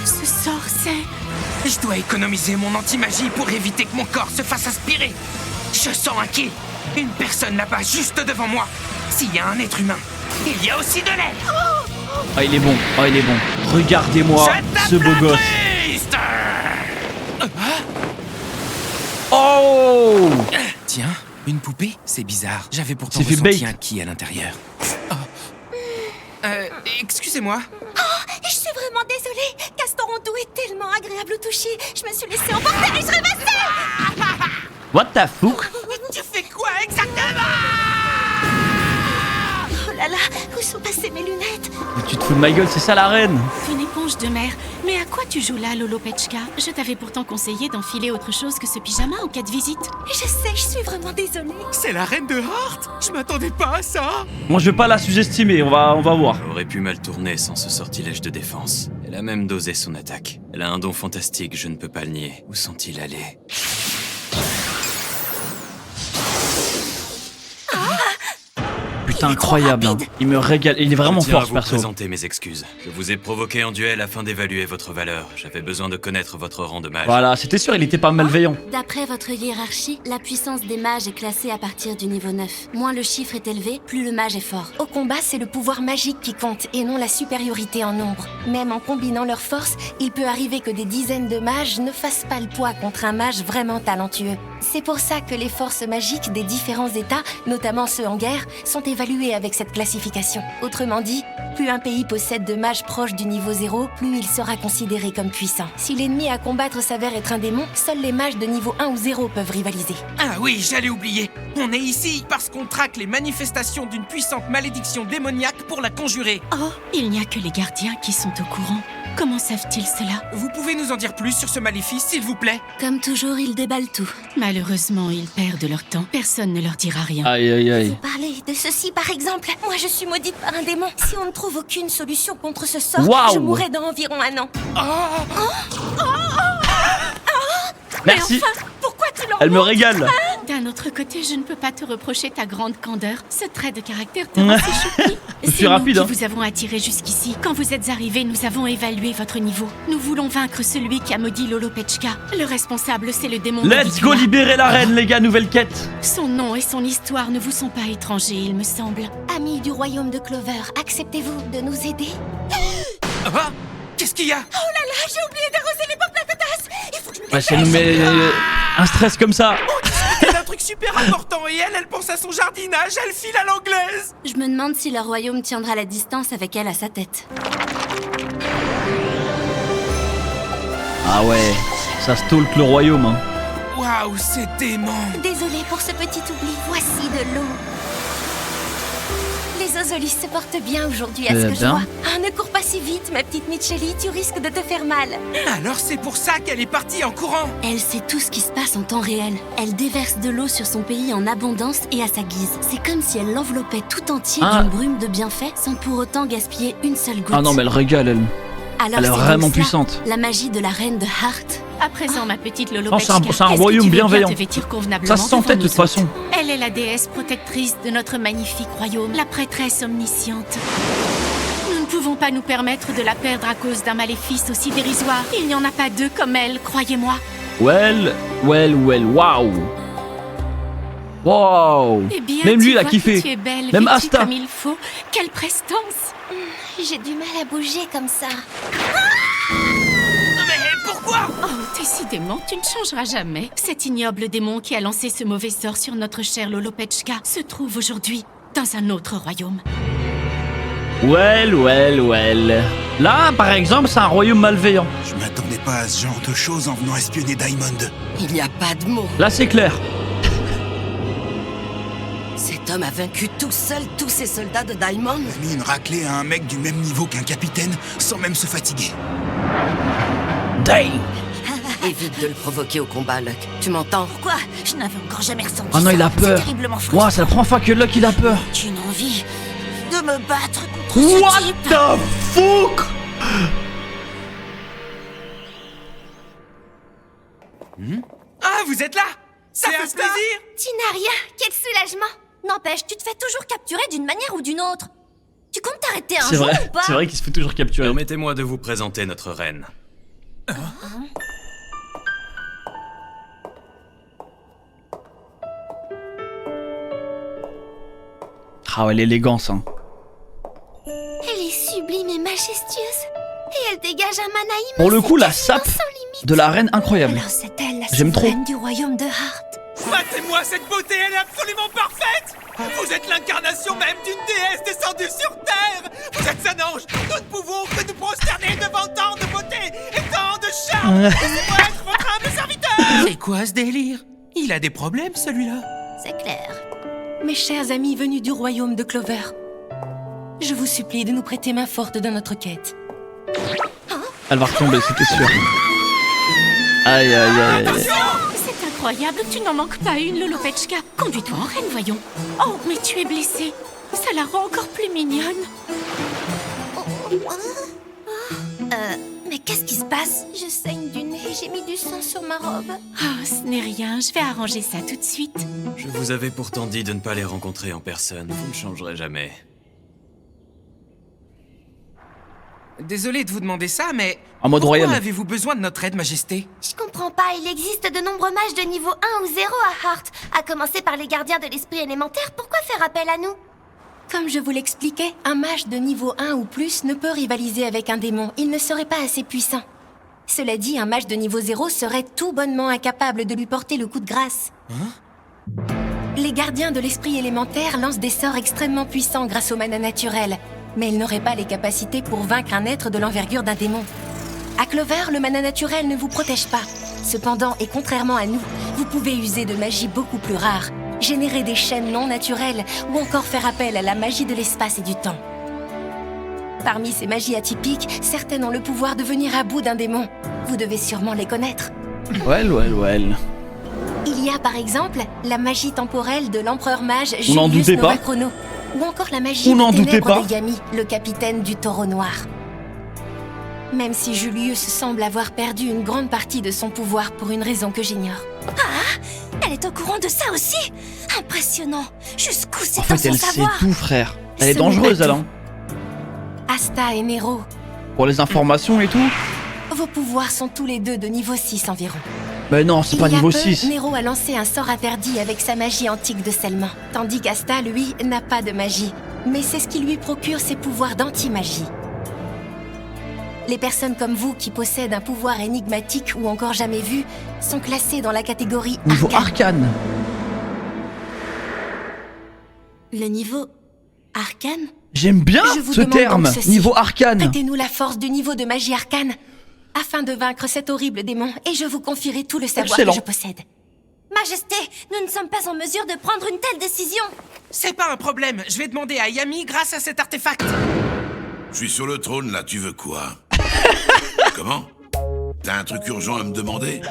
S18: ce sort, c'est... Je dois économiser mon anti-magie pour éviter que mon corps se fasse aspirer. Je sens un qui. Une personne là-bas, juste devant moi. S'il y a un être humain, il y a aussi de l'air.
S1: Ah, il est bon, oh, il est bon. Regardez-moi ce beau gosse. Oh!
S18: Tiens, une poupée? C'est bizarre. J'avais pourtant
S1: C'est fait
S18: ressenti
S1: bait.
S18: un qui à l'intérieur. Oh. Excusez-moi.
S3: Oh, je suis vraiment désolée. Castor Rondou est tellement agréable au toucher. Je me suis laissée emporter et je rêvassais.
S1: What the fuck?
S18: Tu fais quoi exactement?
S3: Oh là là, où sont passées mes lunettes?
S1: Mais tu te fous de ma gueule, c'est ça la reine?
S16: Une éponge de mer. Mais à quoi tu joues là, Lolo Pechka? Je t'avais pourtant conseillé d'enfiler autre chose que ce pyjama en cas de visite.
S3: Je sais, je suis vraiment désolée.
S20: C'est la reine de Heart! Je m'attendais pas à ça!
S1: Moi je vais pas la sous-estimer, on va voir.
S13: Elle aurait pu mal tourner sans ce sortilège de défense. Elle a même dosé son attaque. Elle a un don fantastique, je ne peux pas le nier. Où sont-ils allés?
S1: Putain, incroyable, hein. Il me régale, il est vraiment
S13: Je tiens
S1: fort
S13: à
S1: ce
S13: vous
S1: perso.
S13: présenter mes excuses. Je vous ai provoqué en duel afin d'évaluer votre valeur. J'avais besoin de connaître votre rang de mage.
S1: Voilà, c'était sûr, il était pas malveillant.
S3: D'après votre hiérarchie, la puissance des mages est classée à partir du niveau 9. Moins le chiffre est élevé, plus le mage est fort.
S4: Au combat, c'est le pouvoir magique qui compte et non la supériorité en nombre. Même en combinant leurs forces, il peut arriver que des dizaines de mages ne fassent pas le poids contre un mage vraiment talentueux. C'est pour ça que les forces magiques des différents états, notamment ceux en guerre, sont évaluées avec cette classification. Autrement dit, plus un pays possède de mages proches du niveau 0, plus il sera considéré comme puissant. Si l'ennemi à combattre s'avère être un démon, seuls les mages de niveau 1 ou 0 peuvent rivaliser.
S18: Ah oui, j'allais oublier. On est ici parce qu'on traque les manifestations d'une puissante malédiction démoniaque pour la conjurer.
S16: Oh, il n'y a que les gardiens qui sont au courant. Comment savent-ils cela?
S18: Vous pouvez nous en dire plus sur ce maléfice, s'il vous plaît?
S3: Comme toujours, ils déballent tout.
S16: Malheureusement, ils perdent leur temps. Personne ne leur dira rien.
S1: Aïe aïe aïe.
S4: Parlez de ceci par exemple. Moi, je suis maudite par un démon. Si on ne trouve aucune solution contre ce sort,
S1: Waouh.
S4: je mourrai dans environ 1 an.
S1: Merci.
S16: Mais enfin, pourquoi tu leur
S1: Elle me
S16: montres?
S1: régale.
S16: D'un autre côté, je ne peux pas te reprocher ta grande candeur. Ce trait de caractère te rend si choqué.
S1: Je suis
S16: C'est
S1: rapide,
S16: nous
S1: hein.
S16: qui vous avons attiré jusqu'ici. Quand vous êtes arrivés, nous avons évalué votre niveau. Nous voulons vaincre celui qui a maudit Lolo Pechka. Le responsable, c'est le démon.
S1: Let's go
S16: Madikula.
S1: libérer la reine, les gars, nouvelle quête.
S16: Son nom et son histoire ne vous sont pas étrangers, il me semble.
S4: Amis du royaume de Clover, acceptez-vous de nous aider?
S18: Ah, qu'est-ce qu'il y a?
S4: Oh là là, j'ai oublié d'arroser les pommes à pétasse. Il faut que je me
S1: Ouais, ça nous met un stress comme ça.
S18: C'est un truc super important et elle pense à son jardinage, elle file à l'anglaise.
S3: Je me demande si leur royaume tiendra la distance avec elle à sa tête.
S1: Ah ouais, ça stalk le royaume, hein.
S18: Waouh, c'est dément.
S4: Désolée pour ce petit oubli, voici de l'eau. Les Ozolis se portent bien aujourd'hui à ce que je
S1: bien.
S4: vois. Ah, ne cours pas si vite, ma petite Mitchelly, tu risques de te faire mal.
S18: Alors c'est pour ça qu'elle est partie en courant.
S3: Elle sait tout ce qui se passe en temps réel. Elle déverse de l'eau sur son pays en abondance et à sa guise. C'est comme si elle l'enveloppait tout entier
S1: Ah.
S3: d'une brume de bienfaits sans pour autant gaspiller une seule goutte.
S1: Ah non, mais elle régale, elle.
S3: Alors
S1: elle est
S3: c'est
S1: vraiment
S3: donc ça,
S1: puissante.
S3: La magie de la reine de Heart.
S16: À présent, ma petite Lolo
S1: Oh, c'est un-
S16: Pechka,
S1: c'est un
S16: est-ce que
S1: royaume
S16: tu veux bien
S1: bienveillant.
S16: te vêtir convenablement
S1: Ça se sentait de
S16: devant
S1: toute
S16: nous
S1: façon.
S16: autres? Elle est la déesse protectrice de notre magnifique royaume, la prêtresse omnisciente. Nous ne pouvons pas nous permettre de la perdre à cause d'un maléfice aussi dérisoire. Il n'y en a pas deux comme elle, croyez-moi.
S1: Well, waouh. Wow.
S16: Eh bien,
S1: Même lui,
S16: tu
S1: il a
S16: vois
S1: kiffé.
S16: que tu es belle,
S1: Même
S16: vêtue
S1: Asta.
S16: comme il faut. Quelle prestance.
S4: J'ai du mal à bouger comme ça.
S18: Mais pourquoi?
S16: Oh, décidément, tu ne changeras jamais. Cet ignoble démon qui a lancé ce mauvais sort sur notre cher Lolopechka se trouve aujourd'hui dans un autre royaume.
S1: Well. Là, par exemple, c'est un royaume malveillant.
S14: Je m'attendais pas à ce genre de choses en venant espionner Diamond.
S21: Il n'y a pas de mots.
S1: Là, c'est clair.
S21: Cet homme a vaincu tout seul tous ces soldats de Diamond.
S14: Il a mis une raclée à un mec du même niveau qu'un capitaine sans même se fatiguer.
S1: Dang.
S21: Évite de le provoquer au combat, Luck. Tu m'entends?
S3: Pourquoi? Je n'avais encore jamais ressenti
S1: Oh non,
S3: ça.
S1: il a peur.
S3: C'est terriblement frustrant.
S1: Ouah, c'est la première fois que Luck il a peur.
S3: J'ai une envie de me battre contre ce
S1: What
S3: type.
S1: the fuck?
S18: Ah, vous êtes là? Ça fait plaisir?
S4: Tu n'as rien. Quel soulagement.
S3: N'empêche, tu te fais toujours capturer d'une manière ou d'une autre. Tu comptes t'arrêter un
S1: C'est
S3: jour
S1: vrai,
S3: ou pas?
S1: c'est vrai qu'il se fait toujours capturer.
S13: Permettez-moi de vous présenter notre reine.
S1: Ah ouais, l'élégance, hein.
S4: Elle est sublime et majestueuse. Et elle dégage un mana immense.
S1: Pour le coup, la
S4: quasiment
S1: sape
S4: sans limite.
S1: de la reine, incroyable.
S4: Alors c'est elle la
S1: J'aime trop.
S4: souveraine du royaume de Heart.
S20: Battez-moi cette beauté, elle est absolument parfaite! Vous êtes l'incarnation même d'une déesse descendue sur Terre! Vous êtes un ange! Nous ne pouvons que nous prosterner devant tant de beauté et tant de charme! Laissez-moi être votre humble serviteur!
S18: C'est quoi ce délire? Il a des problèmes, celui-là?
S3: C'est clair.
S16: Mes chers amis venus du royaume de Clover, je vous supplie de nous prêter main forte dans notre quête.
S1: Elle va retomber, c'était sûr. Aïe.
S16: C'est incroyable, tu n'en manques pas une, Lolopechka. Conduis-toi en reine, voyons. Oh, mais tu es blessée. Ça la rend encore plus mignonne.
S4: Mais qu'est-ce qui se passe? Je saigne du nez, j'ai mis du sang sur ma robe.
S16: Oh, ce n'est rien, je vais arranger ça tout de suite.
S13: Je vous avais pourtant dit de ne pas les rencontrer en personne. Vous ne changerez jamais.
S18: Désolé de vous demander ça, mais...
S1: En mode
S18: pourquoi
S1: royal.
S18: avez-vous besoin de notre aide, Majesté?
S4: Je comprends pas, il existe de nombreux mages de niveau 1 ou 0 à Heart. À commencer par les gardiens de l'esprit élémentaire, pourquoi faire appel à nous?
S11: Comme je vous l'expliquais, un mage de niveau 1 ou plus ne peut rivaliser avec un démon. Il ne serait pas assez puissant. Cela dit, un mage de niveau 0 serait tout bonnement incapable de lui porter le coup de grâce. Les gardiens de l'esprit élémentaire lancent des sorts extrêmement puissants grâce au mana naturel, mais ils n'auraient pas les capacités pour vaincre un être de l'envergure d'un démon. À Clover, le mana naturel ne vous protège pas. Cependant, et contrairement à nous, vous pouvez user de magie beaucoup plus rare, générer des chaînes non naturelles ou encore faire appel à la magie de l'espace et du temps. Parmi ces magies atypiques, certaines ont le pouvoir de venir à bout d'un démon. Vous devez sûrement les connaître.
S1: Well.
S11: Il y a par exemple la magie temporelle de l'empereur mage
S1: On n'en
S11: Julius
S1: doutait pas.
S11: Nova Chrono, ou encore la magie
S1: On n'en
S11: des
S1: doutait
S11: ténèbres
S1: pas.
S11: de Yami, le capitaine du Taureau Noir. Même si Julius semble avoir perdu une grande partie de son pouvoir pour une raison que j'ignore.
S3: Ah, elle est au courant de ça aussi? Impressionnant. Jusqu'où c'est
S1: En
S3: dans
S1: fait,
S3: son
S1: elle sait
S3: savoir?
S1: tout, frère. Elle est
S11: Ce n'est
S1: dangereuse,
S11: pas
S1: elle,
S11: tout.
S1: hein.
S11: Asta et Nero,
S1: Pour les informations et tout.
S11: vos pouvoirs sont tous les deux de niveau 6 environ.
S1: Mais non, c'est pas
S11: Il y a
S1: niveau
S11: peu,
S1: 6.
S11: Nero a lancé un sort interdit avec sa magie antique de scellement, tandis qu'Asta, lui, n'a pas de magie. Mais c'est ce qui lui procure ses pouvoirs d'anti-magie. Les personnes comme vous qui possèdent un pouvoir énigmatique ou encore jamais vu sont classées dans la catégorie
S1: Niveau
S11: arcane.
S1: arcane.
S3: Le niveau arcane?
S1: J'aime bien
S11: Je vous
S1: ce
S11: demande
S1: terme.
S11: donc ceci.
S1: Niveau arcane.
S11: Prêtez-nous la force du niveau de magie arcane afin de vaincre cet horrible démon et je vous confierai tout le savoir
S1: Excellent.
S11: que je possède.
S3: Majesté, nous ne sommes pas en mesure de prendre une telle décision.
S18: C'est pas un problème, je vais demander à Yami grâce à cet artefact.
S6: Je suis sur le trône, là, tu veux quoi? Comment? T'as un truc urgent à me demander?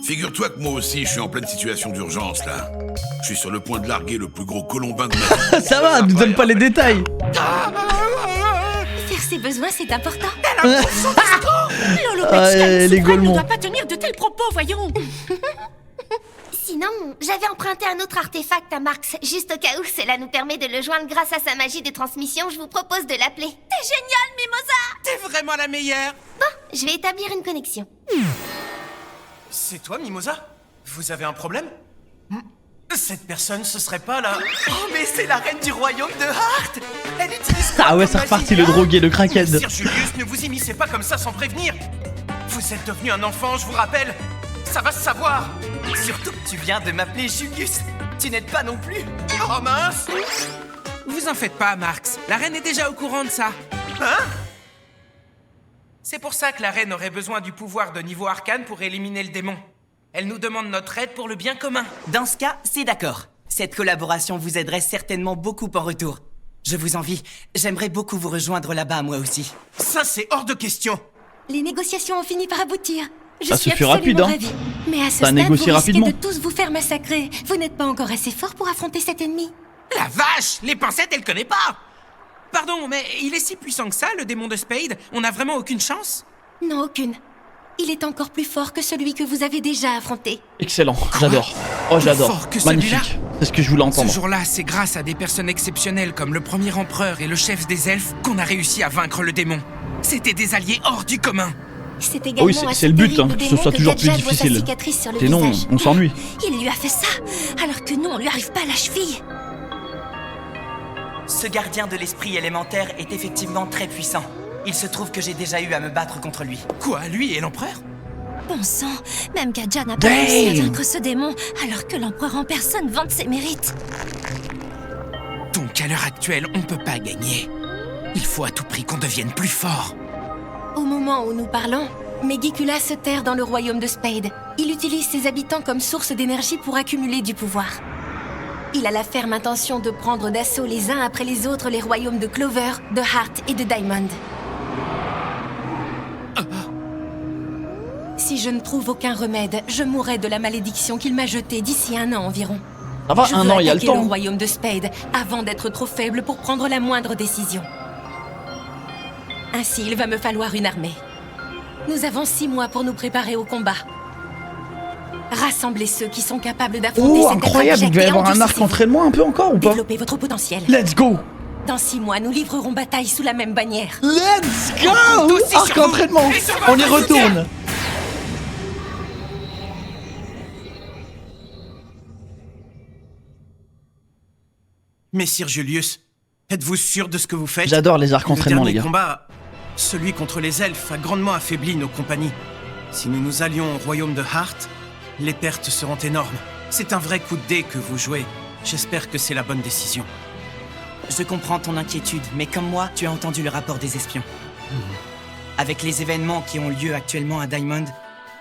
S6: Figure-toi que moi aussi, je suis en pleine situation d'urgence, là. Je suis sur le point de larguer le plus gros colombin de ma vie.
S1: Ça va, ne donne pas les détails.
S11: Faire ses besoins, c'est important.
S16: Lolopechka,
S1: les
S16: ne
S1: Golemons.
S16: doit pas tenir de tels propos, voyons.
S4: Sinon, j'avais emprunté un autre artefact à Marx, juste au cas où cela nous permet de le joindre grâce à sa magie de transmission. Je vous propose de l'appeler.
S3: T'es génial, Mimosa!
S18: T'es vraiment la meilleure.
S4: Bon, je vais établir une connexion.
S12: C'est toi, Mimosa? Vous avez un problème? Cette personne, ce serait pas là.
S2: Oh, mais c'est la reine du royaume de Heart. Elle utilise
S1: Ah ouais, c'est reparti le drogué, le crackhead.
S12: Sir Julius, ne vous immiscez pas comme ça sans prévenir. Vous êtes devenu un enfant, je vous rappelle. Ça va se savoir.
S2: Surtout que tu viens de m'appeler Julius. Tu n'aides pas non plus.
S12: Oh mince.
S18: Vous en faites pas, Marx. La reine est déjà au courant de ça.
S12: Hein? C'est pour ça que la reine aurait besoin du pouvoir de niveau arcane pour éliminer le démon. Elle nous demande notre aide pour le bien commun.
S2: Dans ce cas, c'est d'accord. Cette collaboration vous aiderait certainement beaucoup en retour. Je vous envie. J'aimerais beaucoup vous rejoindre là-bas, moi aussi.
S12: Ça, c'est hors de question.
S4: Les négociations ont fini par aboutir.
S1: Ça se fait rapide, hein.
S4: Mais à ce
S1: Ça
S4: stade,
S1: négocie
S4: vous
S1: rapidement.
S4: risquez de tous vous faire massacrer. Vous n'êtes pas encore assez fort pour affronter cet ennemi.
S18: La vache! Les pincettes, elle connaît pas! Pardon, mais il est si puissant que ça, le démon de Spade? On n'a vraiment aucune chance?
S4: Non, aucune. Il est encore plus fort que celui que vous avez déjà affronté.
S1: Excellent, j'adore. Oh, j'adore.
S18: Fort que celui-là?
S1: Magnifique. C'est ce que je voulais entendre.
S18: Ce jour-là, c'est grâce à des personnes exceptionnelles comme le premier empereur et le chef des elfes qu'on a réussi à vaincre le démon. C'était des alliés hors du commun.
S4: C'est également
S1: Oui, c'est le but, hein, que ce soit toujours plus difficile. Sinon, on s'ennuie.
S4: Il lui a fait ça, alors que nous, on lui arrive pas à la cheville.
S2: Ce gardien de l'esprit élémentaire est effectivement très puissant. Il se trouve que j'ai déjà eu à me battre contre lui.
S18: Quoi, lui et l'empereur?
S4: Bon sang, même Gadja n'a pas réussi à vaincre ce démon, alors que l'empereur en personne vante ses mérites.
S18: Donc à l'heure actuelle, on peut pas gagner. Il faut à tout prix qu'on devienne plus fort.
S4: Au moment où nous parlons, Megicula se terre dans le royaume de Spade. Il utilise ses habitants comme source d'énergie pour accumuler du pouvoir. Il a la ferme intention de prendre d'assaut les uns après les autres les royaumes de Clover, de Heart et de Diamond. Si je ne trouve aucun remède, je mourrai de la malédiction qu'il m'a jetée d'ici 1 an environ.
S1: Ça va,
S4: je
S1: 1
S4: veux
S1: an, il y a le
S4: attaquer
S1: temps.
S4: le royaume de Spade avant d'être trop faible pour prendre la moindre décision. Ainsi, il va me falloir une armée. Nous avons 6 mois pour nous préparer au combat. Rassemblez ceux qui sont capables d'affronter
S1: Oh,
S4: cette
S1: incroyable, il va y avoir un arc entraînement un peu encore ou pas?
S4: Développez votre potentiel.
S1: Let's go.
S4: Dans 6 mois, nous livrerons bataille sous la même bannière.
S1: Let's go. Arc entraînement. On y retourne.
S12: Messire Julius, êtes-vous sûr de ce que vous faites?
S1: J'adore les arcs entraînement, les gars.
S12: Le dernier combat, celui contre les elfes, a grandement affaibli nos compagnies. Si nous nous allions au royaume de Heart, les pertes seront énormes. C'est un vrai coup de dé que vous jouez. J'espère que c'est la bonne décision.
S2: Je comprends ton inquiétude, mais comme moi, tu as entendu le rapport des espions. Avec les événements qui ont lieu actuellement à Diamond,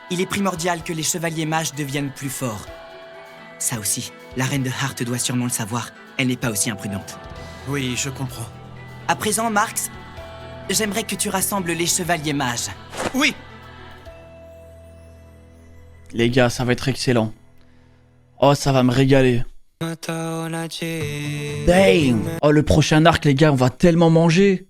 S2: il est primordial que les chevaliers mages deviennent plus forts. Ça aussi, la reine de Heart doit sûrement le savoir. Elle n'est pas aussi imprudente.
S12: Oui, je comprends.
S2: À présent, Marx, j'aimerais que tu rassembles les chevaliers mages.
S12: Oui.
S1: Les gars, ça va être excellent. Oh, ça va me régaler. Damn. Oh, le prochain arc, les gars, on va tellement manger.